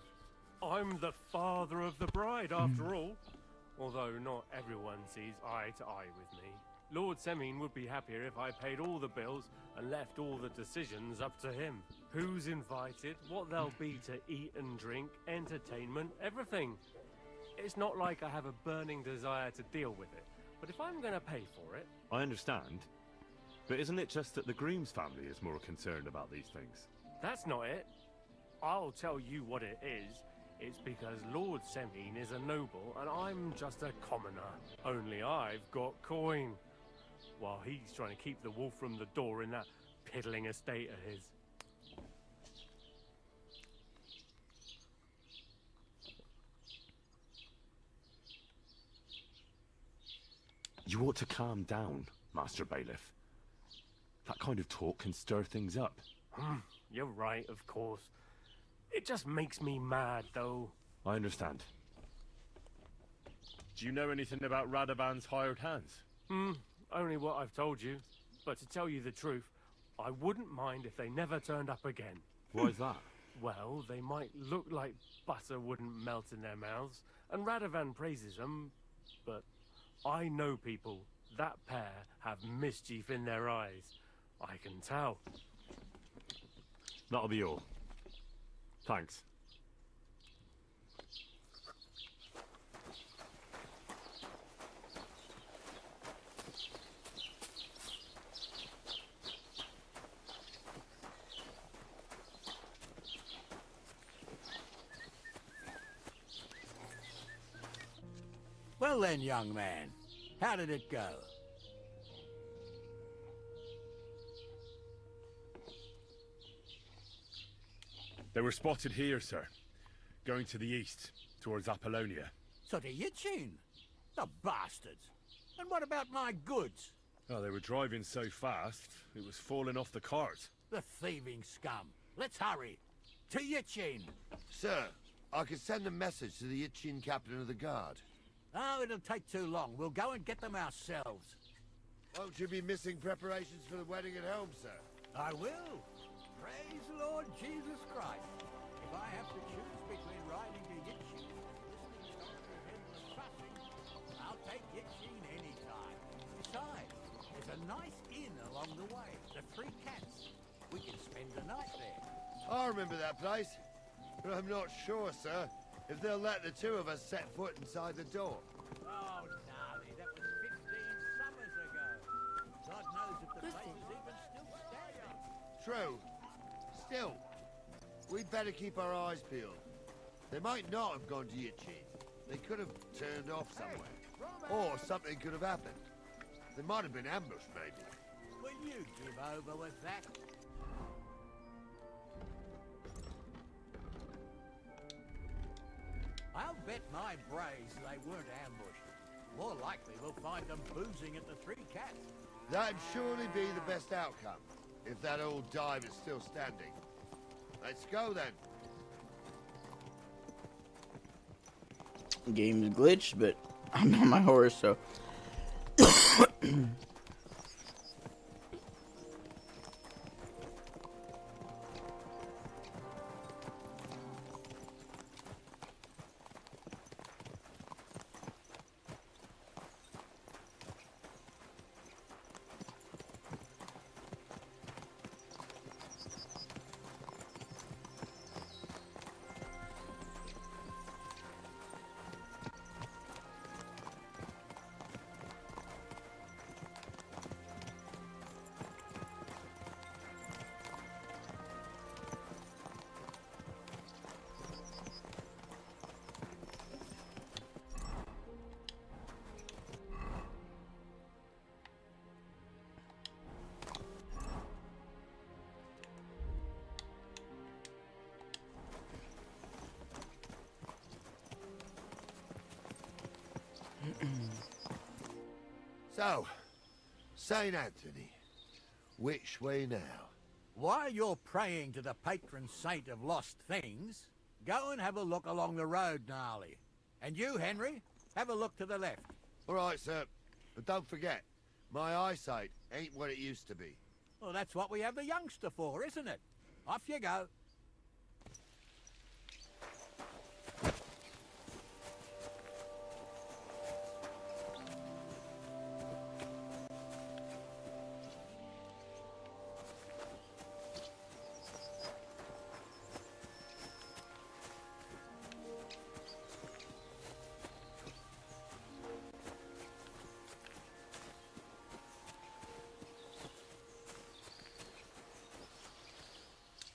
I'm the father of the bride, after all. Although not everyone sees eye to eye with me. Lord Semin would be happier if I paid all the bills and left all the decisions up to him. Who's invited, what they'll be to eat and drink, entertainment, everything. It's not like I have a burning desire to deal with it, but if I'm going to pay for it... I understand. But isn't it just that the groom's family is more concerned about these things? That's not it. I'll tell you what it is. It's because Lord Semin is a noble and I'm just a commoner. Only I've got coin. While he's trying to keep the wolf from the door in that piddling estate of his. You ought to calm down, Master Bailiff. That kind of talk can stir things up. You're right, of course. It just makes me mad, though. I understand. Do you know anything about Radovan's hired hands? Only what I've told you. But to tell you the truth, I wouldn't mind if they never turned up again. Why is that? Well, they might look like butter wouldn't melt in their mouths, and Radovan praises them, but I know people. That pair have mischief in their eyes. I can tell. That'll be all. Thanks. Well then, young man, how did it go? They were spotted here, sir. Going to the east, towards Apollonia. So to Yichin? The bastards! And what about my goods? Oh, they were driving so fast, it was falling off the cart. The thieving scum. Let's hurry. To Yichin! Sir, I could send a message to the Yichin captain of the guard. Oh, it'll take too long. We'll go and get them ourselves. Won't you be missing preparations for the wedding at home, sir? I will. Praise the Lord Jesus Christ. If I have to choose between riding to Yitchin and listening to Headless Crossing, I'll take Yitchin any time. Besides, there's a nice inn along the way, the Three Cats. We can spend the night there. I remember that place, but I'm not sure, sir, if they'll let the two of us set foot inside the door. Oh, Gnarly, that was 15 summers ago. God knows if the place is even still standing. True. Still, we'd better keep our eyes peeled. They might not have gone to Yitchin. They could have turned off somewhere. Or something could have happened. They might have been ambushed, maybe. Will you give over with that? I'll bet my brace they weren't ambushed. More likely we'll find them boozing at the Three Cats. That'd surely be the best outcome, if that old dive is still standing. Let's go then. Game's glitched, but I'm on my horse, so. So, St. Anthony, which way now? While you're praying to the patron saint of lost things, go and have a look along the road, Gnarly. And you, Henry, have a look to the left. All right, sir. But don't forget, my eyesight ain't what it used to be. Well, that's what we have the youngster for, isn't it? Off you go.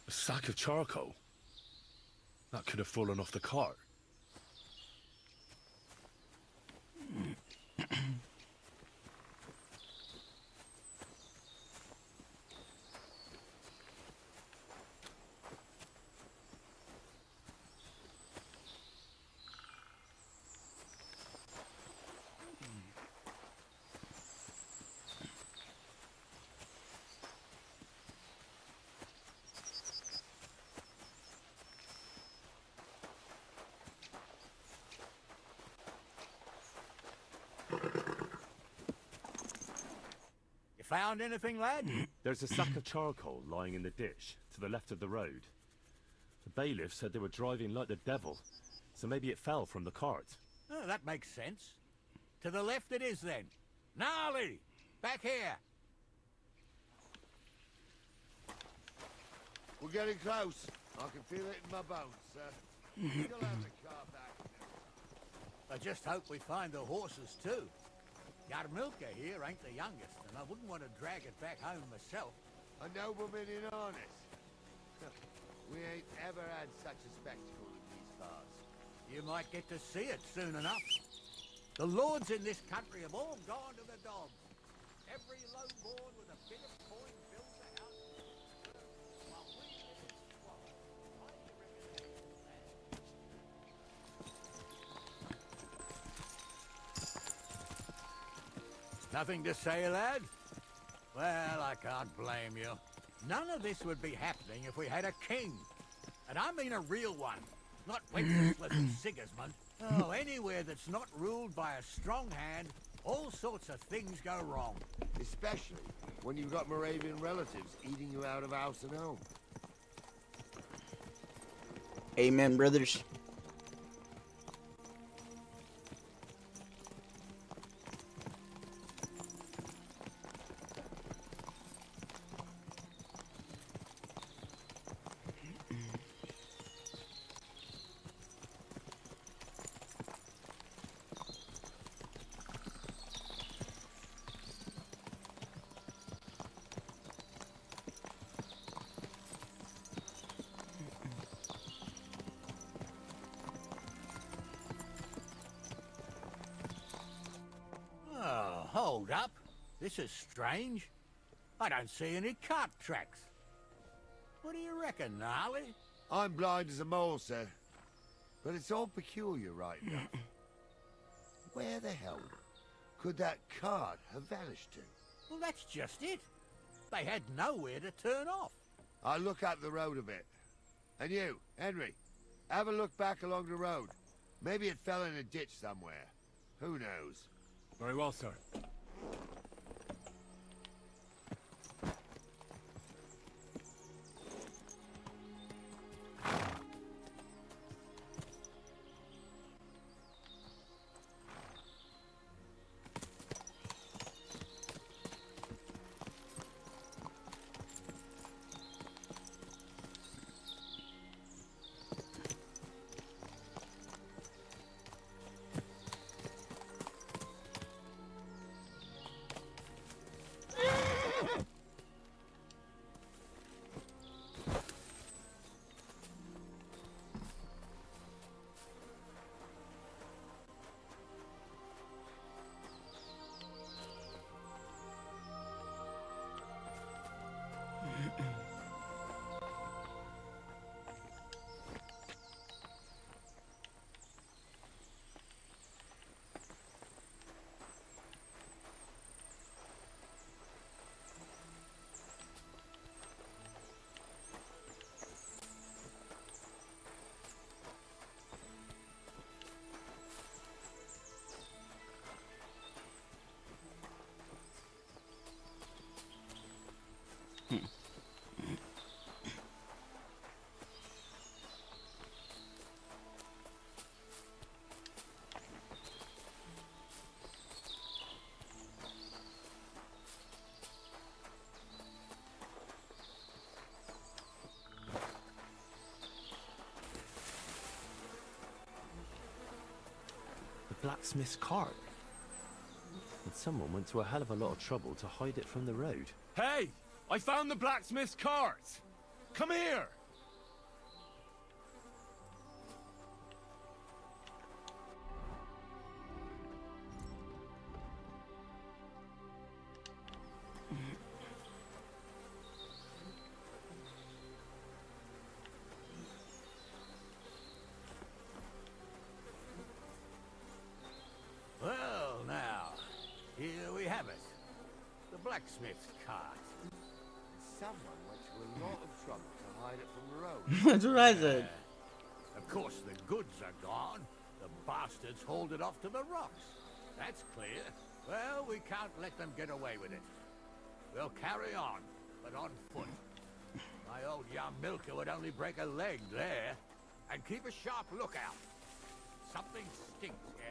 A sack of charcoal? That could have fallen off the cart. Found anything, lad? There's a sack of charcoal lying in the ditch to the left of the road. The bailiff said they were driving like the devil, so maybe it fell from the cart. Oh, that makes sense. To the left it is, then. Gnarly! Back here! We're getting close. I can feel it in my bones, sir. You'll have the car back. I just hope we find the horses, too. Yarmilka here ain't the youngest, and I wouldn't want to drag it back home myself. A nobleman in harness. We ain't ever had such a spectacle in these parts. You might get to see it soon enough. The lords in this country have all gone to the dogs. Every lowborn with a bit of coin builds a house. While we live in squalor. Why do you reckon that? Nothing to say, lad? Well, I can't blame you. None of this would be happening if we had a king. And I mean a real one. Not Wenceslas of Sigismund. Oh, anywhere that's not ruled by a strong hand All sorts of things go wrong. Especially when you've got Moravian relatives eating you out of house and home. Amen, brothers. Oh, hold up. This is strange. I don't see any cart tracks. What do you reckon, Gnarly? I'm blind as a mole, sir. But it's all peculiar right enough. Where the hell could that cart have vanished to? Well, that's just it. They had nowhere to turn off. I'll look up the road a bit. And you, Henry, have a look back along the road. Maybe it fell in a ditch somewhere. Who knows? Very well, sir. Blacksmith's cart. And someone went to a hell of a lot of trouble to hide it from the road. Hey! I found the blacksmith's cart! Come here! Well, now, here we have it. The blacksmith's cart. Someone went to a lot of trouble to hide it from the road. That's what I said. Of course, the goods are gone. The bastards hauled it off to the rocks. That's clear. Well, we can't let them get away with it. We'll carry on, but on foot. My old young milker would only break a leg there. And keep a sharp lookout. Something stinks here.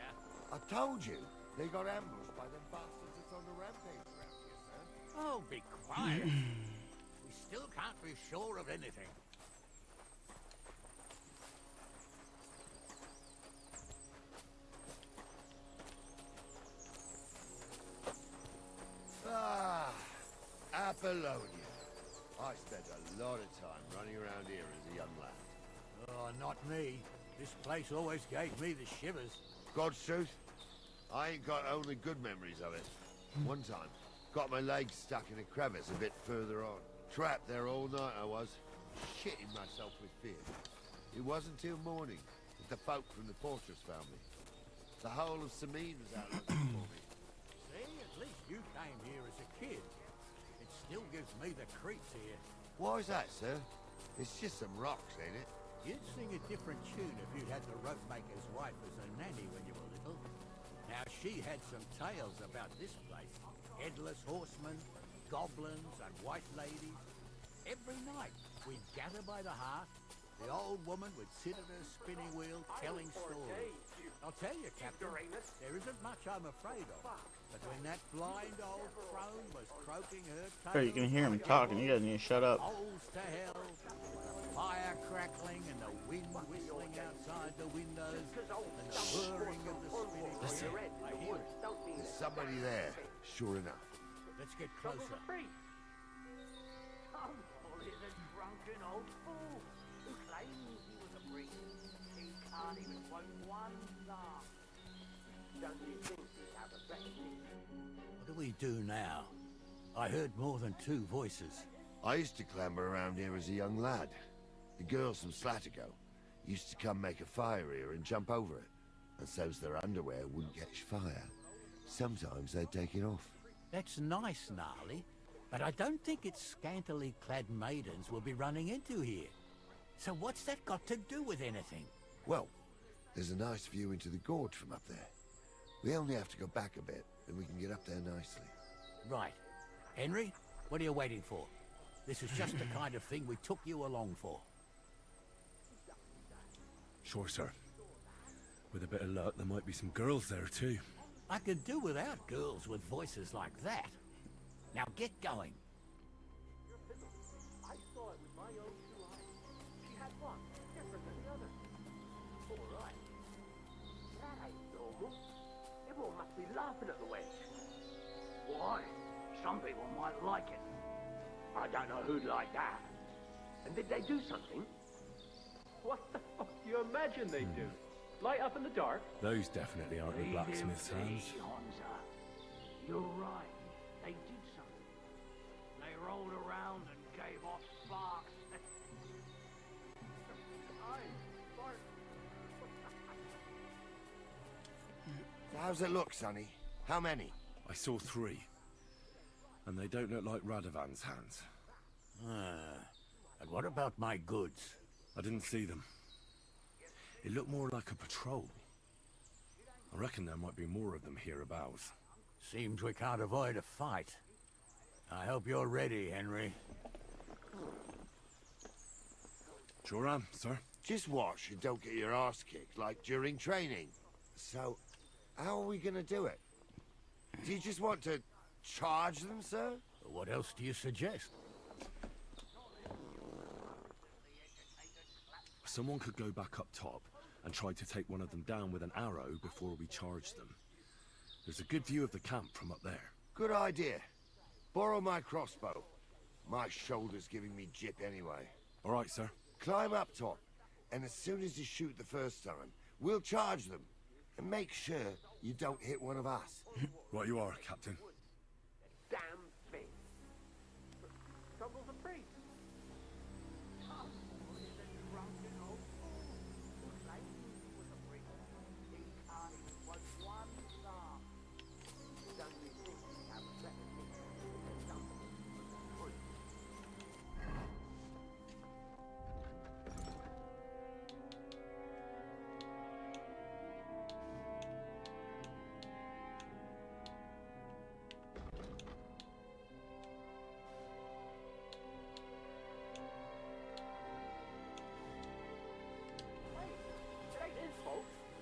I told you, they got ambushed by them bastards that's on the rampage around here, sir. Oh, be quiet. We still can't be sure of anything. Ah, Apollonia. I spent a lot of time running around here as a young lad. Oh, not me. This place always gave me the shivers. God's truth, I ain't got only good memories of it. One time, got my legs stuck in a crevice a bit further on. Trapped there all night I was, shitting myself with fear. It wasn't till morning that the folk from the fortress found me. The whole of Sameen was out looking for me. See, at least you came here as a kid. It still gives me the creeps here. Why is that, sir? It's just some rocks, ain't it? You'd sing a different tune if you'd had the rope maker's wife as a nanny when you were little. Now she had some tales about this place. Headless horsemen, goblins, and white ladies. Every night, we'd gather by the hearth. The old woman would sit at her spinning wheel telling stories. I'll tell you, Captain, there isn't much I'm afraid of. But when that blind old crone was croaking her tale... Oh, you can hear him talking. You guys need to shut up. Holes to hell, the fire crackling and the wind whistling outside the windows, and the whirring of the spinning Listen. wheel. I hear it. There's somebody there, sure enough. Let's get closer. Some boy is a drunken old fool who claims he was a priest. He can't even quote one psalm. Don't you think he'd have a blessing? What do we do now? I heard more than two voices. I used to clamber around here as a young lad. The girls from Slatigo used to come make a fire here and jump over it, and so's their underwear wouldn't catch fire. Sometimes they'd take it off. That's nice, Gnarly, but I don't think it's scantily clad maidens we'll be running into here. So what's that got to do with anything? Well, there's a nice view into the gorge from up there. We only have to go back a bit, and we can get up there nicely. Right. Henry, what are you waiting for? This is just the kind of thing we took you along for. Sure, sir. With a bit of luck, there might be some girls there, too. I could do without girls with voices like that. Now get going. I saw it with my own two eyes. She had one different than the other. All right. That ain't normal. Everyone must be laughing at the wench. Why? Some people might like it. I don't know who'd like that. And did they do something? What the fuck do you imagine they do? Light up in the dark? Those definitely aren't the blacksmith's hands. You're right. They did something. They rolled around and gave off sparks. So how's it look, Sonny? How many? I saw 3. And they don't look like Radovan's hands. And what about my goods? I didn't see them. It looked more like a patrol. I reckon there might be more of them hereabouts. Seems we can't avoid a fight. I hope you're ready, Henry. Sure am, sir. Just watch and don't get your arse kicked like during training. So, how are we gonna do it? Do you just want to charge them, sir? What else do you suggest? Someone could go back up top and try to take one of them down with an arrow before we charge them. There's a good view of the camp from up there. Good idea. Borrow my crossbow. My shoulder's giving me jip anyway. All right, sir. Climb up top, and as soon as you shoot the first time, we'll charge them. And make sure you don't hit one of us. Right you are, Captain. Damn thing. Struggles a priest.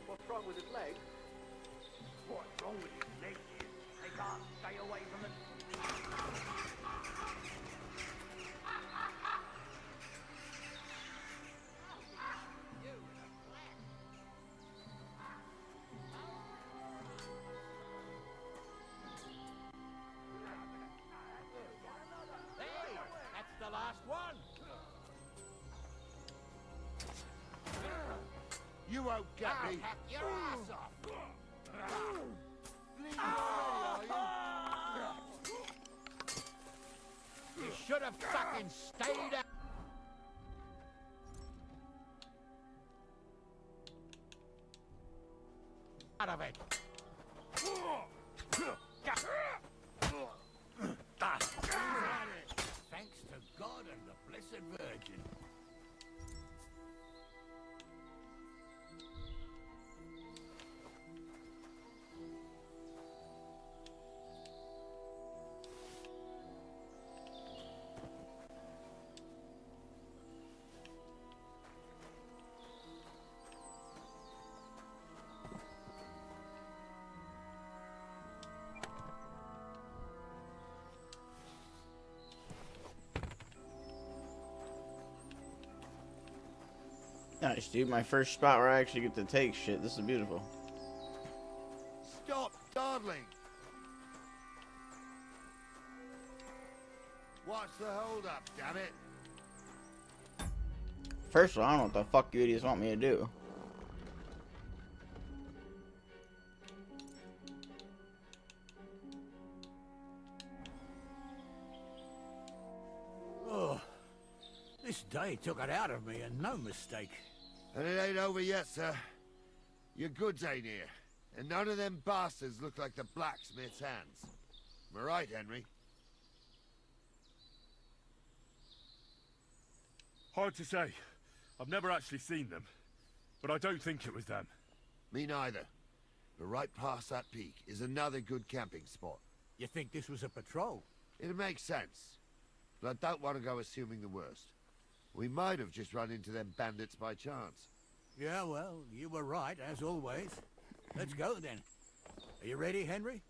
What's wrong with his legs? What's wrong with his legs is they can't stay away from the... Hey, that's the last one. You won't get I'll me. hack your ass off. You should have fucking stayed out of it. Thanks to God and the Blessed Virgin. Nice, dude. My first spot where I actually get to take shit. This is beautiful. Stop dawdling! What's the hold-up, damn it? First of all, I don't know what the fuck you idiots want me to do. Oh, this day took it out of me, and no mistake. And it ain't over yet, sir. Your goods ain't here. And none of them bastards look like the blacksmith's hands. Am I right, Henry? Hard to say. I've never actually seen them. But I don't think it was them. Me neither. But right past that peak is another good camping spot. You think this was a patrol? It makes sense. But I don't want to go assuming the worst. We might have just run into them bandits by chance. Yeah, well, you were right, as always. Let's go, then. Are you ready, Henry?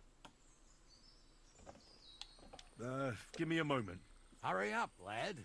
Give me a moment. Hurry up, lad.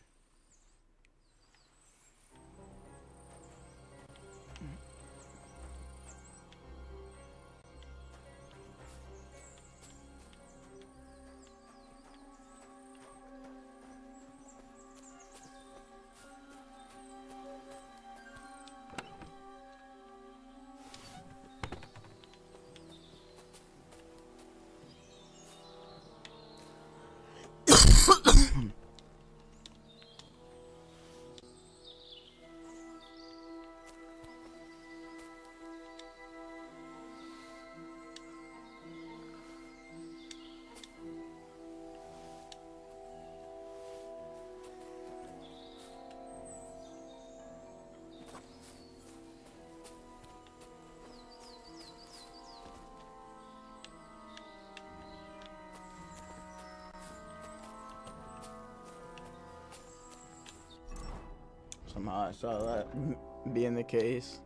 Somehow I saw that being the case.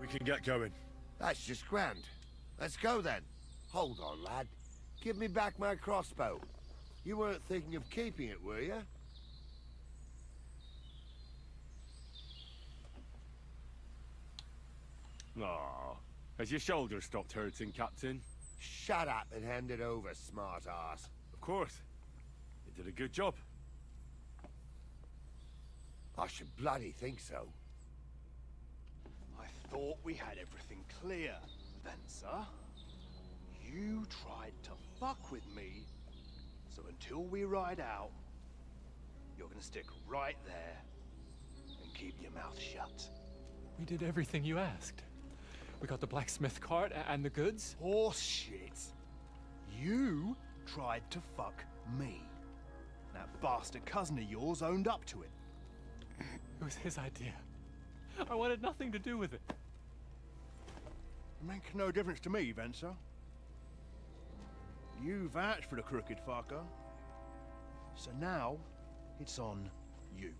We can get going. That's just grand. Let's go then. Hold on, lad. Give me back my crossbow. You weren't thinking of keeping it, were you? Aw. Has your shoulder stopped hurting, Captain? Shut up and hand it over, smart ass. Of course. You did a good job. I should bloody think so. I thought we had everything clear, Venser. You tried to fuck with me, so until we ride out, you're gonna stick right there and keep your mouth shut. We did everything you asked. We got the blacksmith cart and the goods. Horse shit. You tried to fuck me. That bastard cousin of yours owned up to it. It was his idea. I wanted nothing to do with it. Make no difference to me, Venser. You vouched for the crooked fucker. So now, it's on you.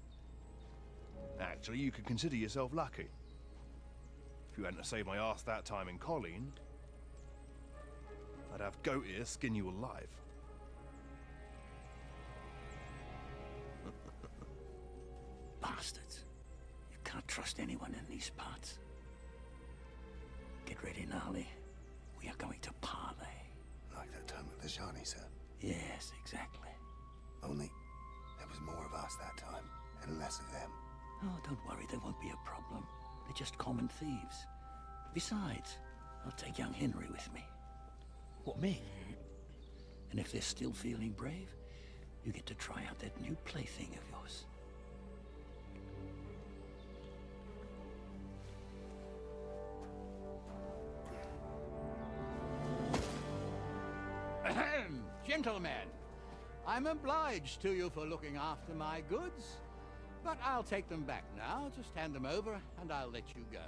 Actually, you could consider yourself lucky. If you hadn't saved my ass that time in Colleen, I'd have goat ear skin you alive. Bastards. You can't trust anyone in these parts. Get ready, Gnarly. We are going to parley. Like that time with the Shani, sir? Yes, exactly. Only there was more of us that time, and less of them. Oh, don't worry, there won't be a problem. They're just common thieves. Besides, I'll take young Henry with me. What, me? And if they're still feeling brave, you get to try out that new plaything of yours. Ahem, gentlemen, I'm obliged to you for looking after my goods, but I'll take them back now. Just hand them over, and I'll let you go.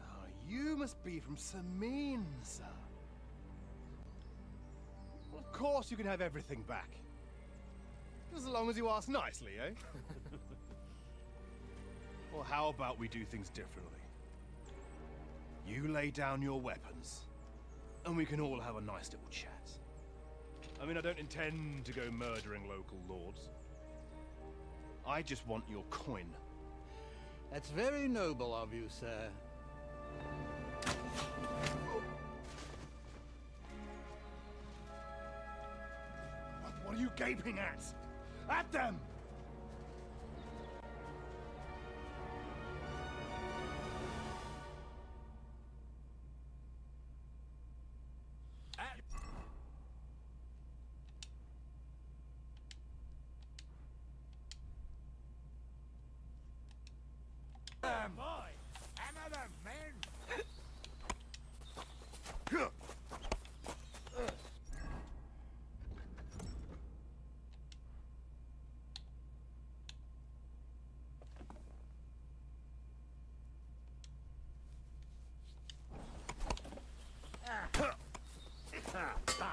Oh, you must be from Samin, sir. Well, of course you can have everything back. Just as long as you ask nicely, eh? Well, how about we do things differently? You lay down your weapons, and we can all have a nice little chat. I mean, I don't intend to go murdering local lords. I just want your coin. That's very noble of you, sir. What are you gaping at? At them! Hammer them, men!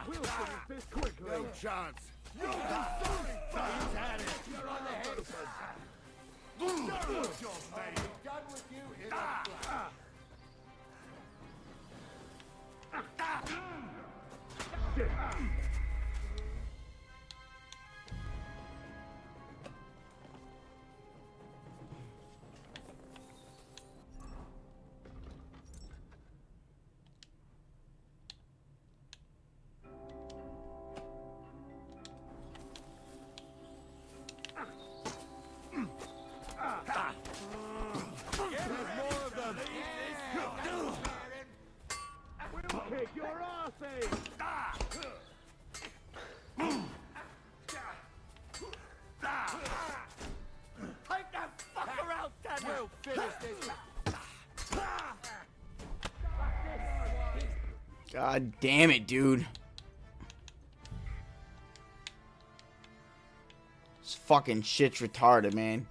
We'll finish this quickly. No chance. You're at it. You're on the head. Good job, mate. Done with you in a flash. There's more of them. We'll kick your ass in. Take that fucker out, Daniel! We'll finish this. God damn it, dude. This fucking shit's retarded, man.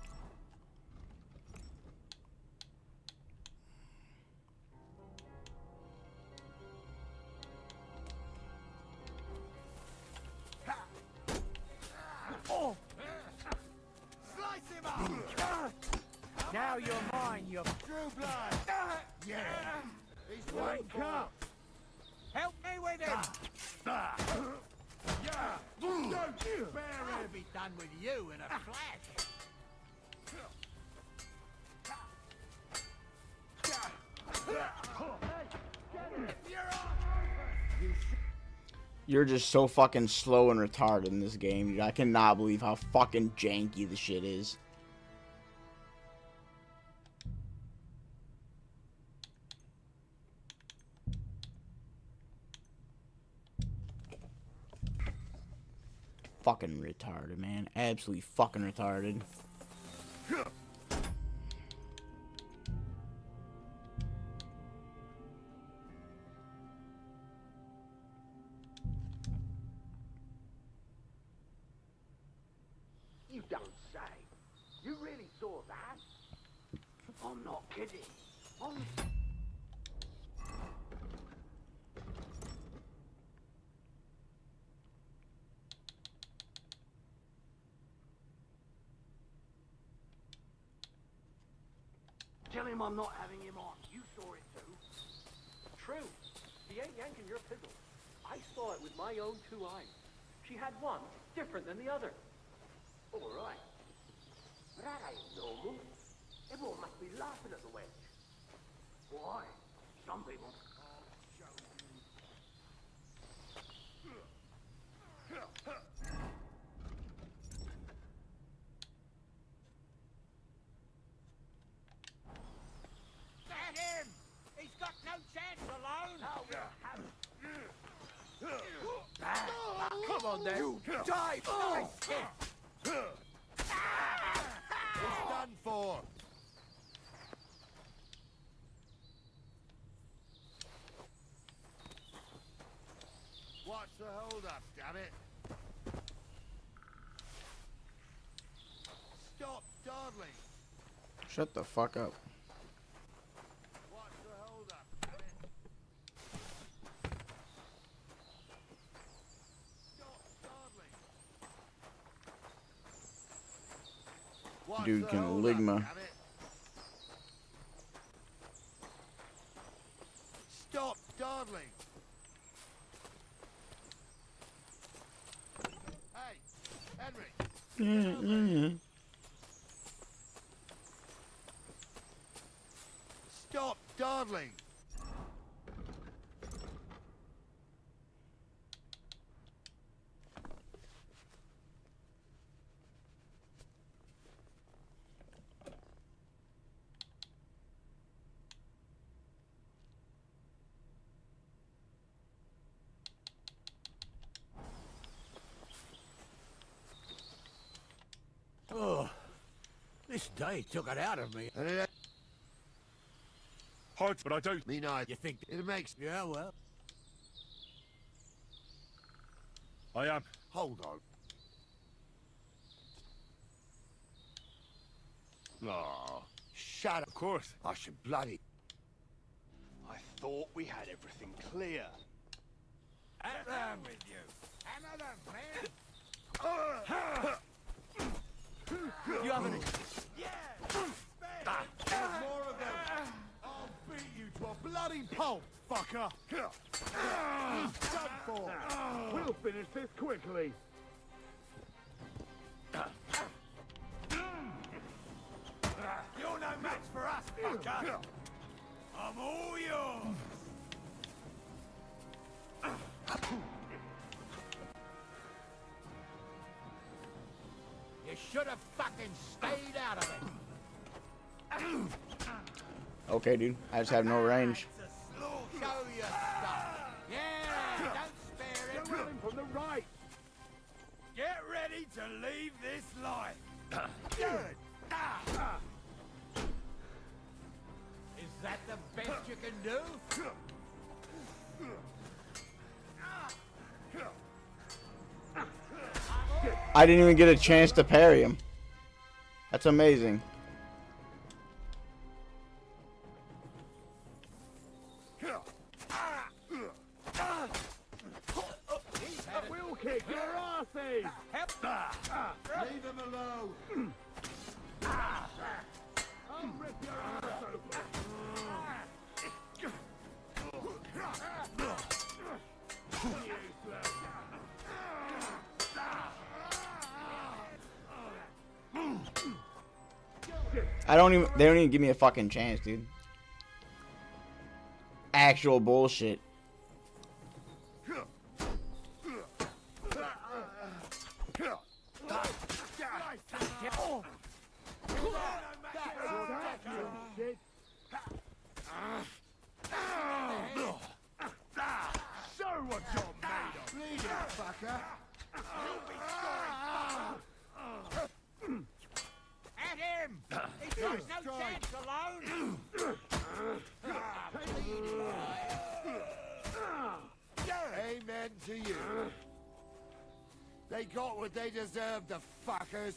Now you're mine, you true blood! wanker! Help me with him! Yeah! Don't I'll be done with you in a flash! You're just so fucking slow and retarded in this game, dude. I cannot believe how fucking janky the shit is. Fucking retarded, man. Absolutely fucking retarded. You don't say. You really saw that? I'm not kidding. Tell him I'm not having him on. You saw it too. True. He ain't yanking your pizzle. I saw it with my own 2 eyes. She had one different than the other. All right. That ain't normal. Everyone must be laughing at the wench. Why? Some people. Get him! He's got no chance alone! Come on then! You die! Nice hit! It's done for. What's the hold up, damn it? Stop dawdling. Shut the fuck up. What's the hold up, damn it? Stop dawdling. What's Dude the can hold ligma. up, damn it? Stop dawdling. Hey, Henry. Stop dawdling. Oh, this day took it out of me. Hard, but I don't. Me neither. You think it makes? Yeah, well. I am. Hold on. Aw. Shut up. Of course. I should bloody. I thought we had everything clear. At them with you. Hammer them, man. You haven't. Yeah! There's more of them. I'll beat you to a bloody pulp, fucker. He's done for. We'll finish this quickly. You're no match for us, fucker. I'm all yours. You should have fucking stayed out of it. Okay, dude. I just have no range. Show your stuff. Yeah, don't spare him. Go at him from the right. Get ready to leave this life. Good. Is that the best you can do? I didn't even get a chance to parry him. That's amazing. We'll kick your asses. Leave him alone. I'll rip your ass open. They don't even give me a fucking chance, dude. Actual bullshit. Show what you're made of. Bleed it, fucker. You'll be sorry. At him! He has no chance alone! Amen to you. They got what they deserved, the fuckers.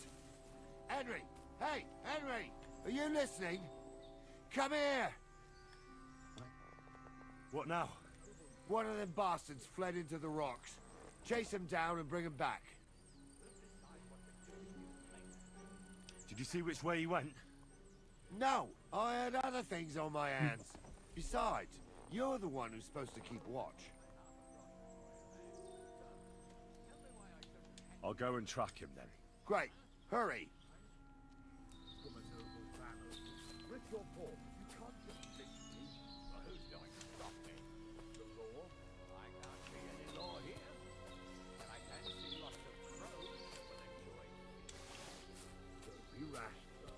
Henry! Hey, Henry! Are you listening? Come here! What now? One of them bastards fled into the rocks. Chase him down and bring him back. Did you see which way he went? No, I had other things on my hands. Besides, you're the one who's supposed to keep watch. I'll go and track him then. Great. Hurry. Be rash, sir.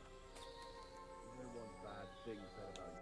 No one bad thing said about you.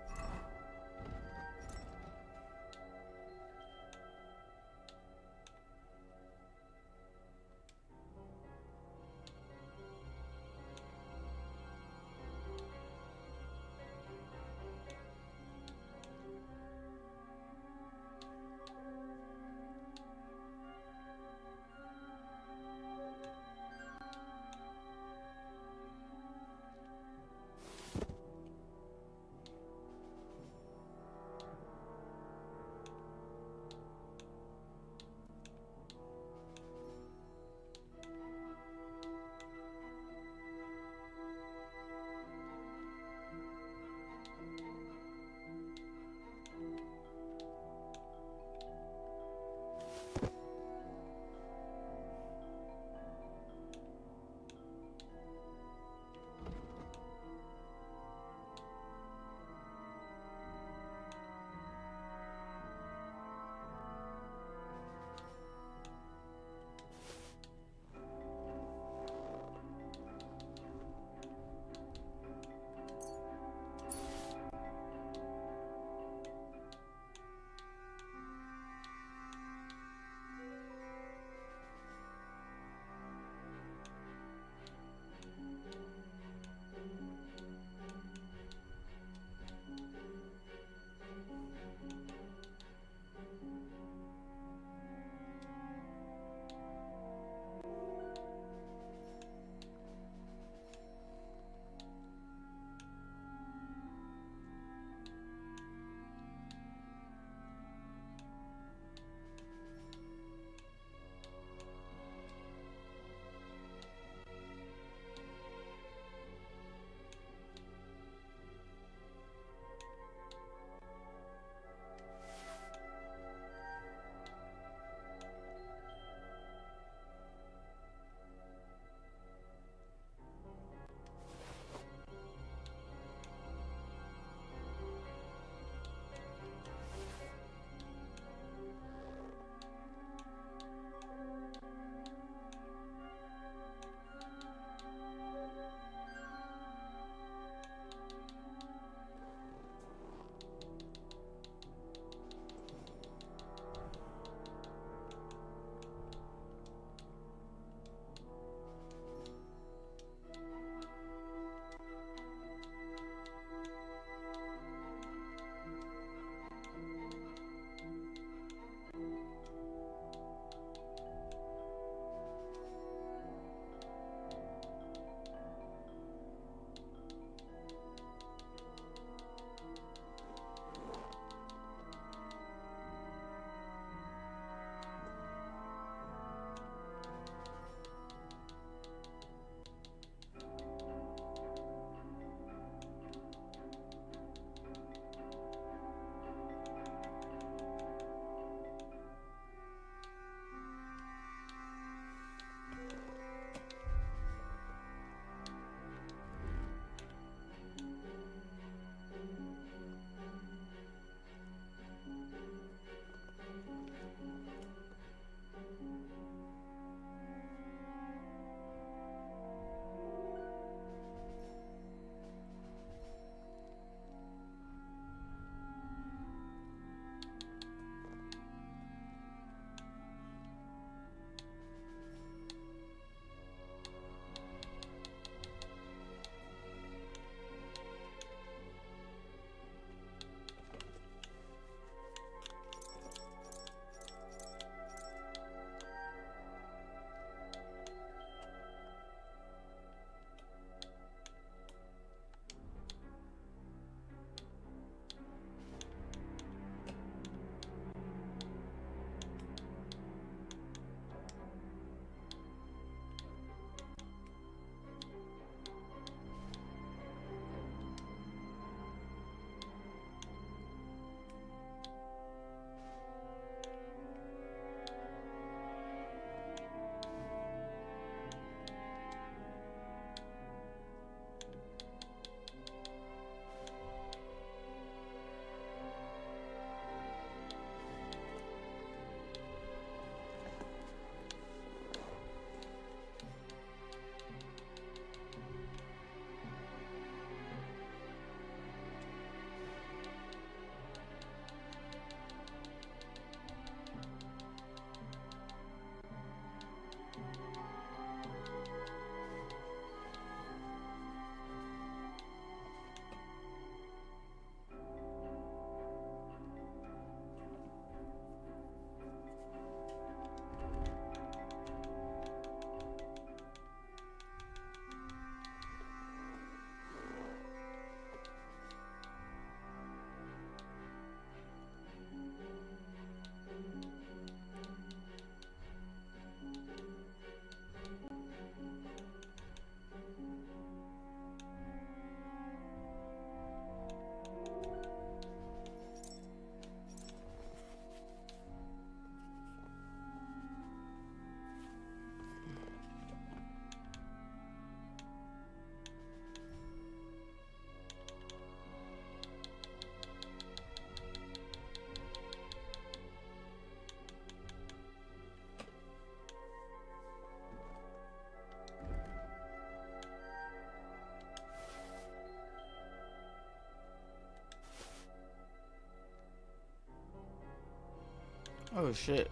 Oh shit.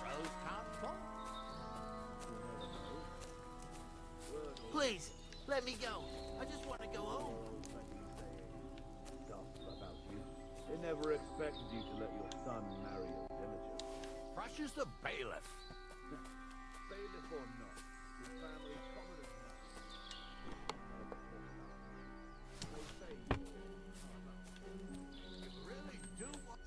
Rose can't fall. Please, let me go. I just want to go home. Stuff about you. They never expected you to let your son marry a villager. Fresh as the bailiff. Bailiff or not, his family's common as You really do want...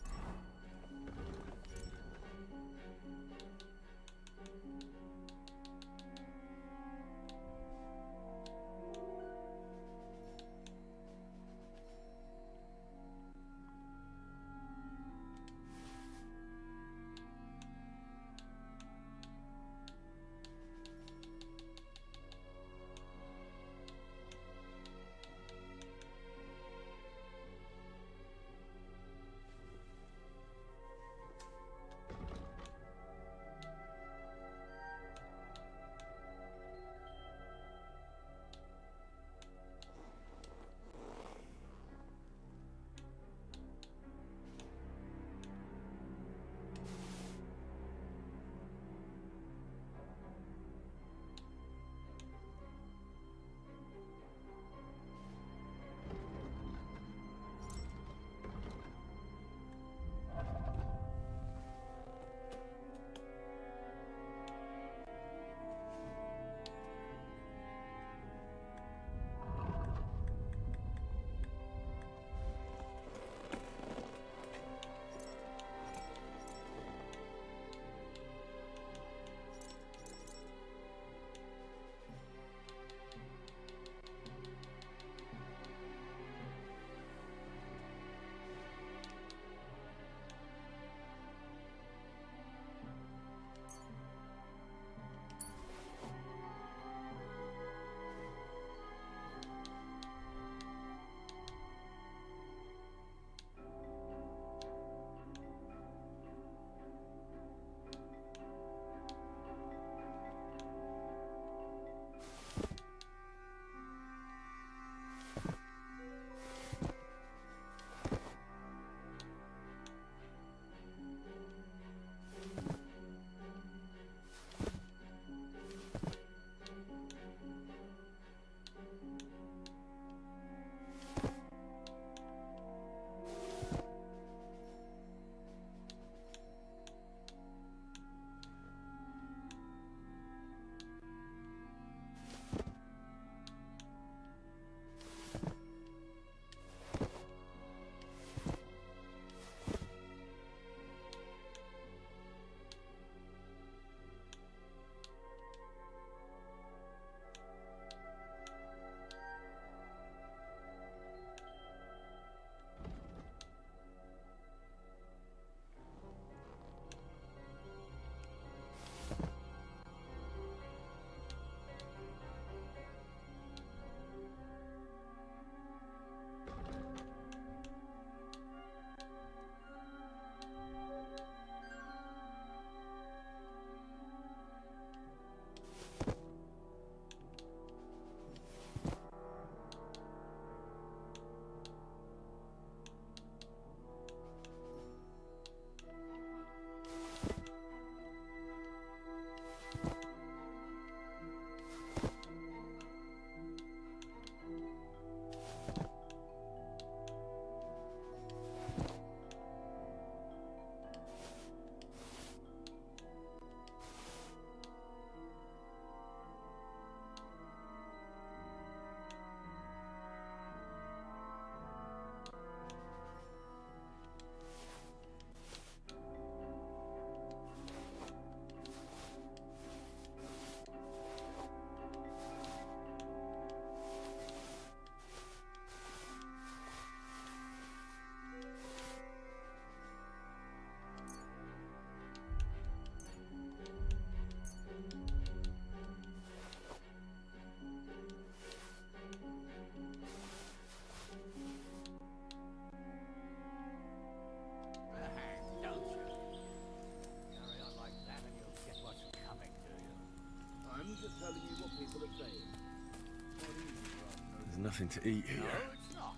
nothing to eat here. No, it's not.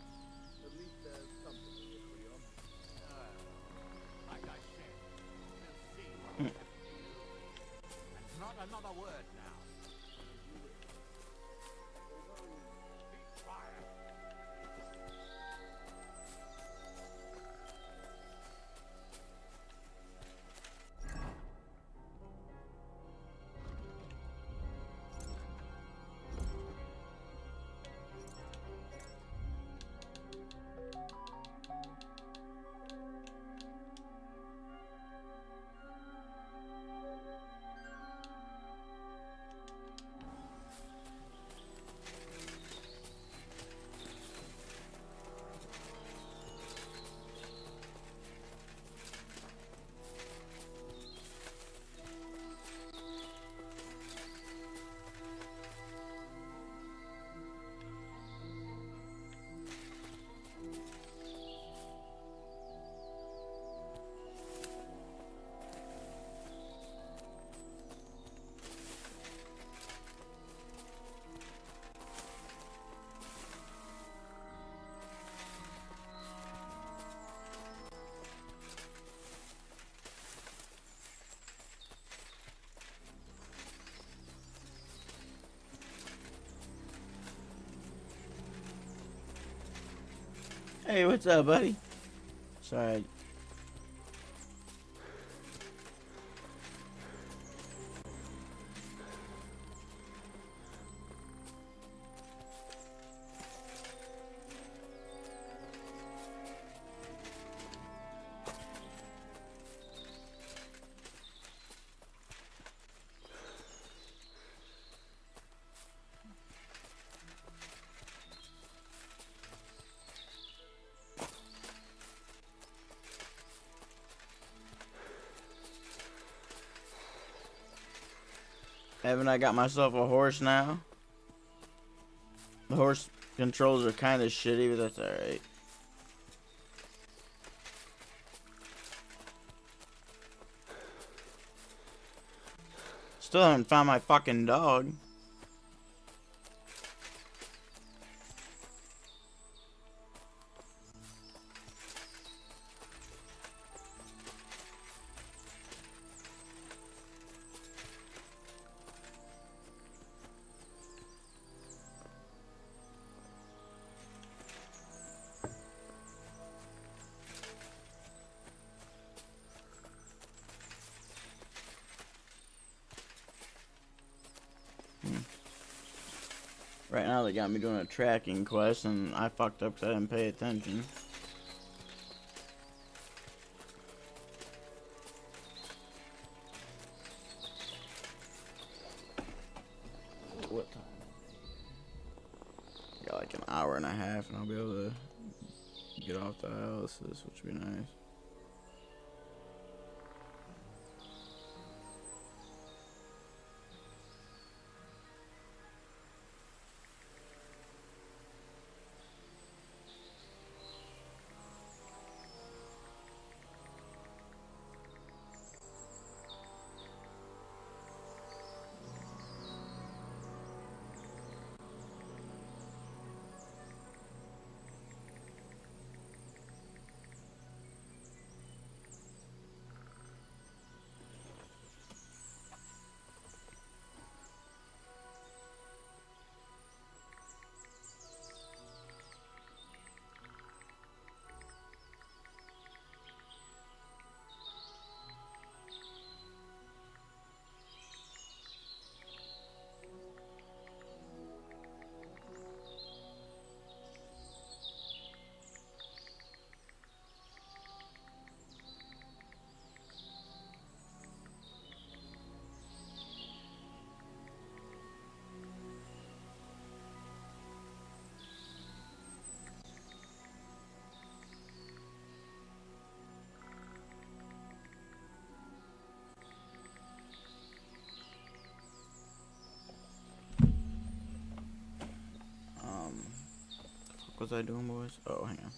At least there's something to agree on. Like I said, we'll see what happens to you. And not another word now. Be quiet. Hey, what's up, buddy? Sorry. Haven't I got myself a horse now? The horse controls are kind of shitty, but that's alright. Still haven't found my fucking dog. Right now they got me doing a tracking quest and I fucked up because I didn't pay attention. What time? Got like an hour and a half and I'll be able to get off the houses, which would be nice. What was I doing, boys? Oh, hang on.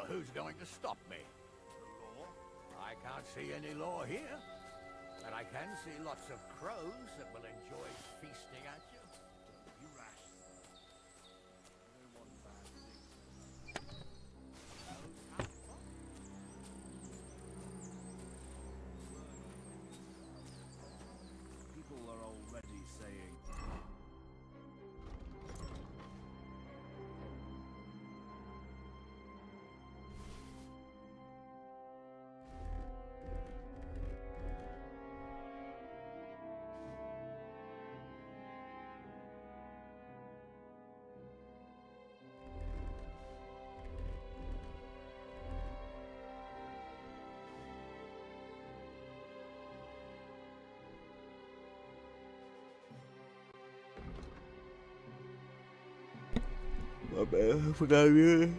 But who's going to stop me? The law? I can't see any law here. But I can see lots of crows that will enjoy feasting at you. Don't be rash. I don't want bad things. People are already saying... My bad, I forgot you.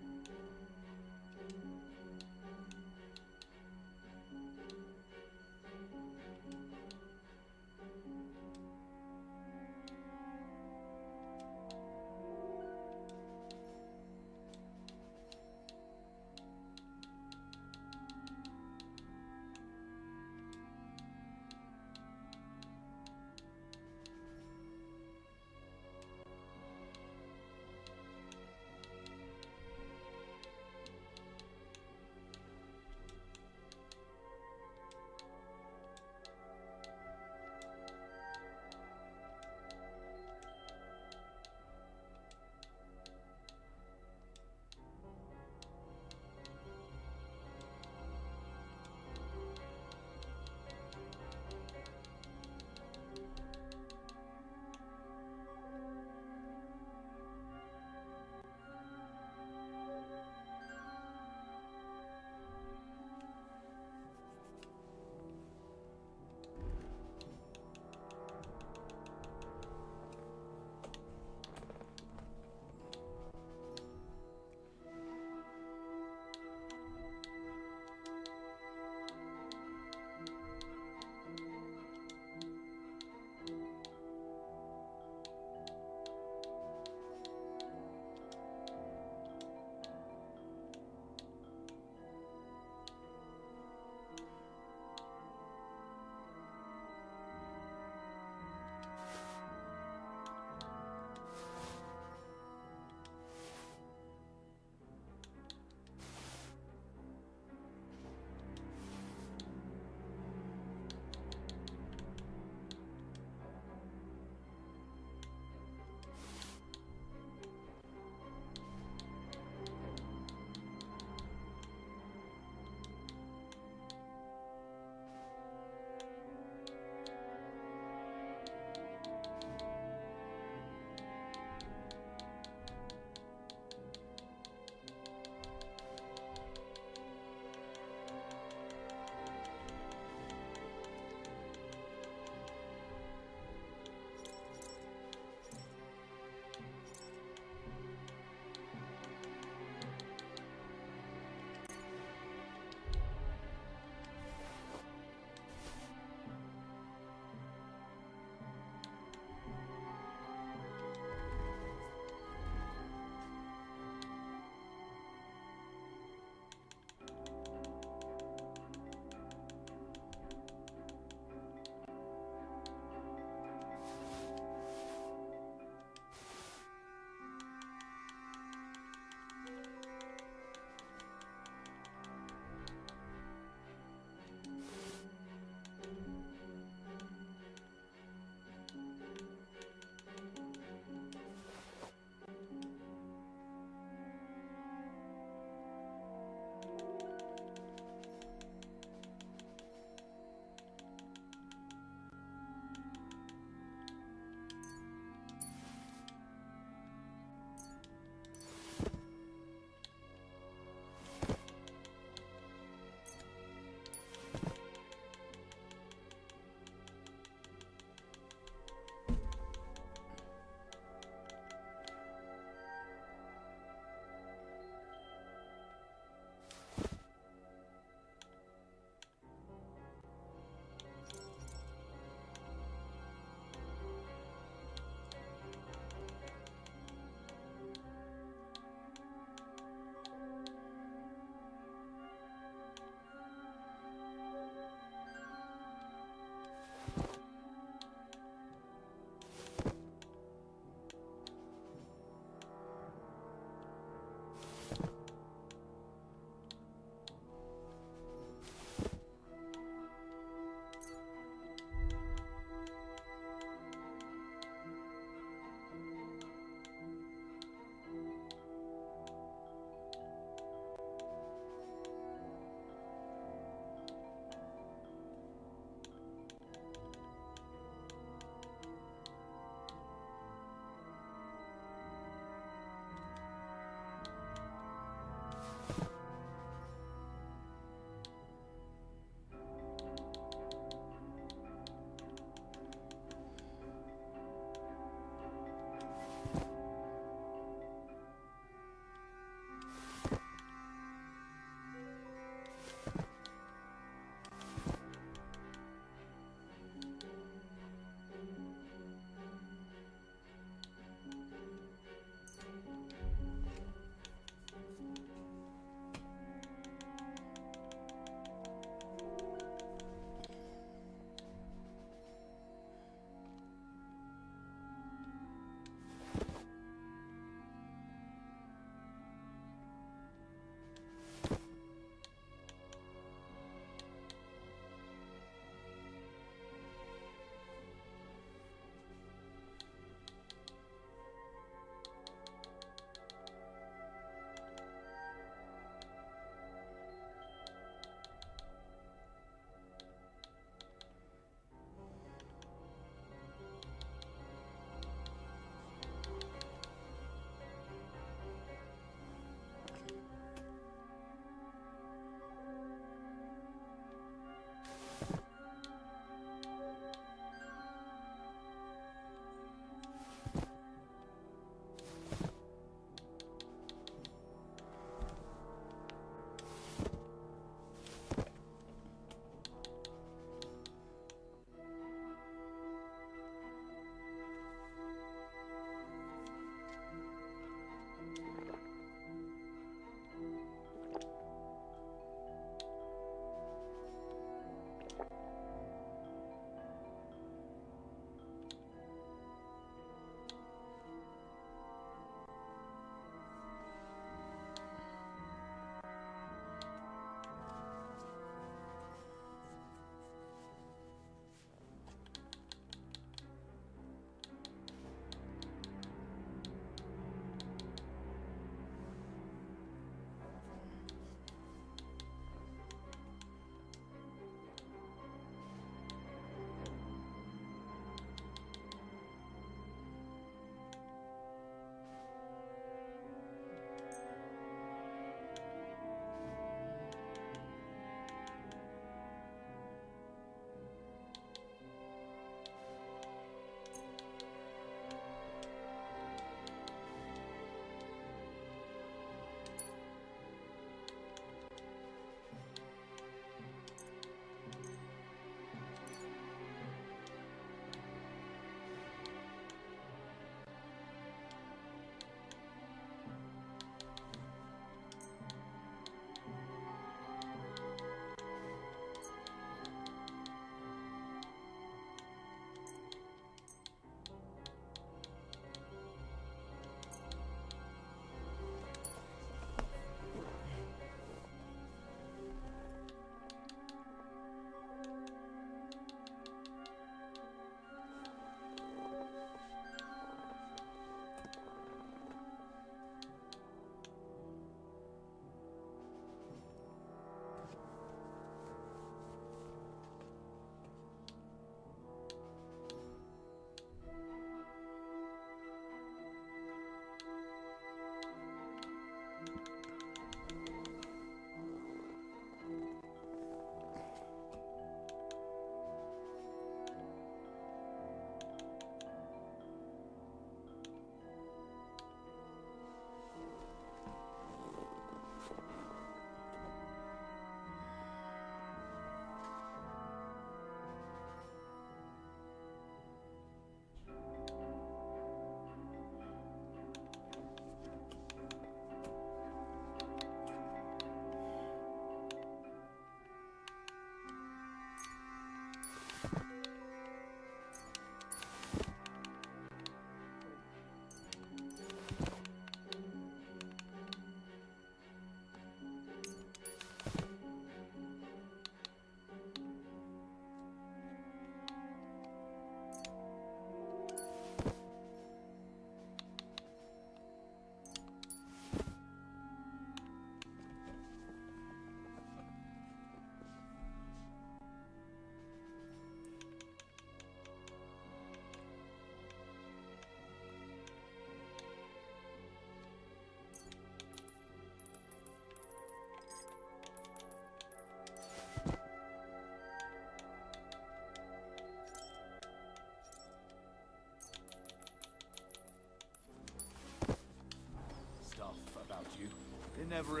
You never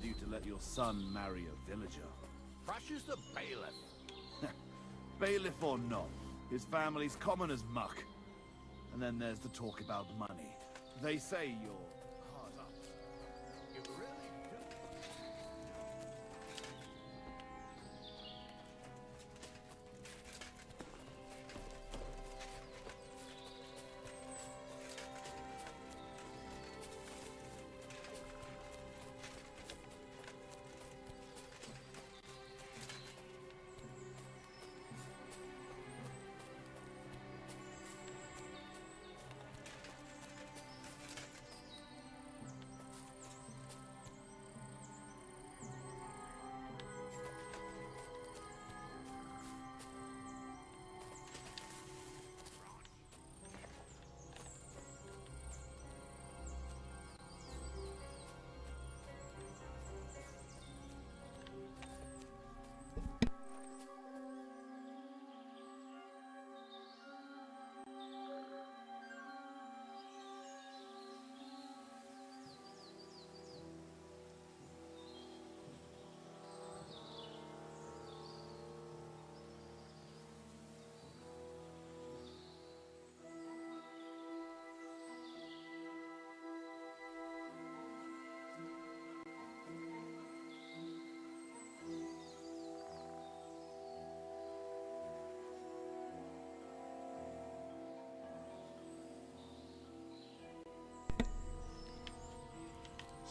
you to let your son marry a villager. Fresh as the bailiff. Bailiff or not, his family's common as muck. And then there's the talk about money. They say you're hard up. You really do.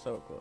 So close.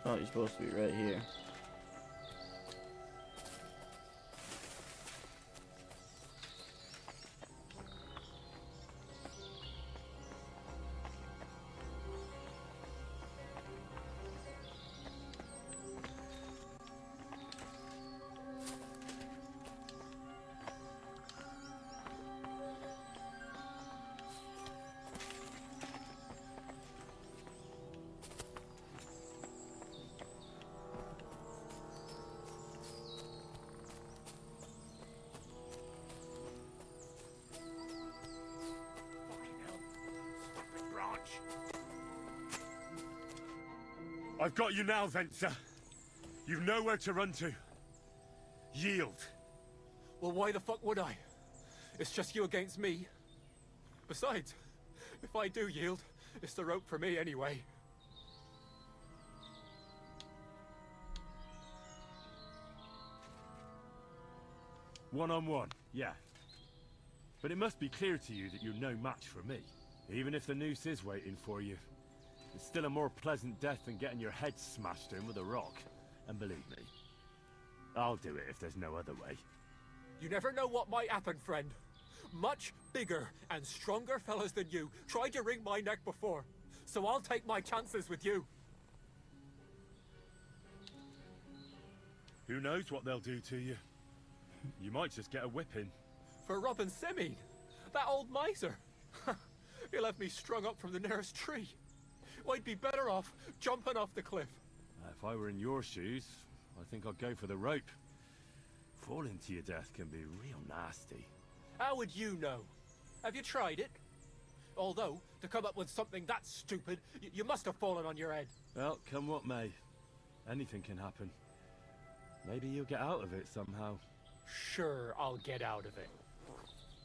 Oh, you're supposed to be right here. I've got you now, Venser. You've nowhere to run to. Yield. Well, why the fuck would I? It's just you against me. Besides, if I do yield, it's the rope for me anyway. One-on-one, yeah. But it must be clear to you that you're no match for me. Even if the noose is waiting for you. It's still a more pleasant death than getting your head smashed in with a rock. And believe me, I'll do it if there's no other way. You never know what might happen, friend. Much bigger and stronger fellas than you tried to wring my neck before. So I'll take my chances with you. Who knows what they'll do to you? You might just get a whipping. For robbing Semine, that old miser. He'll have me strung up from the nearest tree. I'd be better off jumping off the cliff. If I were in your shoes, I think I'd go for the rope. Falling to your death can be real nasty. How would you know? Have you tried it? Although, to come up with something that stupid, you must have fallen on your head. Well, come what may. Anything can happen. Maybe you'll get out of it somehow. Sure, I'll get out of it.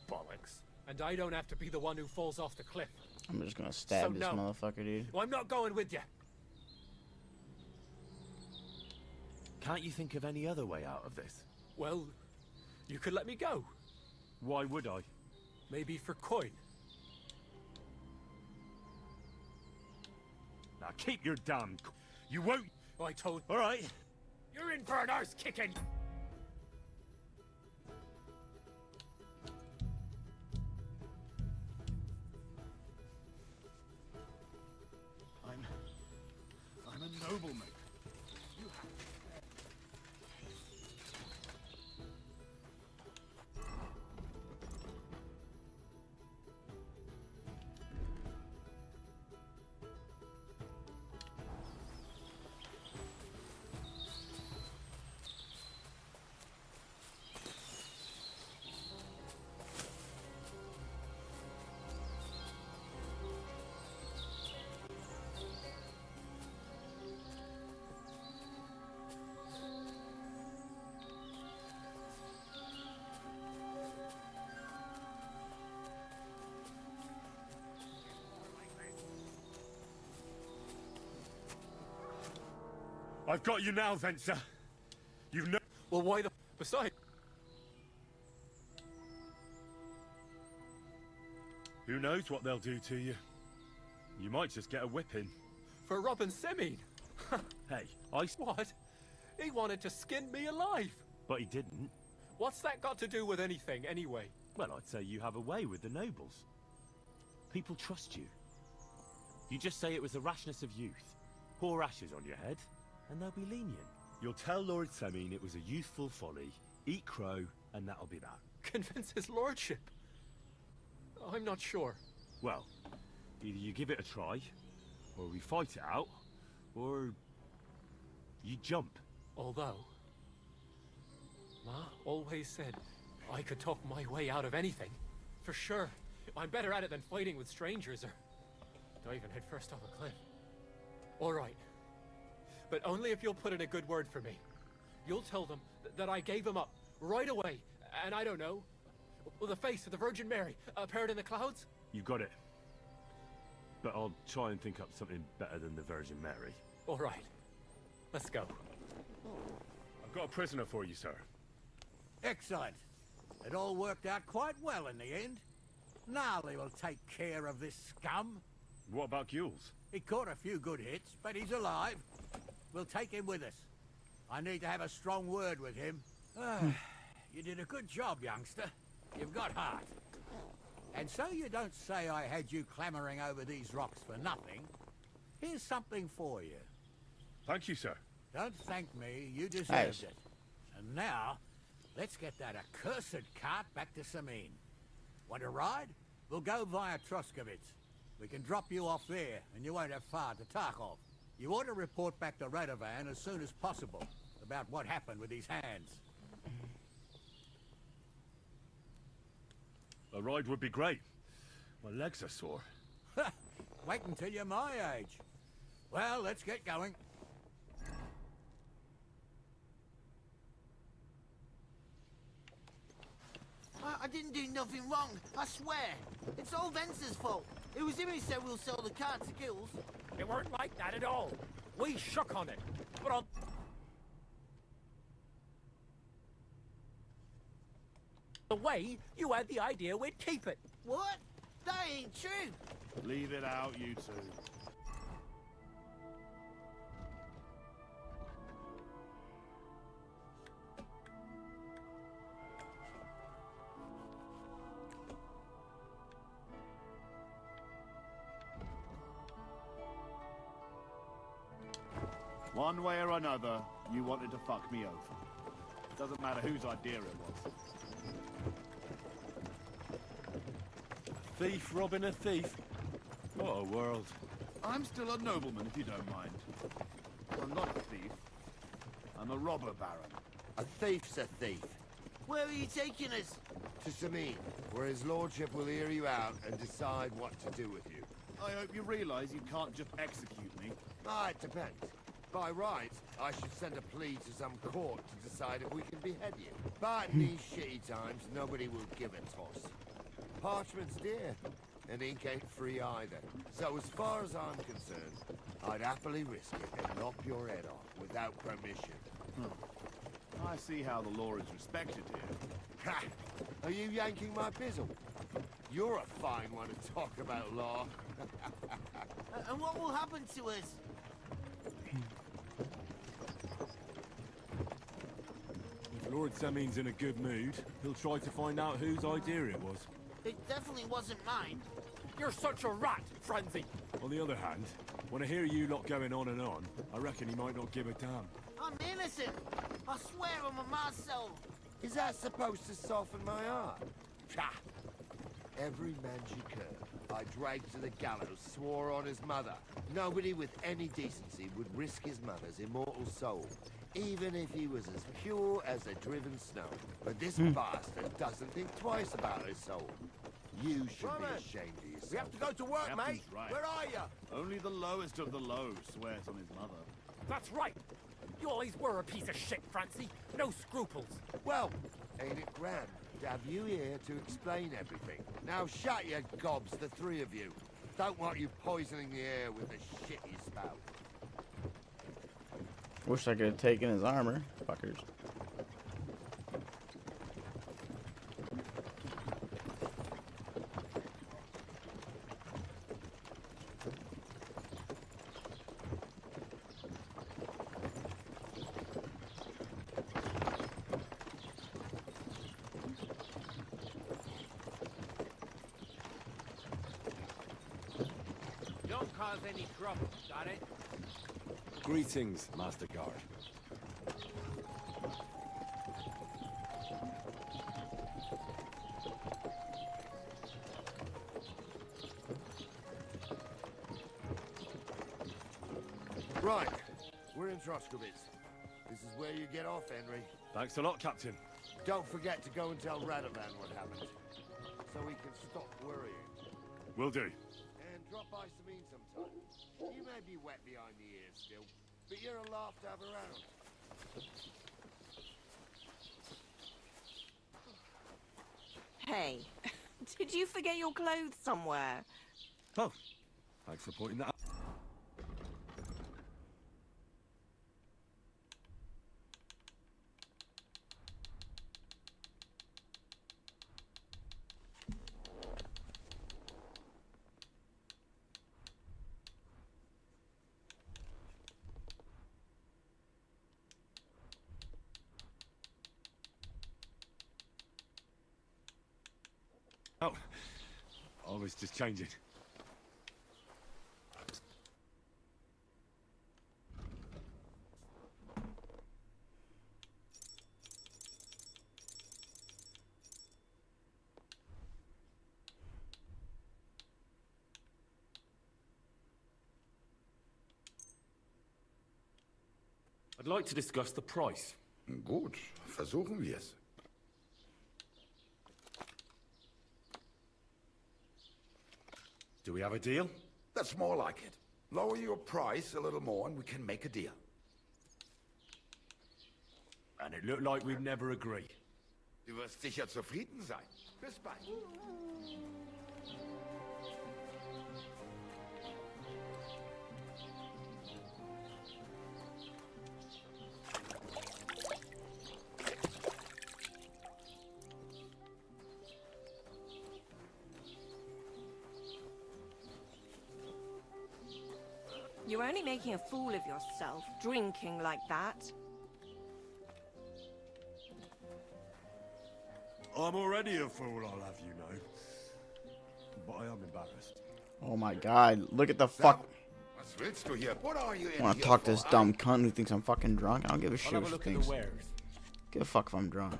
Bollocks. And I don't have to be the one who falls off the cliff. I'm just gonna stab this motherfucker, dude. Well, I'm not going with you. Can't you think of any other way out of this? Well, you could let me go. Why would I? Maybe for coin. Now keep your damn... You won't... Oh, I told... All right. You're in for an arse kicking. I'm a nobleman. I've got you now, Venser. You've no... Well, why the... Besides... Who knows what they'll do to you? You might just get a whipping. For robbing Semine? Hey, What? He wanted to skin me alive. But he didn't. What's that got to do with anything, anyway? Well, I'd say you have a way with the nobles. People trust you. You just say it was the rashness of youth. Pour ashes on your head, and they'll be lenient. You'll tell Lord Semine it was a youthful folly, eat crow, and that'll be that. Convince his lordship? I'm not sure. Well, either you give it a try, or we fight it out, or you jump. Although, Ma always said I could talk my way out of anything. For sure. I'm better at it than fighting with strangers or diving headfirst off a cliff. All right. But only if you'll put in a good word for me. You'll tell them that I gave him up right away, and I don't know, the face of the Virgin Mary appeared in the clouds? You got it. But I'll try and think up something better than the Virgin Mary. All right. Let's go. I've got a prisoner for you, sir. Excellent. It all worked out quite well in the end. Gnarly will take care of this scum. What about Gules? He caught a few good hits, but he's alive. We'll take him with us. I need to have a strong word with him. You did a good job, youngster. You've got heart. And so you don't say I had you clamoring over these rocks for nothing. Here's something for you. Thank you, sir. Don't thank me, you deserved Nice. it. And now, let's get that accursed cart back to Semine. Want to ride? We'll go via Troskovitz. We can drop you off there, and you won't have far to Tarkov. You ought to report back to Radovan as soon as possible about what happened with these hands. A ride would be great. My legs are sore. Wait until you're my age. Well, let's get going. I didn't do nothing wrong, I swear. It's all Venser's fault. It was him who said we'll sell the cart to Gules. It weren't like that at all. We shook on it. But on... the way, you had the idea we'd keep it. What? That ain't true. Leave it out, you two. One way or another, you wanted to fuck me over. Doesn't matter whose idea it was. Thief robbing a thief. What a world. I'm still a nobleman, if you don't mind. I'm not a thief. I'm a robber baron. A thief's a thief. Where are you taking us? To Semine, where his lordship will hear you out and decide what to do with you. I hope you realize you can't just execute me. Ah, it depends. By rights, I should send a plea to some court to decide if we can behead you. But in these shitty times, nobody will give a toss. Parchment's dear, and ink ain't free either. So as far as I'm concerned, I'd happily risk it and knock your head off without permission. I see how the law is respected here. Ha! Are you yanking my pizzle? You're a fine one to talk about law. And what will happen to us? If Lord Semin's in a good mood, he'll try to find out whose idea it was. It definitely wasn't mine. You're such a rat, Frenzy. On the other hand, when I hear you lot going on and on, I reckon he might not give a damn. I'm innocent. I swear I'm a Marcel. Is that supposed to soften my heart? Pah! Every man she could, I dragged to the gallows, swore on his mother. Nobody with any decency would risk his mother's immortal soul, even if he was as pure as the driven snow. But this bastard doesn't think twice about his soul. You should be ashamed of yourself. We have to go to work, Captain's mate. right. Where are you? Only the lowest of the low swears on his mother. That's right. You always were a piece of shit, Francie. No scruples. Well, ain't it grand to have you here to explain everything? Now shut your gobs, the three of you. Don't want you poisoning the air with the shit you spout. Wish I could have taken his armor, fuckers. Don't cause any trouble, got it? Greetings, Master Guard. Right, we're in Troskowitz. This is where you get off, Henry. Thanks a lot, Captain. Don't forget to go and tell Radovan what happened, so he can stop worrying. Will do. And drop by Sabine sometime. You may be wet behind the ears still, but you're a laugh to have around. Hey, did you forget your clothes somewhere? Oh, thanks for pointing that out. Oh, I was just changing. I'd like to discuss the price. Gut, versuchen wir es. Do we have a deal? That's more like it. Lower your price a little more and we can make a deal. And it looked like we'd never agree. Du wirst sicher zufrieden sein. Bis bald. You're only making a fool of yourself, drinking like that. I'm already a fool, I'll have you know. But I am embarrassed. Oh my god, look at the fuck. Was willst du hier? What are you in I wanna here talk to for, this huh? dumb cunt who thinks I'm fucking drunk. I don't give a shit I'll what have a she look at the thinks. wares. Give a fuck if I'm drunk.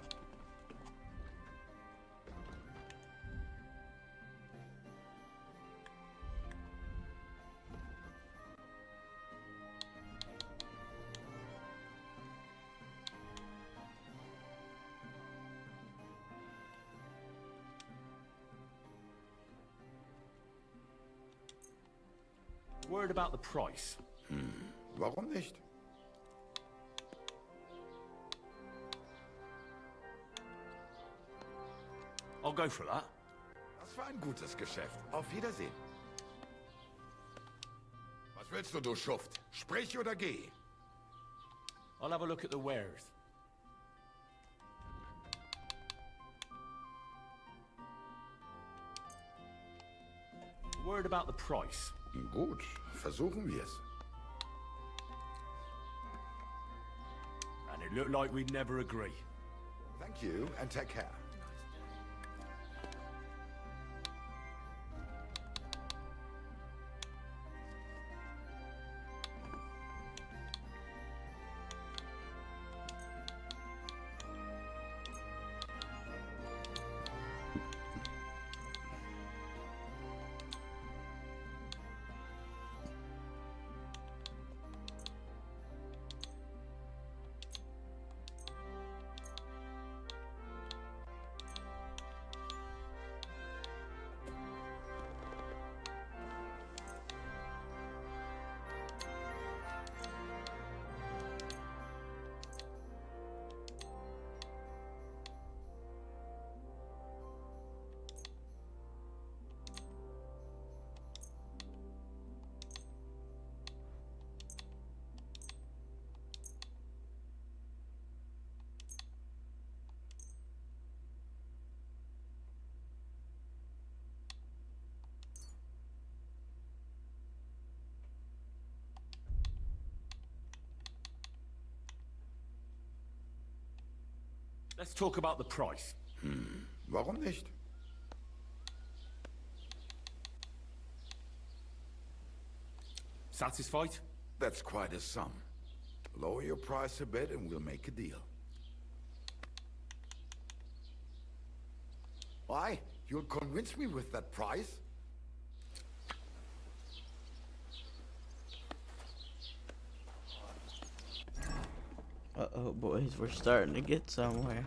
Word about the price. Warum nicht? I'll go for that. Das war ein gutes Geschäft. Auf Wiedersehen. Was willst du, Schuft? Sprich oder geh? I'll have a look at the wares. Word about the price. Gut, versuchen wir's. And it looked like we'd never agree. Thank you, and take care. Let's talk about the price. Warum nicht? Satisfied? That's quite a sum. Lower your price a bit and we'll make a deal. Why? You'll convince me with that price? Uh-oh, boys, we're starting to get somewhere.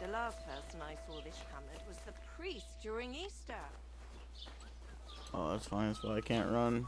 The last person I saw this hammered was the priest during Easter. Oh, that's fine. That's why I can't run.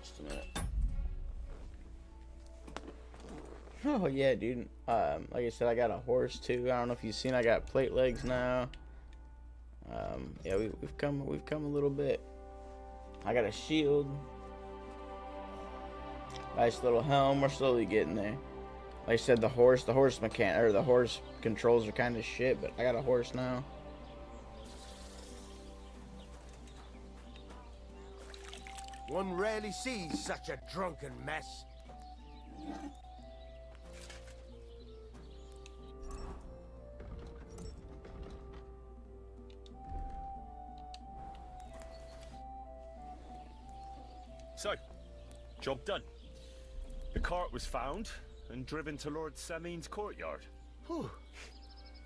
Just a minute. Oh yeah, dude. Like I said, I got a horse too. I don't know if you've seen. I got plate legs now. Yeah, we've come a little bit. I got a shield. Nice little helm. We're slowly getting there. Like I said, the horse controls are kind of shit, but I got a horse now. One rarely sees such a drunken mess. So, job done. The cart was found and driven to Lord Semin's courtyard. Whew.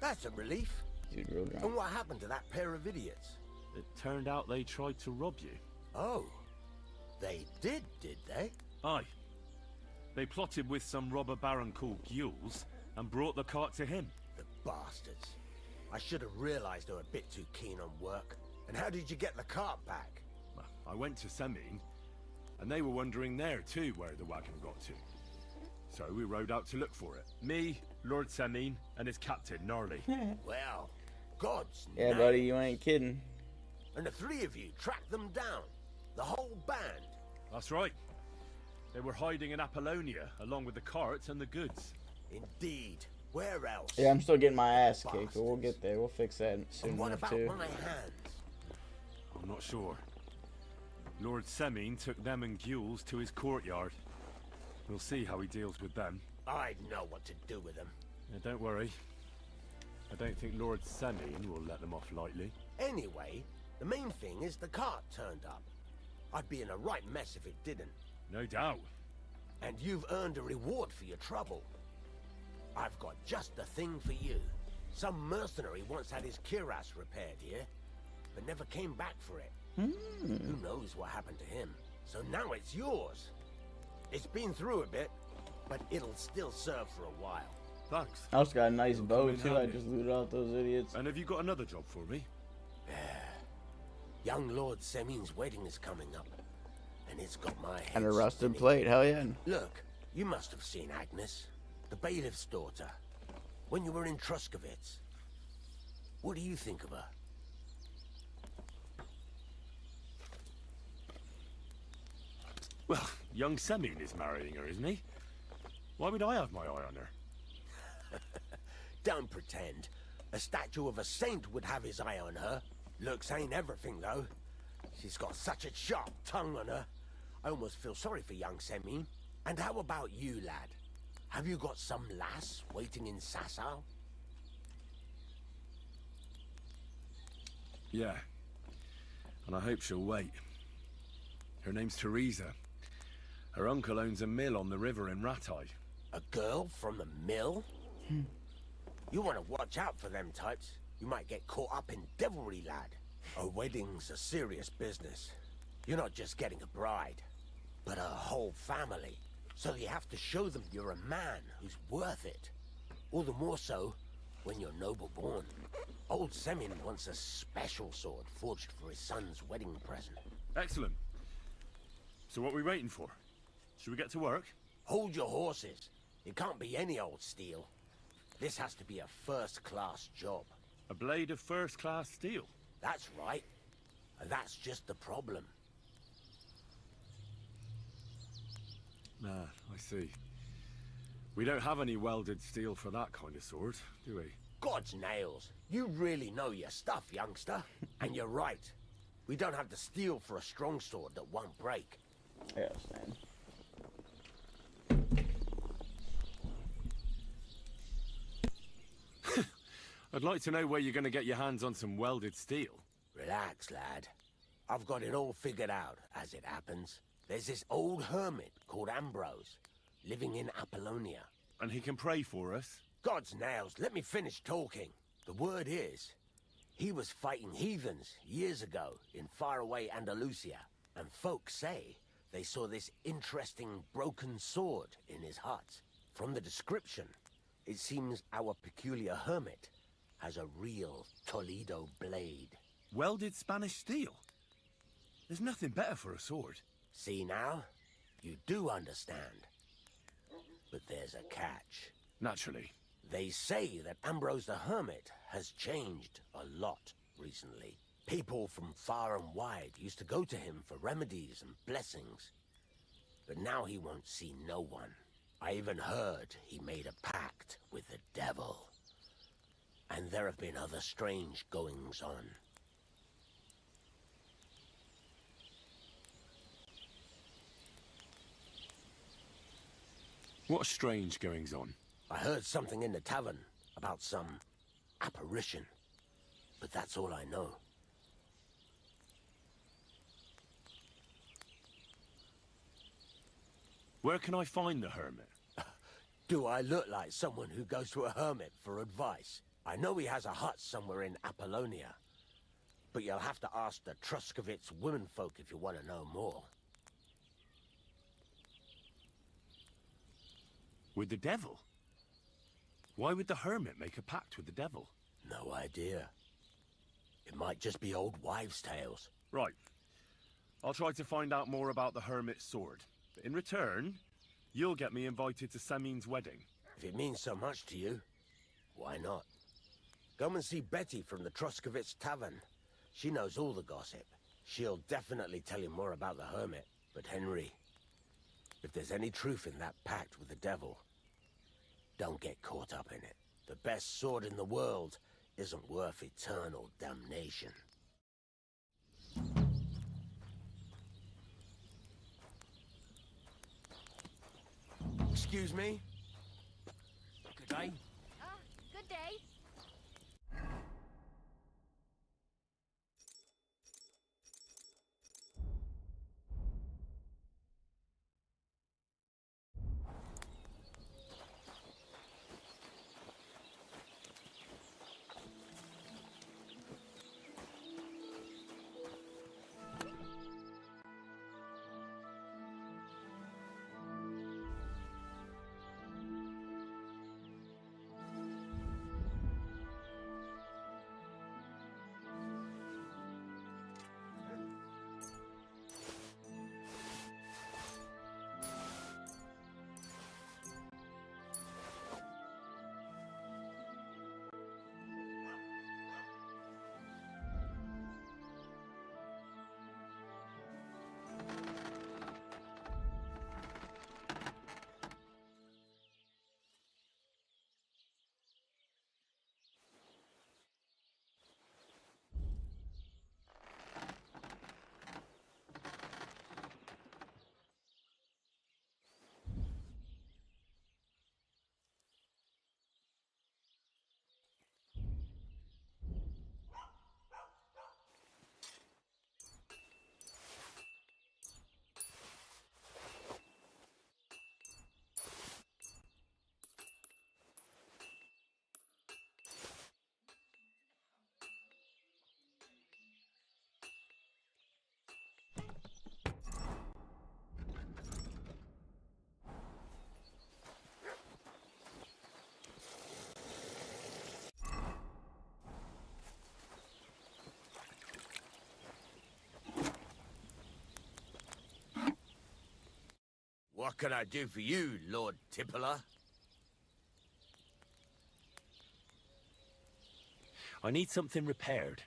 That's a relief. Dude, real drunk. And what happened to that pair of idiots? It turned out they tried to rob you. Oh. They did they? Aye. They plotted with some robber baron called Gules and brought the cart to him. The bastards. I should have realized they were a bit too keen on work. And how did you get the cart back? Well, I went to Semine, and they were wondering there too where the wagon got to. So we rode out to look for it. Me, Lord Semine, and his captain, Gnarly. Well, God's Yeah, name. buddy, you ain't kidding. And the three of you tracked them down. The whole band. That's right. They were hiding in Apollonia, along with the carts and the goods. Indeed. Where else? Yeah, I'm still getting my ass kicked, but we'll get there. We'll fix that soon And what enough, about too. my hands? I'm not sure. Lord Semine took them and Gules to his courtyard. We'll see how he deals with them. I know what to do with them. Now, don't worry. I don't think Lord Semine will let them off lightly. Anyway, the main thing is the cart turned up. I'd be in a right mess if it didn't. No doubt. And you've earned a reward for your trouble. I've got just the thing for you. Some mercenary once had his cuirass repaired here, but never came back for it. Who knows what happened to him? So now it's yours. It's been through a bit, but it'll still serve for a while. Thanks. I also got a nice bow, in too. I handy. just looted out those idiots. And have you got another job for me? Young Lord Semine's wedding is coming up, and it's got my head And a rusted spinning. plate, hell yeah. Look, you must have seen Agnes, the bailiff's daughter, when you were in Truskovitz. What do you think of her? Well, young Semine is marrying her, isn't he? Why would I have my eye on her? Don't pretend. A statue of a saint would have his eye on her. Looks ain't everything, though. She's got such a sharp tongue on her. I almost feel sorry for young Semine. And how about you, lad? Have you got some lass waiting in Sasau? Yeah. And I hope she'll wait. Her name's Teresa. Her uncle owns a mill on the river in Ratai. A girl from the mill? You want to watch out for them types. You might get caught up in devilry, lad. A wedding's a serious business. You're not just getting a bride, but a whole family. So you have to show them you're a man who's worth it. All the more so when you're noble born. Old Semine wants a special sword forged for his son's wedding present. Excellent. So what are we waiting for? Should we get to work? Hold your horses. It can't be any old steel. This has to be a first-class job. A blade of first-class steel? That's right. And that's just the problem. Ah, I see. We don't have any welded steel for that kind of sword, do we? God's nails. You really know your stuff, youngster. And you're right. We don't have the steel for a strong sword that won't break. Yes, man. I'd like to know where you're going to get your hands on some welded steel. Relax, lad. I've got it all figured out, as it happens. There's this old hermit called Ambrose, living in Apollonia. And he can pray for us? God's nails, let me finish talking. The word is, he was fighting heathens years ago in faraway Andalusia, and folks say they saw this interesting broken sword in his hut. From the description, it seems our peculiar hermit has a real Toledo blade. Welded Spanish steel? There's nothing better for a sword. See now? You do understand. But there's a catch. Naturally. They say that Ambrose the Hermit has changed a lot recently. People from far and wide used to go to him for remedies and blessings. But now he won't see no one. I even heard he made a pact with the devil. And there have been other strange goings-on. What strange goings-on? I heard something in the tavern about some apparition. But that's all I know. Where can I find the hermit? Do I look like someone who goes to a hermit for advice? I know he has a hut somewhere in Apollonia. But you'll have to ask the Truskovitz womenfolk if you want to know more. With the devil? Why would the hermit make a pact with the devil? No idea. It might just be old wives' tales. Right. I'll try to find out more about the hermit's sword. But in return, you'll get me invited to Semin's wedding. If it means so much to you, why not? Come and see Betty from the Truskovitz Tavern. She knows all the gossip. She'll definitely tell you more about the hermit. But Henry, if there's any truth in that pact with the devil, don't get caught up in it. The best sword in the world isn't worth eternal damnation. Excuse me? Good day. Good day. What can I do for you, Lord Tippeler? I need something repaired.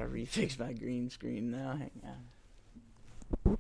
gotta refix my green screen now. Hang on.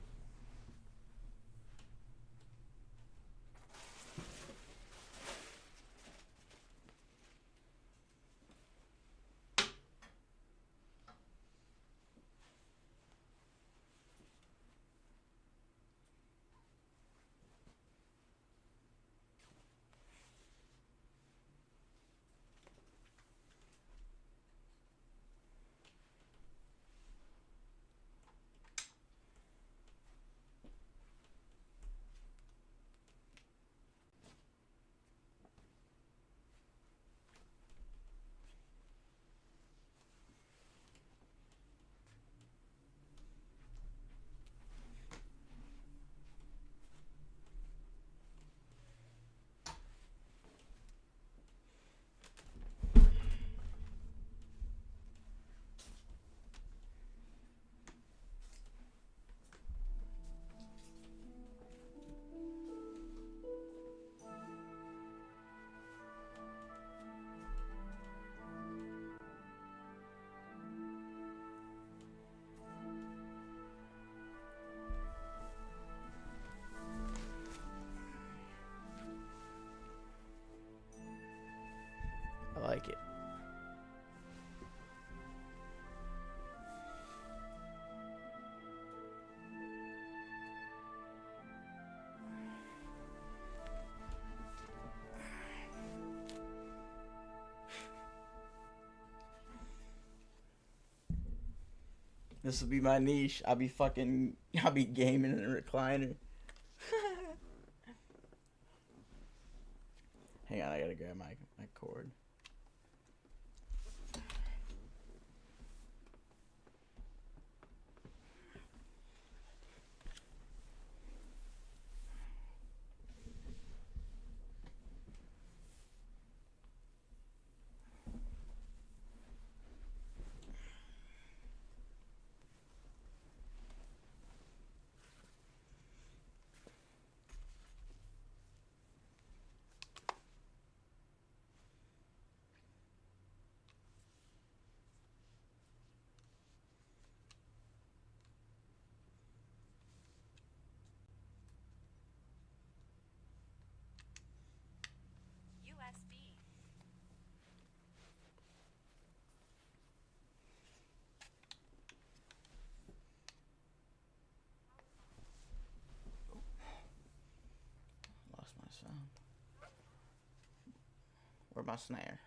I like it. This will be my niche. I'll be gaming in a recliner. Hang on, I gotta grab my cord. Where's my snare?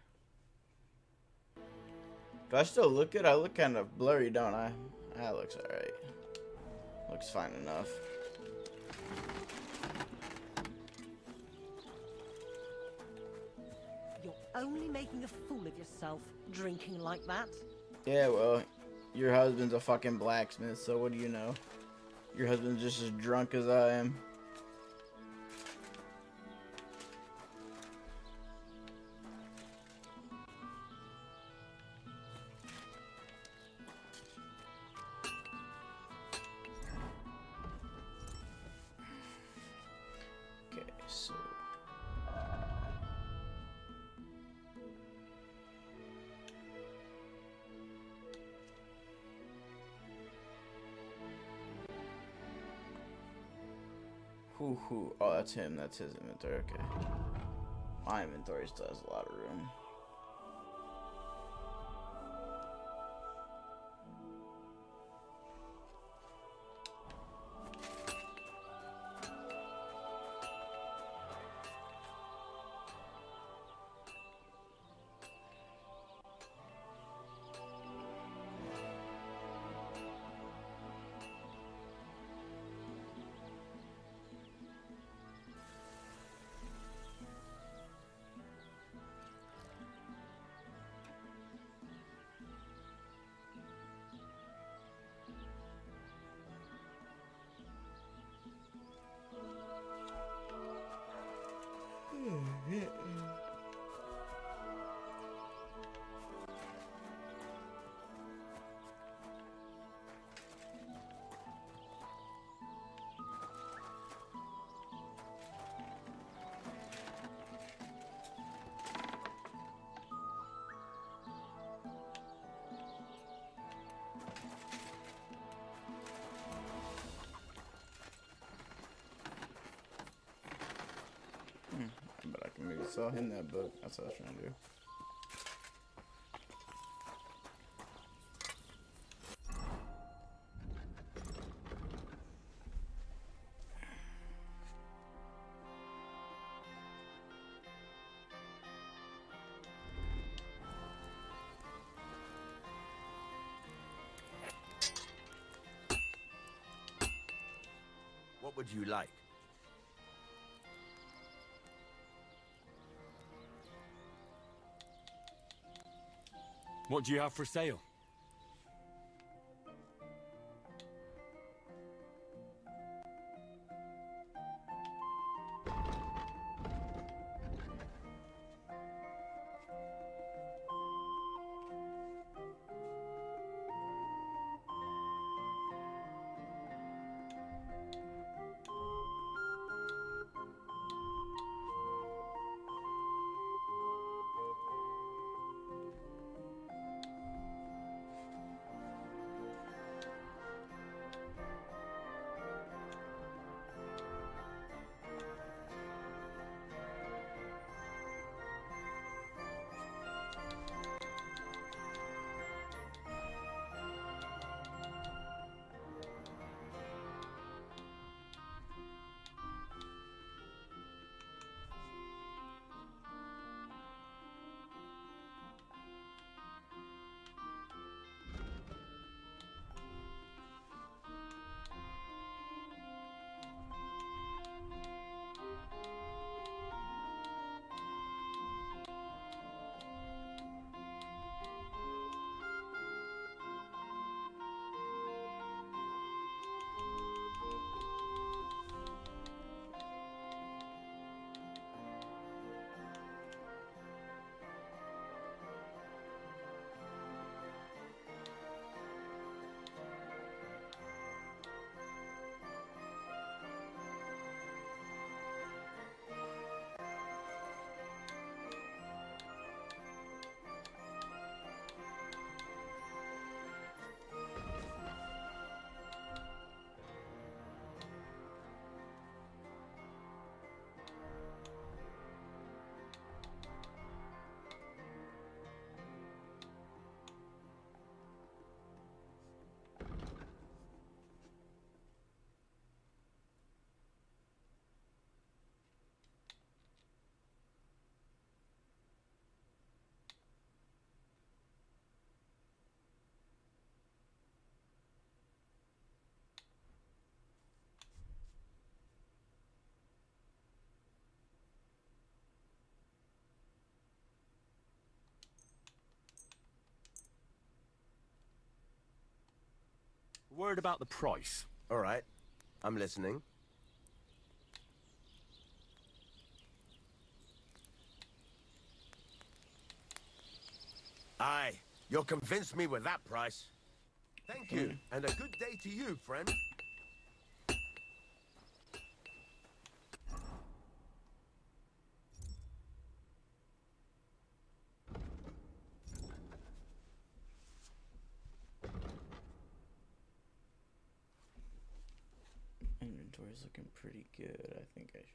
Do I still look good? I look kind of blurry, don't I? That looks alright. Looks fine enough. You're only making a fool of yourself, drinking like that. Yeah, well, your husband's a fucking blacksmith, so what do you know? Your husband's just as drunk as I am. Oh, that's him. That's his inventory. Okay. My inventory still has a lot of room. sell him that book. That's what I was trying to do. What would you like? What do you have for sale? Word about the price. All right, I'm listening. Aye, you'll convince me with that price. Thank you, and a good day to you, friend. Inventory's looking pretty good. I think I should.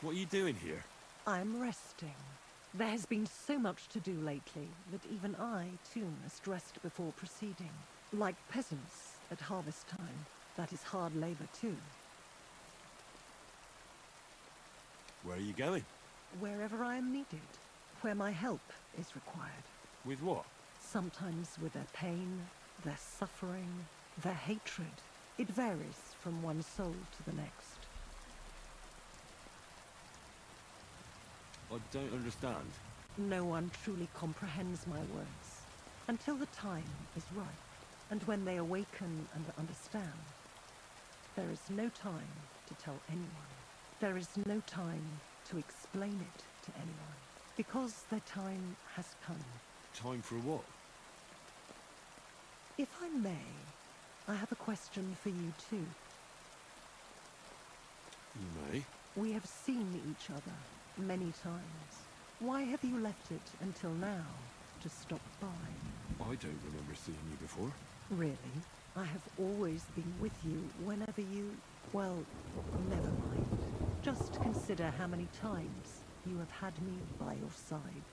What are you doing here? I'm resting. There has been so much to do lately that even I, too, must rest before proceeding. Like peasants at harvest time, that is hard labor, too. Where are you going? Wherever I am needed, where my help is required. With what? Sometimes with their pain, their suffering, their hatred. It varies from one soul to the next. I don't understand. No one truly comprehends my words until the time is right, and when they awaken and understand. There is no time to tell anyone. There is no time to explain it to anyone, because their time has come. Time for what? If I may, I have a question for you too. You may. We have seen each other many times. Why have you left it until now to stop by? I don't remember seeing you before. Really? I have always been with you whenever you... Well, never mind. Just consider how many times you have had me by your side.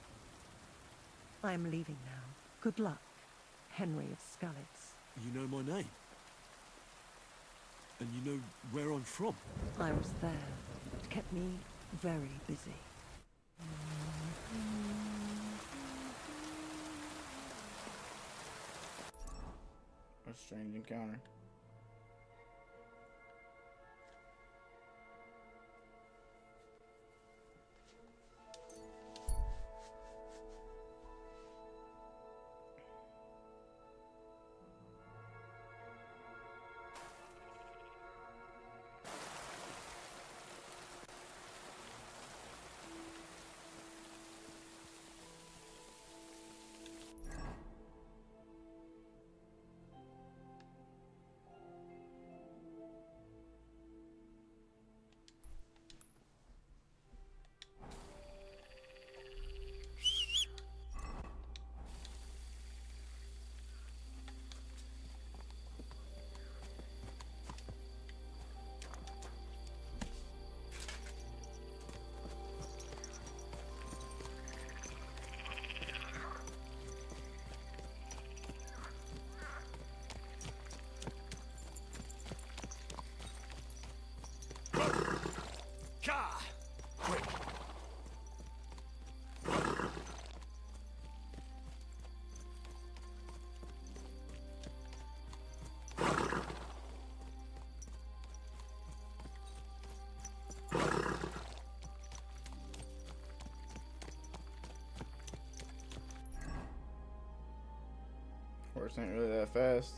I am leaving now. Good luck, Henry of Skalitz. You know my name? And you know where I'm from? I was there. It kept me very busy. A strange encounter. Horse ain't really that fast.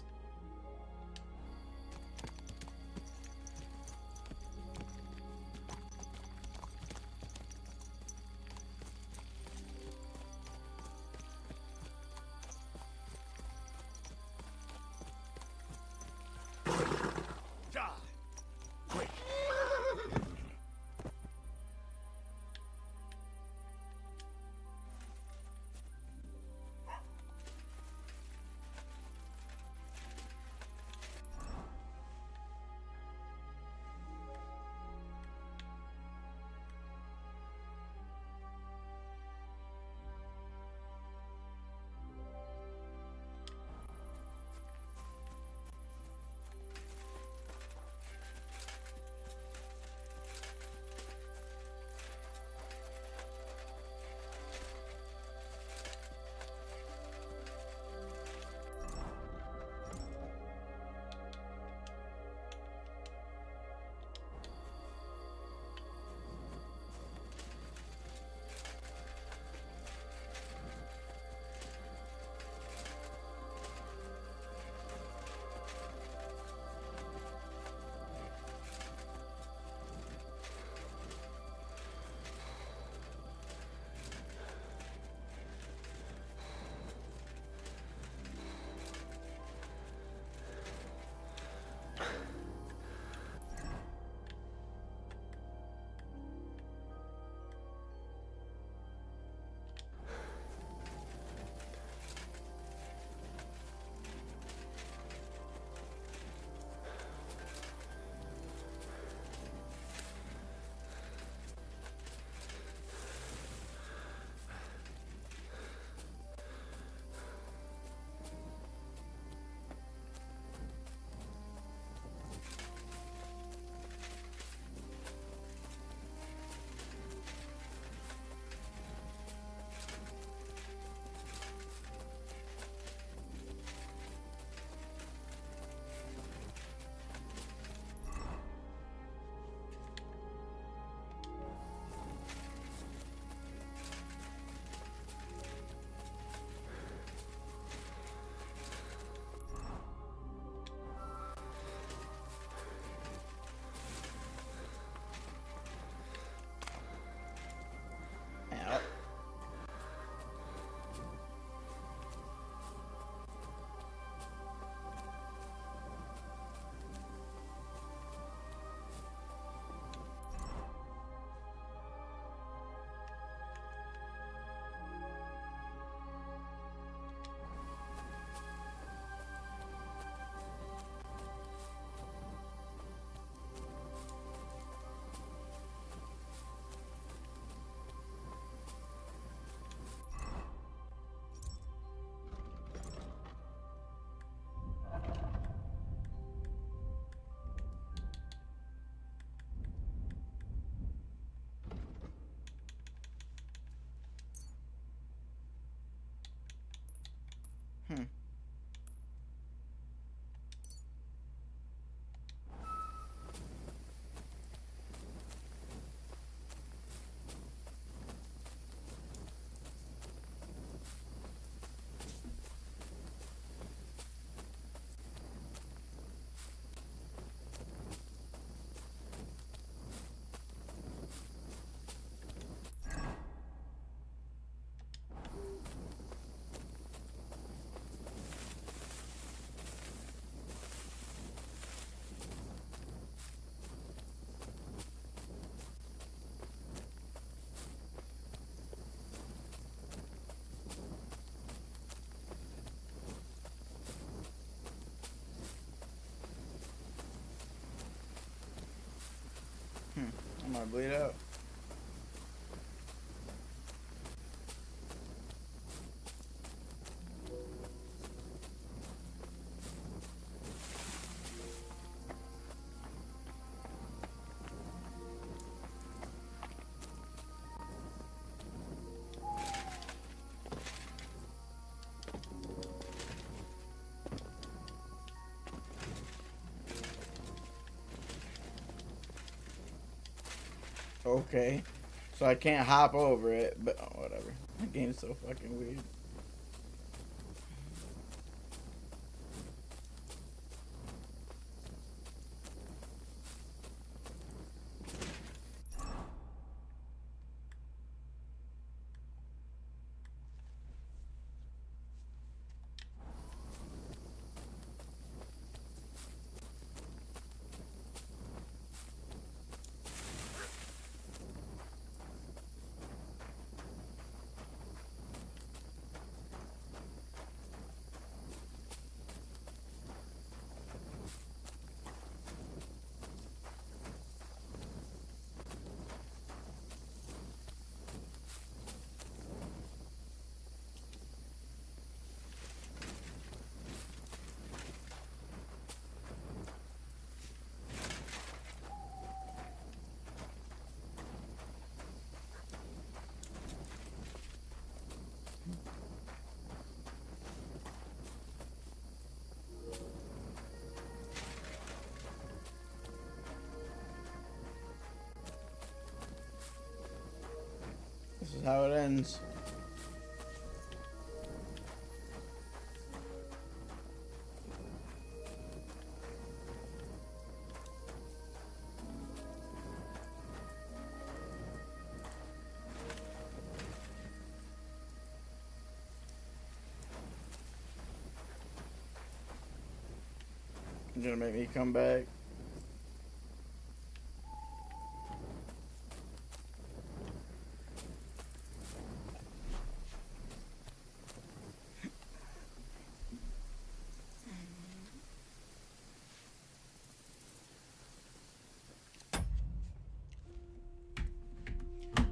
might bleed out. Okay, so I can't hop over it, but oh, whatever. The game's so fucking weird. This is how it ends. You're gonna make me come back.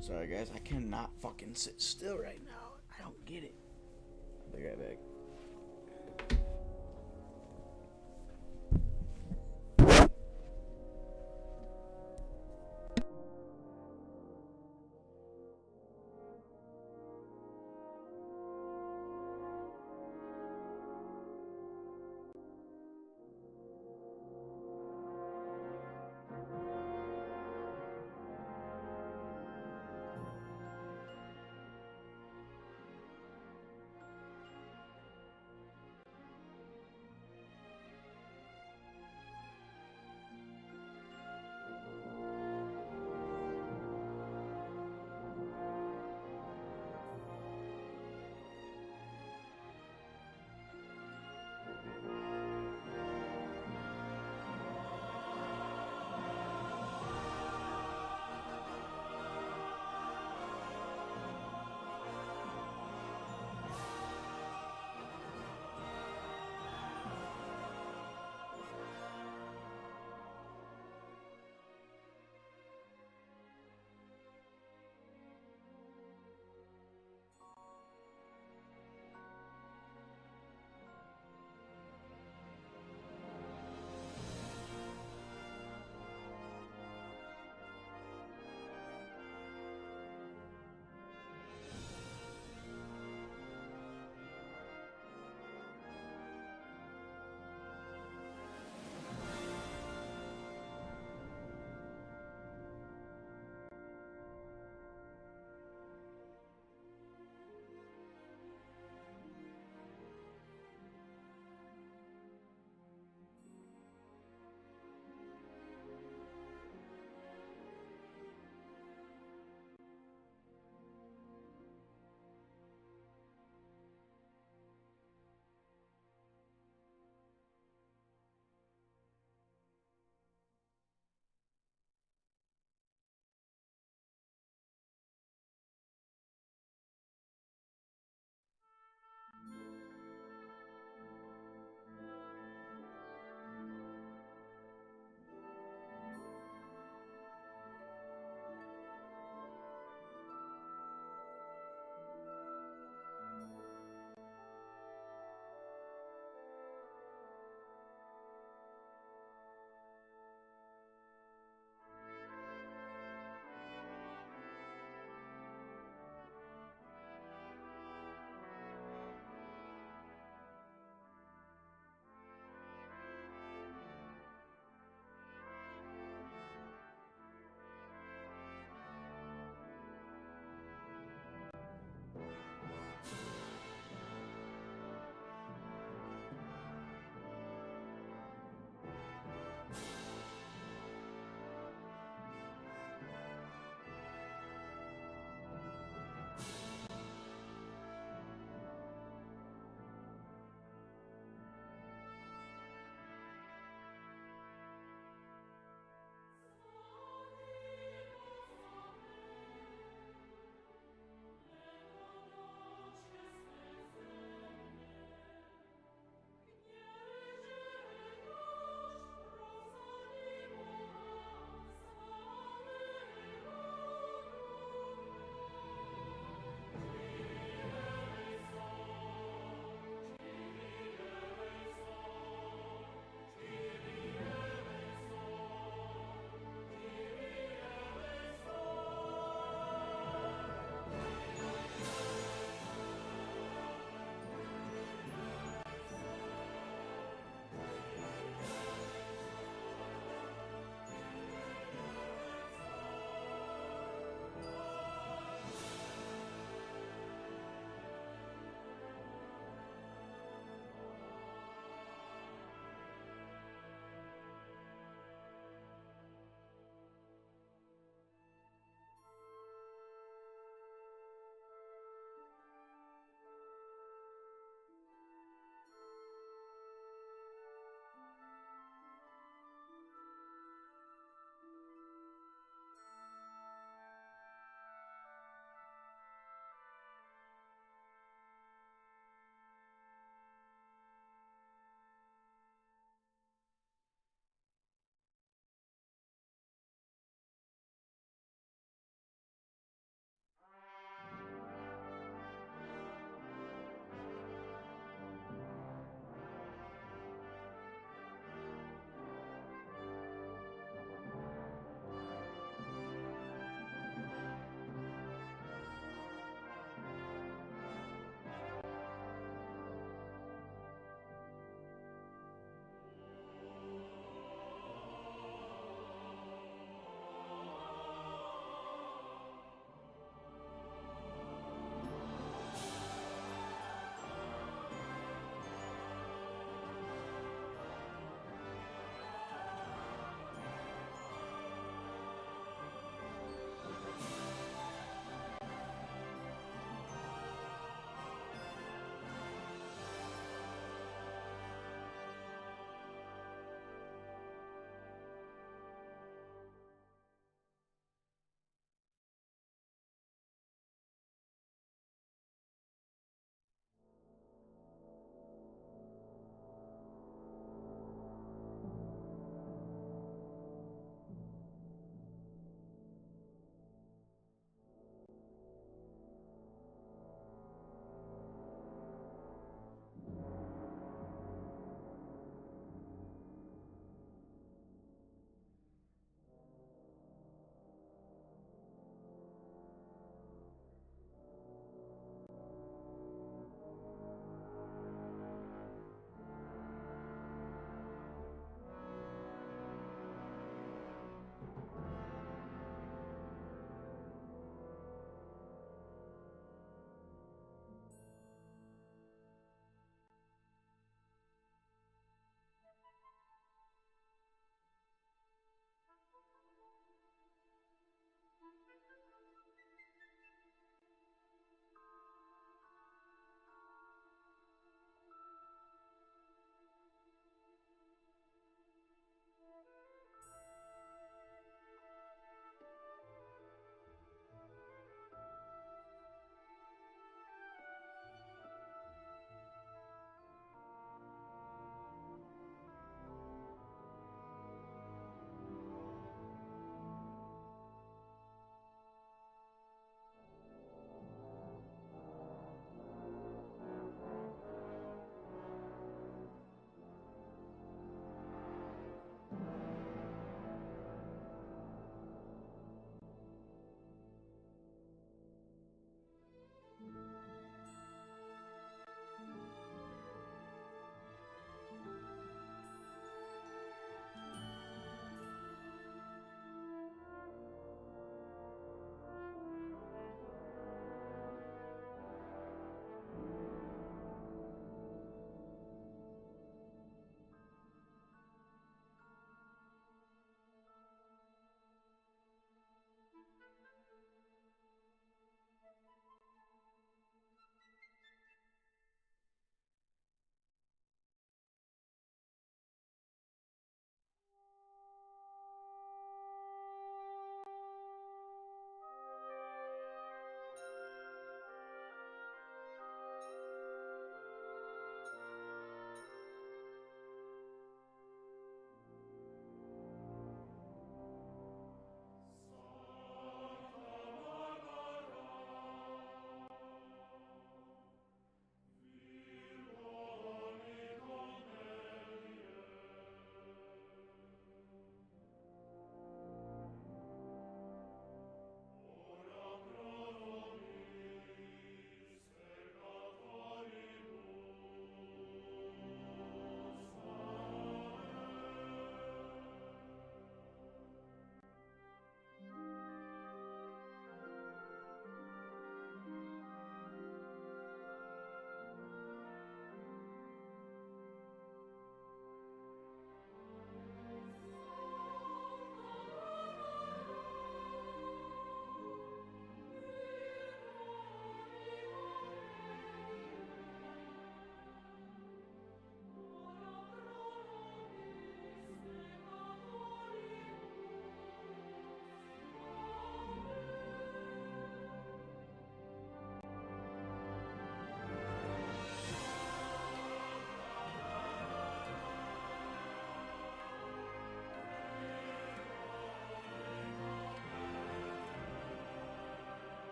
Sorry guys, I cannot fucking sit still right now. I don't get it. I'll be right back.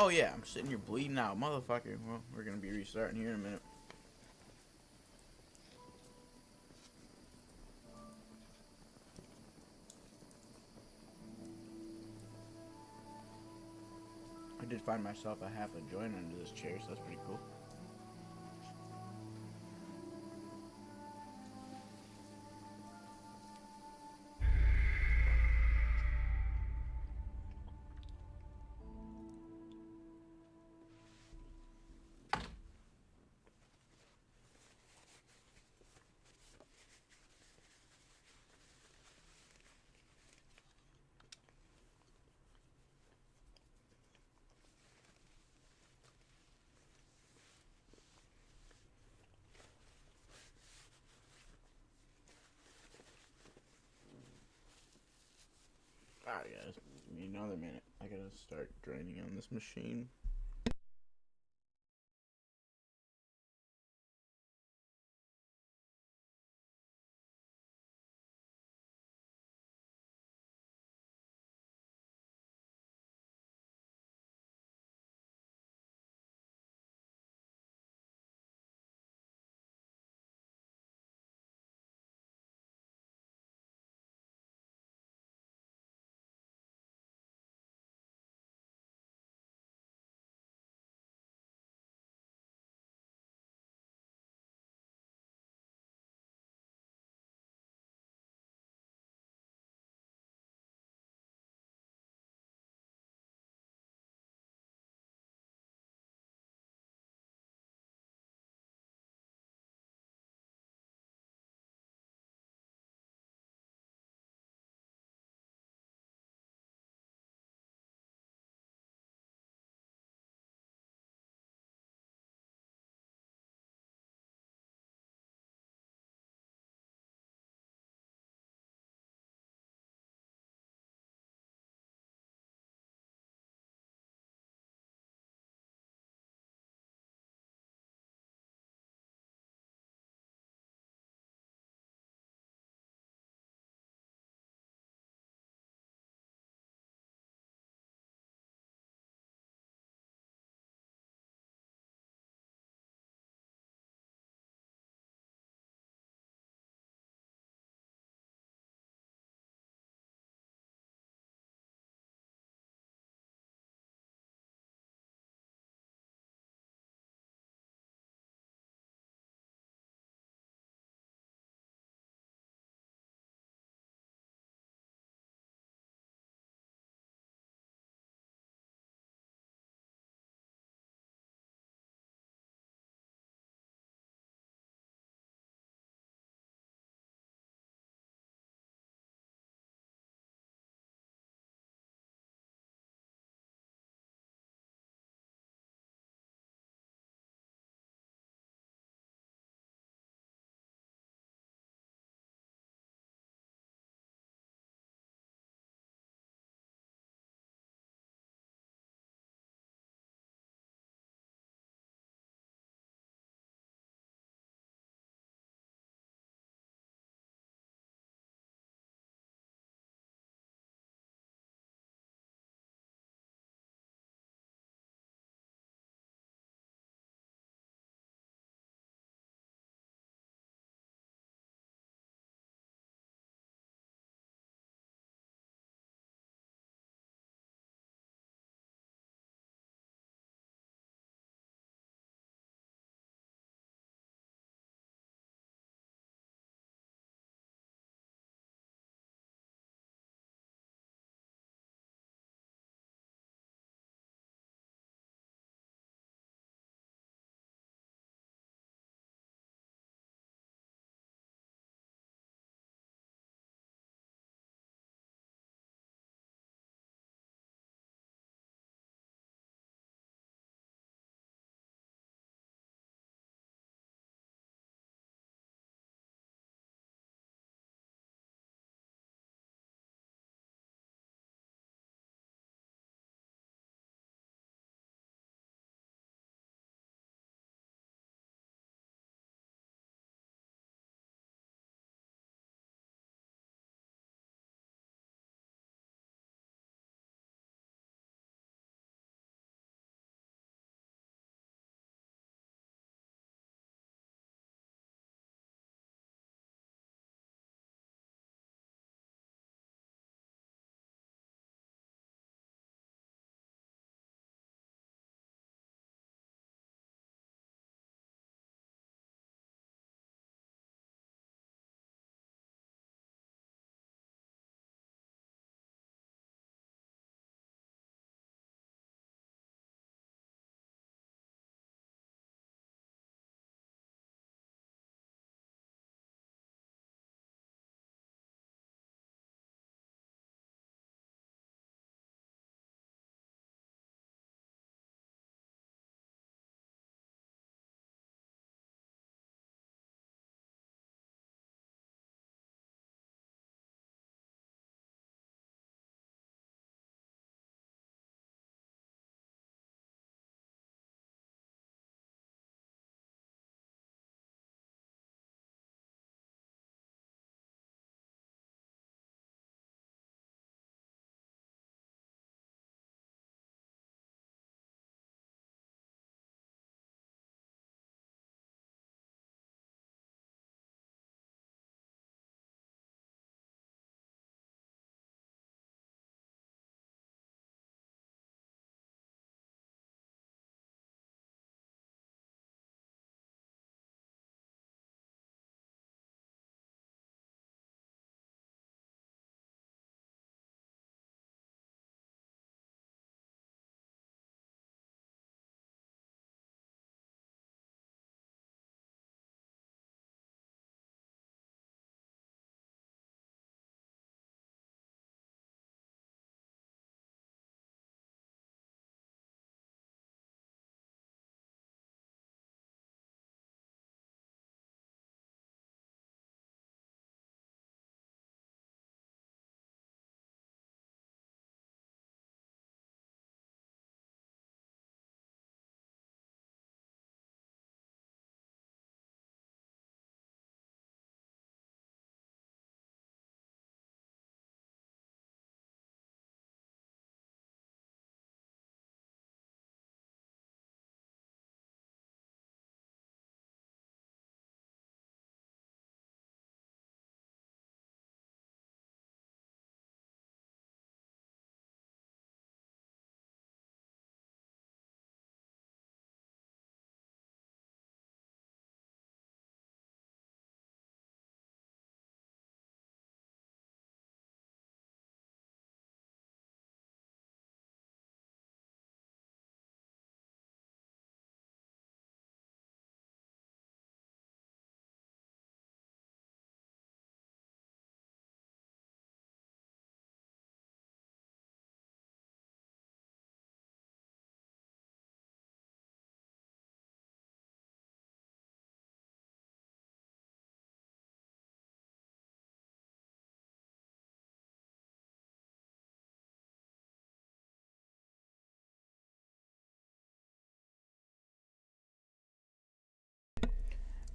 Oh yeah, I'm sitting here bleeding out, motherfucker. Well, we're gonna be restarting here in a minute. I did find myself a half a joint under this chair, so that's pretty cool. Alright guys, give me another minute. I gotta start draining on this machine.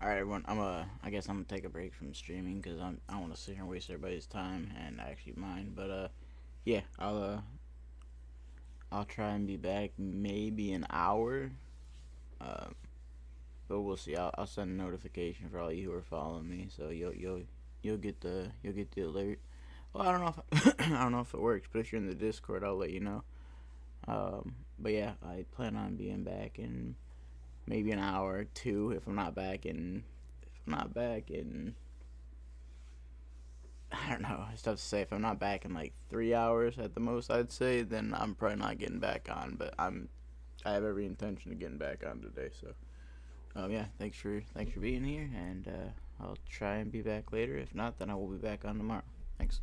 Alright, everyone. I guess I'm gonna take a break from streaming because I don't want to sit here and waste everybody's time and actually mine. But yeah, I'll try and be back maybe an hour. But we'll see. I'll send a notification for all you who are following me, so you'll get the alert. Well, I don't know if I don't know if it works, but if you're in the Discord, I'll let you know. But yeah, I plan on being back in maybe an hour or two. If I'm not back in I don't know, it's tough to say. If I'm not back in like 3 hours at the most, I'd say, then I'm probably not getting back on. But I have every intention of getting back on today. So yeah, thanks for being here, and I'll try and be back later. If not, then I will be back on tomorrow. Thanks.